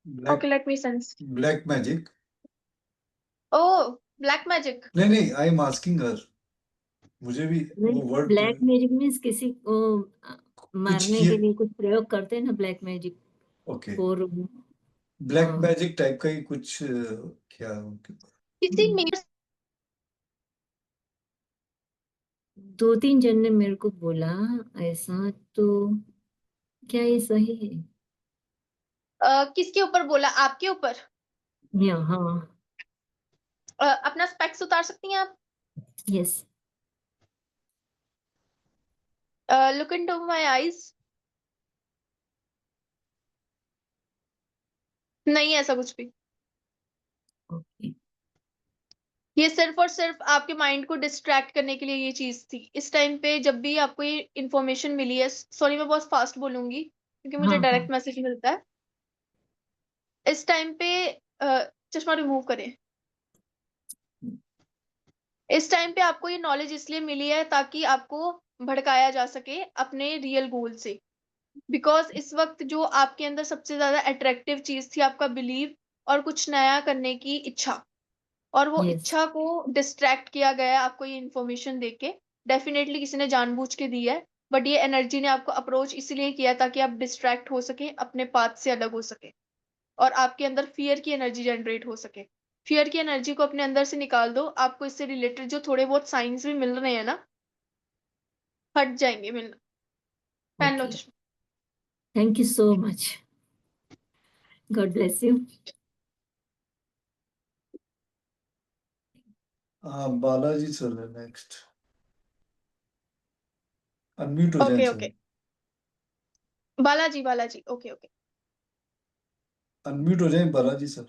Black okay, let me sense. Black magic. Oh, black magic. नहीं, आई एम आस्किंग हर, मुझे भी वो वर्ड ब्लैक मैजिक मीन्स किसी को कुछ मारने किए। के लिए कुछ प्रयोग करते हैं ना, ब्लैक मैजिक। ओके, और ब्लैक मैजिक टाइप का ही कुछ क्या उनके किसी मेरे 2-3 जन ने मेरे को बोला ऐसा, तो क्या ये सही है? किसके ऊपर बोला, आपके ऊपर? या हाँ। अपना स्पेक्स उतार सकती हैं आप? Yes. Look into my eyes. नहीं है ऐसा कुछ भी। ओके। ये सिर्फ और सिर्फ आपके माइंड को डिस्ट्रैक्ट करने के लिए ये चीज थी। इस टाइम पे जब भी आपको ये इंफॉर्मेशन मिली है, सॉरी मैं बहुत फास्ट बोलूंगी क्योंकि मुझे हाँ डायरेक्ट हाँ। मैसेज मिलता है। इस टाइम पे चश्मा रिमूव करें। इस टाइम पे आपको ये नॉलेज इसलिए मिली है ताकि आपको भड़काया जा सके अपने रियल गोल से। बिकॉज इस वक्त जो आपके अंदर सबसे ज्यादा अट्रैक्टिव चीज थी आपका बिलीव और कुछ नया करने की इच्छा, और वो यस। इच्छा को डिस्ट्रैक्ट किया गया है आपको ये इन्फॉर्मेशन देके। डेफिनेटली किसी ने जानबूझ के दी है, बट ये एनर्जी ने आपको अप्रोच इसलिए किया ताकि आप डिस्ट्रैक्ट हो सके, अपने पाथ से अलग हो सके, और आपके अंदर फियर की एनर्जी जनरेट हो सके। फियर की एनर्जी को अपने अंदर से निकाल दो, आपको इससे रिलेटेड जो थोड़े बहुत साइंस भी मिल रहे हैं ना, हट जाएंगे मिलना। पहन लो ओके, चश्मा। Thank you so much, God bless you. Balaji sir है नेक्स्ट, अनम्यूट हो जाए okay sir. Okay, Balaji Balaji, okay okay, unmute हो जाए बालाजी सर।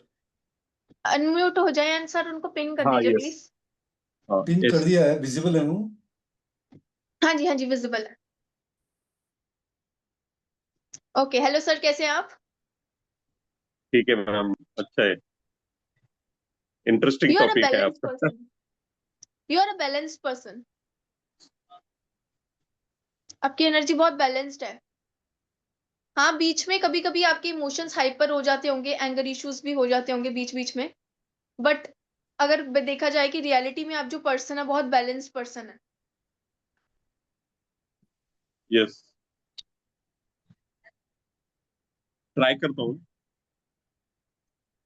अनम्यूट हो जाए एंड सर उनको पिन कर हाँ, दीजिए यस। प्लीज। पिन कर यस। दिया है, विजिबल है वो। हाँ जी विजिबल है। ओके, हेलो सर, कैसे हैं आप? ठीक है मैम, अच्छा है, interesting you are a topic है बैलेंस्ड आपका। Person, you are a balanced person, आपकी एनर्जी बहुत बैलेंस्ड है। हाँ, बीच में कभी कभी आपके इमोशंस हाइपर हो जाते होंगे, एंगर इश्यूज भी हो जाते होंगे बीच बीच में, बट अगर देखा जाए कि रियलिटी में आप जो पर्सन है बहुत बैलेंस्ड पर्सन है। यस, ट्राई करता हूँ।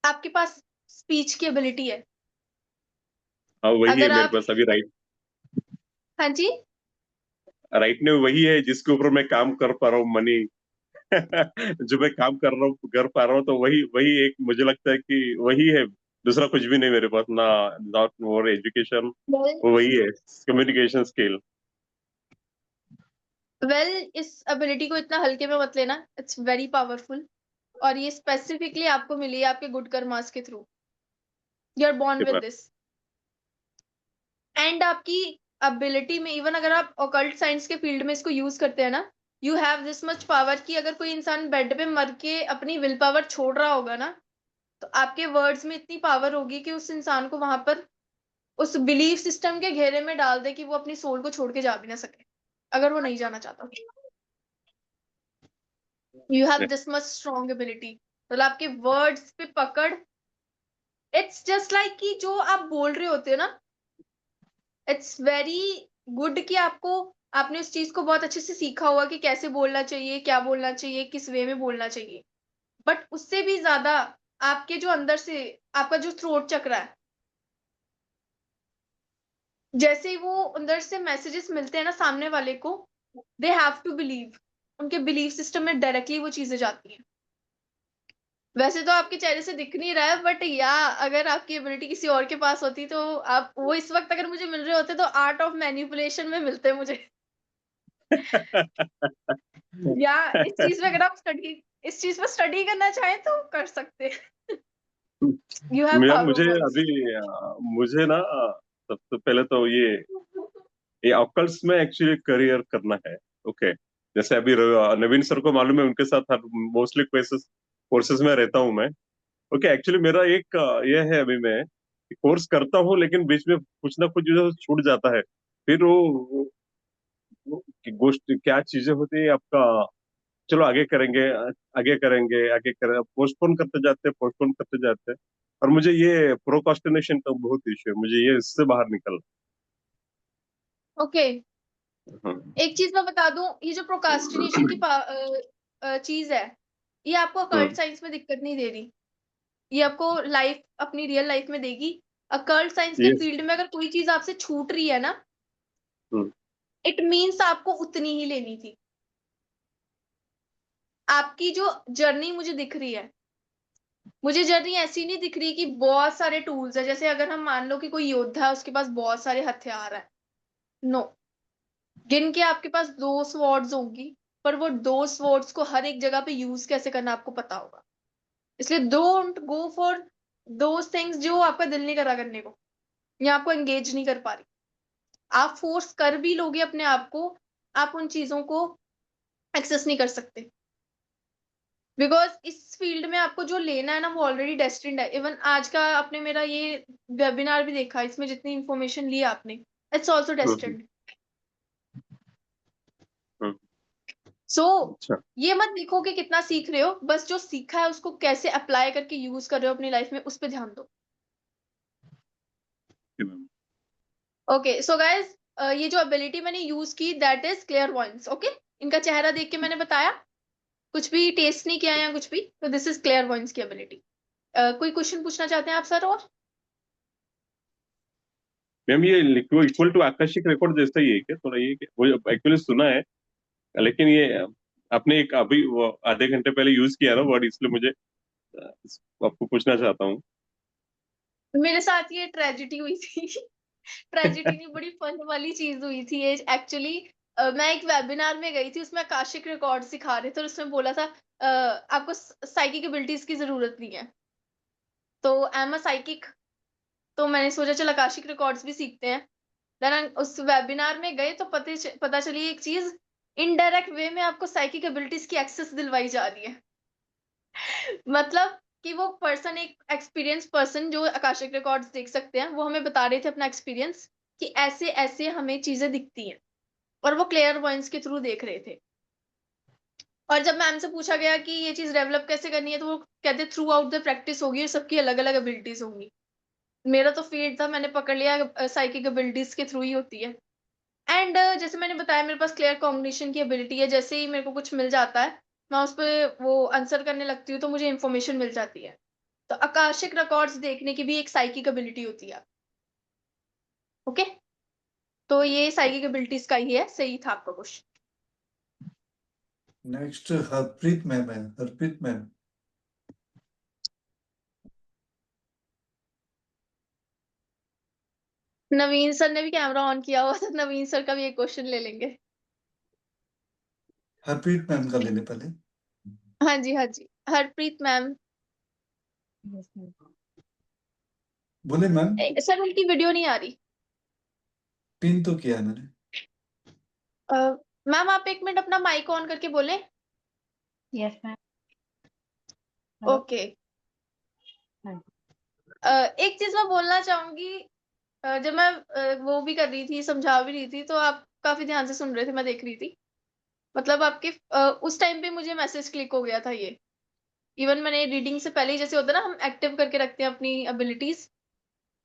आपके पास स्पीच की एबिलिटी है। हाँ, वही है अगर मेरे आप, पास अभी, राइट। हाँ जी, राइट ने वही है जिसके ऊपर मैं काम कर पा रहा हूँ, मनी। जो मैं काम कर पा रहा हूँ, तो वही वही एक मुझे लगता है कि वही है, दूसरा कुछ भी नहीं मेरे पास ना, नॉट मोर एजुकेशन, वही है कम्युनिकेशन स्किल। वेल इस एबिलिटी को इतना हल्के में मत लेना, इट्स वेरी पावरफुल, और ये स्पेसिफिकली आपको मिली है आपके गुड कर्मास के through, you are born with this. And आपकी एबिलिटी में इवन अगर आप ऑकल्ट साइंस के फील्ड में इसको यूज करते हैं ना, you have this much power कि अगर कोई इंसान बेड पे मर के अपनी विल पावर छोड़ रहा होगा ना, तो आपके वर्ड्स में इतनी पावर होगी कि उस इंसान को वहां पर उस बिलीफ सिस्टम के घेरे में डाल दे कि वो अपनी सोल को छोड़ के जा भी ना सके, अगर वो नहीं जाना चाहता। You have this much strong ability, मतलब आपके वर्ड्स पे पकड़, इट्स जस्ट लाइक कि जो आप बोल रहे होते हो ना, इट्स वेरी गुड कि आपने उस चीज को बहुत अच्छे से सीखा होगा कि कैसे बोलना चाहिए, क्या बोलना चाहिए, किस वे में बोलना चाहिए। बट उससे भी ज्यादा आपके जो अंदर से आपका जो थ्रोट चक्र है, जैसे ही वो अंदर से मैसेजेस मिलते हैं ना सामने वाले को, दे हैव टू बिलीव, उनके बिलीफ सिस्टम में डायरेक्टली वो चीजें जाती हैं। वैसे तो आपके चेहरे से दिख नहीं रहा है, बट या अगर आपकी एबिलिटी किसी और के पास होती तो आप वो इस वक्त अगर मुझे मिल रहे होते तो आर्ट ऑफ मैनिपुलेशन में मिलते मुझे। या इस चीज में अगर आप इस चीज में स्टडी करना चाहें तो कर सकते हैं। यू हैव मैम पावर मुझे ओवर दिस। अभी मुझे ना सबसे पहले तो ये ऑकल्ट्स में एक्चुअली करियर करना है। ओके, जैसे अभी नवीन सर को मालूम है, उनके साथ मोस्टली कोर्सेज में रहता हूँ मैं। ओके, एक्चुअली मेरा एक ये है, अभी मैं कोर्स करता हूँ लेकिन बीच में कुछ ना कुछ जो छूट जाता है, फिर वो गोष्ठ क्या चीजें होती है आपका, चलो आगे करेंगे, आगे करेंगे, आगे करें, पोस्टपोन करते जाते हैं। और मुझे ये प्रोकास्टिनेशन का बहुत इश्यू है, मुझे ये इससे बाहर निकलना। ओके, हाँ। एक चीज मैं बता दूं, ये जो प्रोकास्टिनेशन की चीज है, ये आपको अकल्ट साइंस में दिक्कत नहीं दे रही, ये आपको लाइफ अपनी रियल लाइफ में देगी। अकल्ट साइंस के यस। फील्ड में अगर कोई चीज आपसे छूट रही है ना, इट मीन्स आपको उतनी ही लेनी थी। आपकी जो जर्नी मुझे दिख रही है, मुझे जर्नी ऐसी नहीं दिख रही कि बहुत सारे टूल्स है, जैसे अगर हम मान लो कि कोई योद्धा है, उसके पास बहुत सारे हथियार है। नो, गिन के आपके पास 2 स्वॉर्ड्स होंगी, पर वो 2 स्वॉर्ड्स को हर एक जगह पे यूज कैसे करना आपको पता होगा। इसलिए don't go for those things जो आपका दिल नहीं करा करने को, या आपको एंगेज नहीं कर पा रही। आप फोर्स कर भी लोगे अपने आप को, आप उन चीजों को एक्सेस नहीं कर सकते, बिकॉज इस फील्ड में आपको जो लेना है ना, वो ऑलरेडी डेस्टिन्ड है। इवन आज का आपने मेरा ये वेबिनार भी देखा, इसमें जितनी इंफॉर्मेशन ली आपने, इट्स ऑल्सो डेस्टिन्ड। सो अच्छा। ये मत देखो कि कितना सीख रहे हो, बस जो सीखा है उसको कैसे अप्लाई करके यूज कर रहे हो अपनी लाइफ में, उस पर ध्यान दो। ओके सो गाइज, ये जो एबिलिटी मैंने यूज की, दैट इज क्लेयरवॉयंस। ओके, इनका चेहरा देख के मैंने बताया, कुछ भी टेस्ट नहीं किया या कुछ भी, तो दिस इज क्लेयरवॉयंस की एबिलिटी। कोई क्वेश्चन पूछना चाहते हैं आप सर? और मैम ये इक्वल टू आकाशिक रिकॉर्ड जैसा ही है क्या, थोड़ा ये वो एक्चुअली सुना है, लेकिन ये आपने एक अभी वो आधे घंटे पहले यूज किया ना वर्ड, इसलिए मुझे आपको पूछना चाहता हूँ। मेरे साथ ये ट्रेजिडी हुई थी। ट्रेजिडी नहीं, बड़ी फन वाली चीज हुई थी ये एक्चुअली। मैं एक वेबिनार में गई थी, उसमें आकाशिक रिकॉर्ड सिखा रहे थे, और उसमें बोला था आपको साइकिक एबिलिटीज की जरूरत नहीं है, तो आई एम अ साइकिक, तो मैंने सोचा चल आकाशिक रिकॉर्ड्स भी सीखते हैं। देन उस वेबिनार में गए तो पता चली एक चीज, इनडायरेक्ट वे में आपको साइकिक एबिलिटीज की एक्सेस दिलवाई जा रही है। मतलब कि वो पर्सन, एक एक्सपीरियंस पर्सन जो आकाशिक रिकॉर्ड्स देख सकते हैं, वो हमें बता रहे थे अपना एक्सपीरियंस कि ऐसे ऐसे हमें चीजें दिखती हैं, और वो क्लियर वॉइस के थ्रू देख रहे थे। और जब मैम से पूछा गया कि ये चीज डेवलप कैसे करनी है, तो वो कहते थ्रू आउट द प्रैक्टिस होगी और सबकी अलग अलग एबिलिटीज होंगी। मेरा तो फील्ड था, मैंने पकड़ लिया साइकिक एबिलिटीज के थ्रू ही होती है। एंड जैसे मैंने बताया, मेरे पास क्लियर कॉग्निशन की एबिलिटी है, जैसे ही मेरे को कुछ मिल जाता है, मैं उस पर वो आंसर करने लगती हूँ, तो मुझे इन्फॉर्मेशन मिल जाती है। तो आकाशिक रिकॉर्ड्स देखने की भी एक साइकिक एबिलिटी होती है। ओके, तो ये साइकिक एबिलिटीज का ही है, सही था आपका क्वेश्चन। नेक्स्ट हरप्रीत मैम है। हरप्रीत मैम, नवीन सर ने भी कैमरा ऑन किया हुआ था, नवीन सर का भी एक क्वेश्चन ले लेंगे। हरप्रीत मैम का लेने पहले। हाँ जी, हाँ जी, हरप्रीत मैम। बोले मैम, सर उनकी वीडियो नहीं आ रही। पिन तो किया है मैंने। मैम आप एक मिनट अपना माइक ऑन करके बोले। Yes ma'am. हेलो। ओके। हाँ एक चीज मैं बोलना चाहूंगी, जब मैं वो भी कर रही थी, समझा भी रही थी, तो आप काफी ध्यान से सुन रहे थे, मैं देख रही थी। मतलब आपके उस टाइम पे मुझे मैसेज क्लिक हो गया था ये। इवन मैंने रीडिंग से पहले ही, जैसे होता है ना हम एक्टिव करके रखते हैं अपनी एबिलिटीज,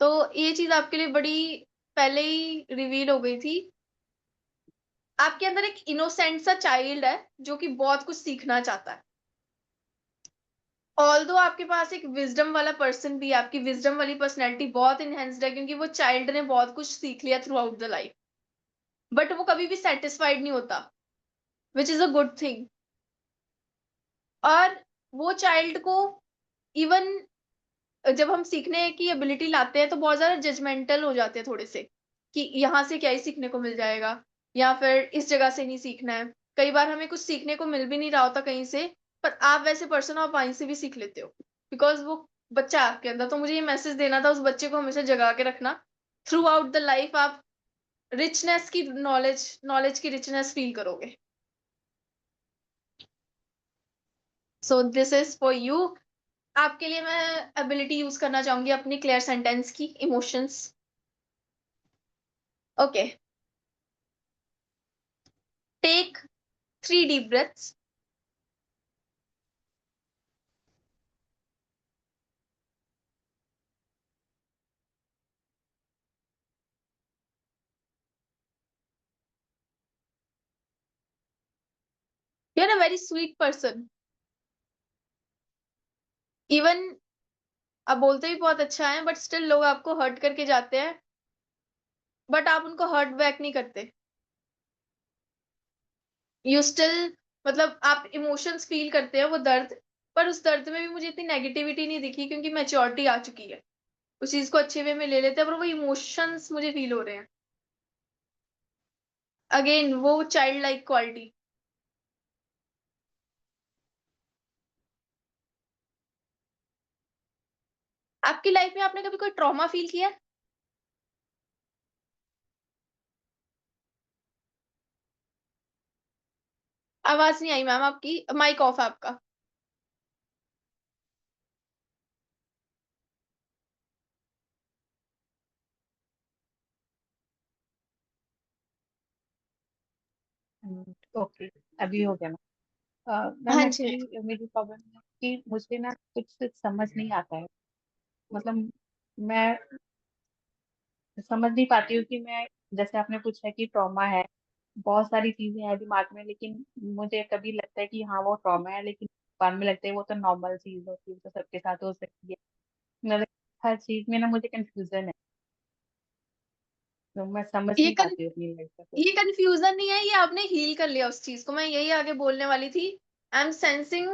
तो ये चीज आपके लिए बड़ी पहले ही रिवील हो गई थी। आपके अंदर एक इनोसेंट सा चाइल्ड है जो कि बहुत कुछ सीखना चाहता है। ऑल्दो आपके पास एक विजडम वाला पर्सन भी है, आपकी विजडम वाली पर्सनैलिटी बहुत इनहेंस्ड है, क्योंकि वो चाइल्ड ने बहुत कुछ सीख लिया through out the life, but वो कभी भी सेटिस्फाइड नहीं होता, which is a good thing. और वो चाइल्ड को इवन जब हम सीखने की एबिलिटी लाते हैं तो बहुत ज्यादा जजमेंटल हो जाते हैं थोड़े से, कि यहाँ से क्या ही सीखने को मिल जाएगा, या फिर इस जगह से नहीं सीखना है। कई बार हमें कुछ सीखने को मिल भी नहीं रहा होता कहीं से, पर आप वैसे पर्सन हो, आप वहीं से भी सीख लेते हो, बिकॉज वो बच्चा है आपके अंदर। तो मुझे ये मैसेज देना था, उस बच्चे को हमेशा जगा के रखना। थ्रू आउट द लाइफ आप रिचनेस की नॉलेज की रिचनेस फील करोगे। So this is for you. आपके लिए मैं एबिलिटी यूज करना चाहूंगी अपनी क्लियर सेंटेंस की, emotions. Okay, take 3 deep breaths. You're a very sweet person. Even आप बोलते भी बहुत अच्छा है, बट स्टिल लोग आपको हर्ट करके जाते हैं, बट आप उनको हर्ट बैक नहीं करते। यू स्टिल, मतलब आप इमोशंस फील करते हैं, वो दर्द, पर उस दर्द में भी मुझे इतनी नेगेटिविटी नहीं दिखी, क्योंकि मैच्योरिटी आ चुकी है। उस चीज को अच्छे वे में ले लेते हैं, पर वो इमोशंस मुझे फील हो रहे हैं। अगेन वो चाइल्ड लाइक क्वालिटी। आपकी लाइफ में आपने कभी कोई ट्रॉमा फील किया है? आवाज नहीं आई मैम आपकी, माइक ऑफ है आपका। ओके, अभी हो गया मैम। हाँ जी। एक्चुअली मेरी प्रॉब्लम है कि मुझे ना कुछ समझ नहीं आता है। मतलब मैं समझ नहीं पाती हूँ कि मैं, जैसे आपने पूछा कि ट्रॉमा है, बहुत सारी चीजें हैं दिमाग में, लेकिन मुझे कभी लगता है कि हाँ वो ट्रॉमा है, लेकिन बाद में लगता है वो तो नॉर्मल चीज होती है, तो सबके साथ हो सकती है। मतलब हर चीज में ना मुझे कंफ्यूजन है, तो मैं समझ ये नहीं पाती हूँ अपनी लाइफ का कुछ। ये कंफ्यूजन नहीं है, ये आपने हील कर लिया उस चीज को। मैं यही आगे बोलने वाली थी। I am sensing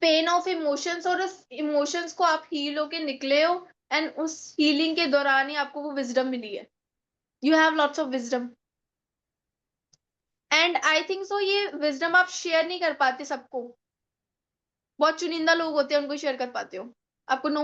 pain of emotions, और उस इमोशंस को आप हील होके निकले हो, एंड उस हीलिंग के दौरान ही आपको वो विजडम मिली है। You have lots of wisdom, and I think so ये विजडम आप शेयर नहीं कर पाते सबको। बहुत चुनिंदा लोग होते हैं उनको शेयर कर पाते हो। आपको नो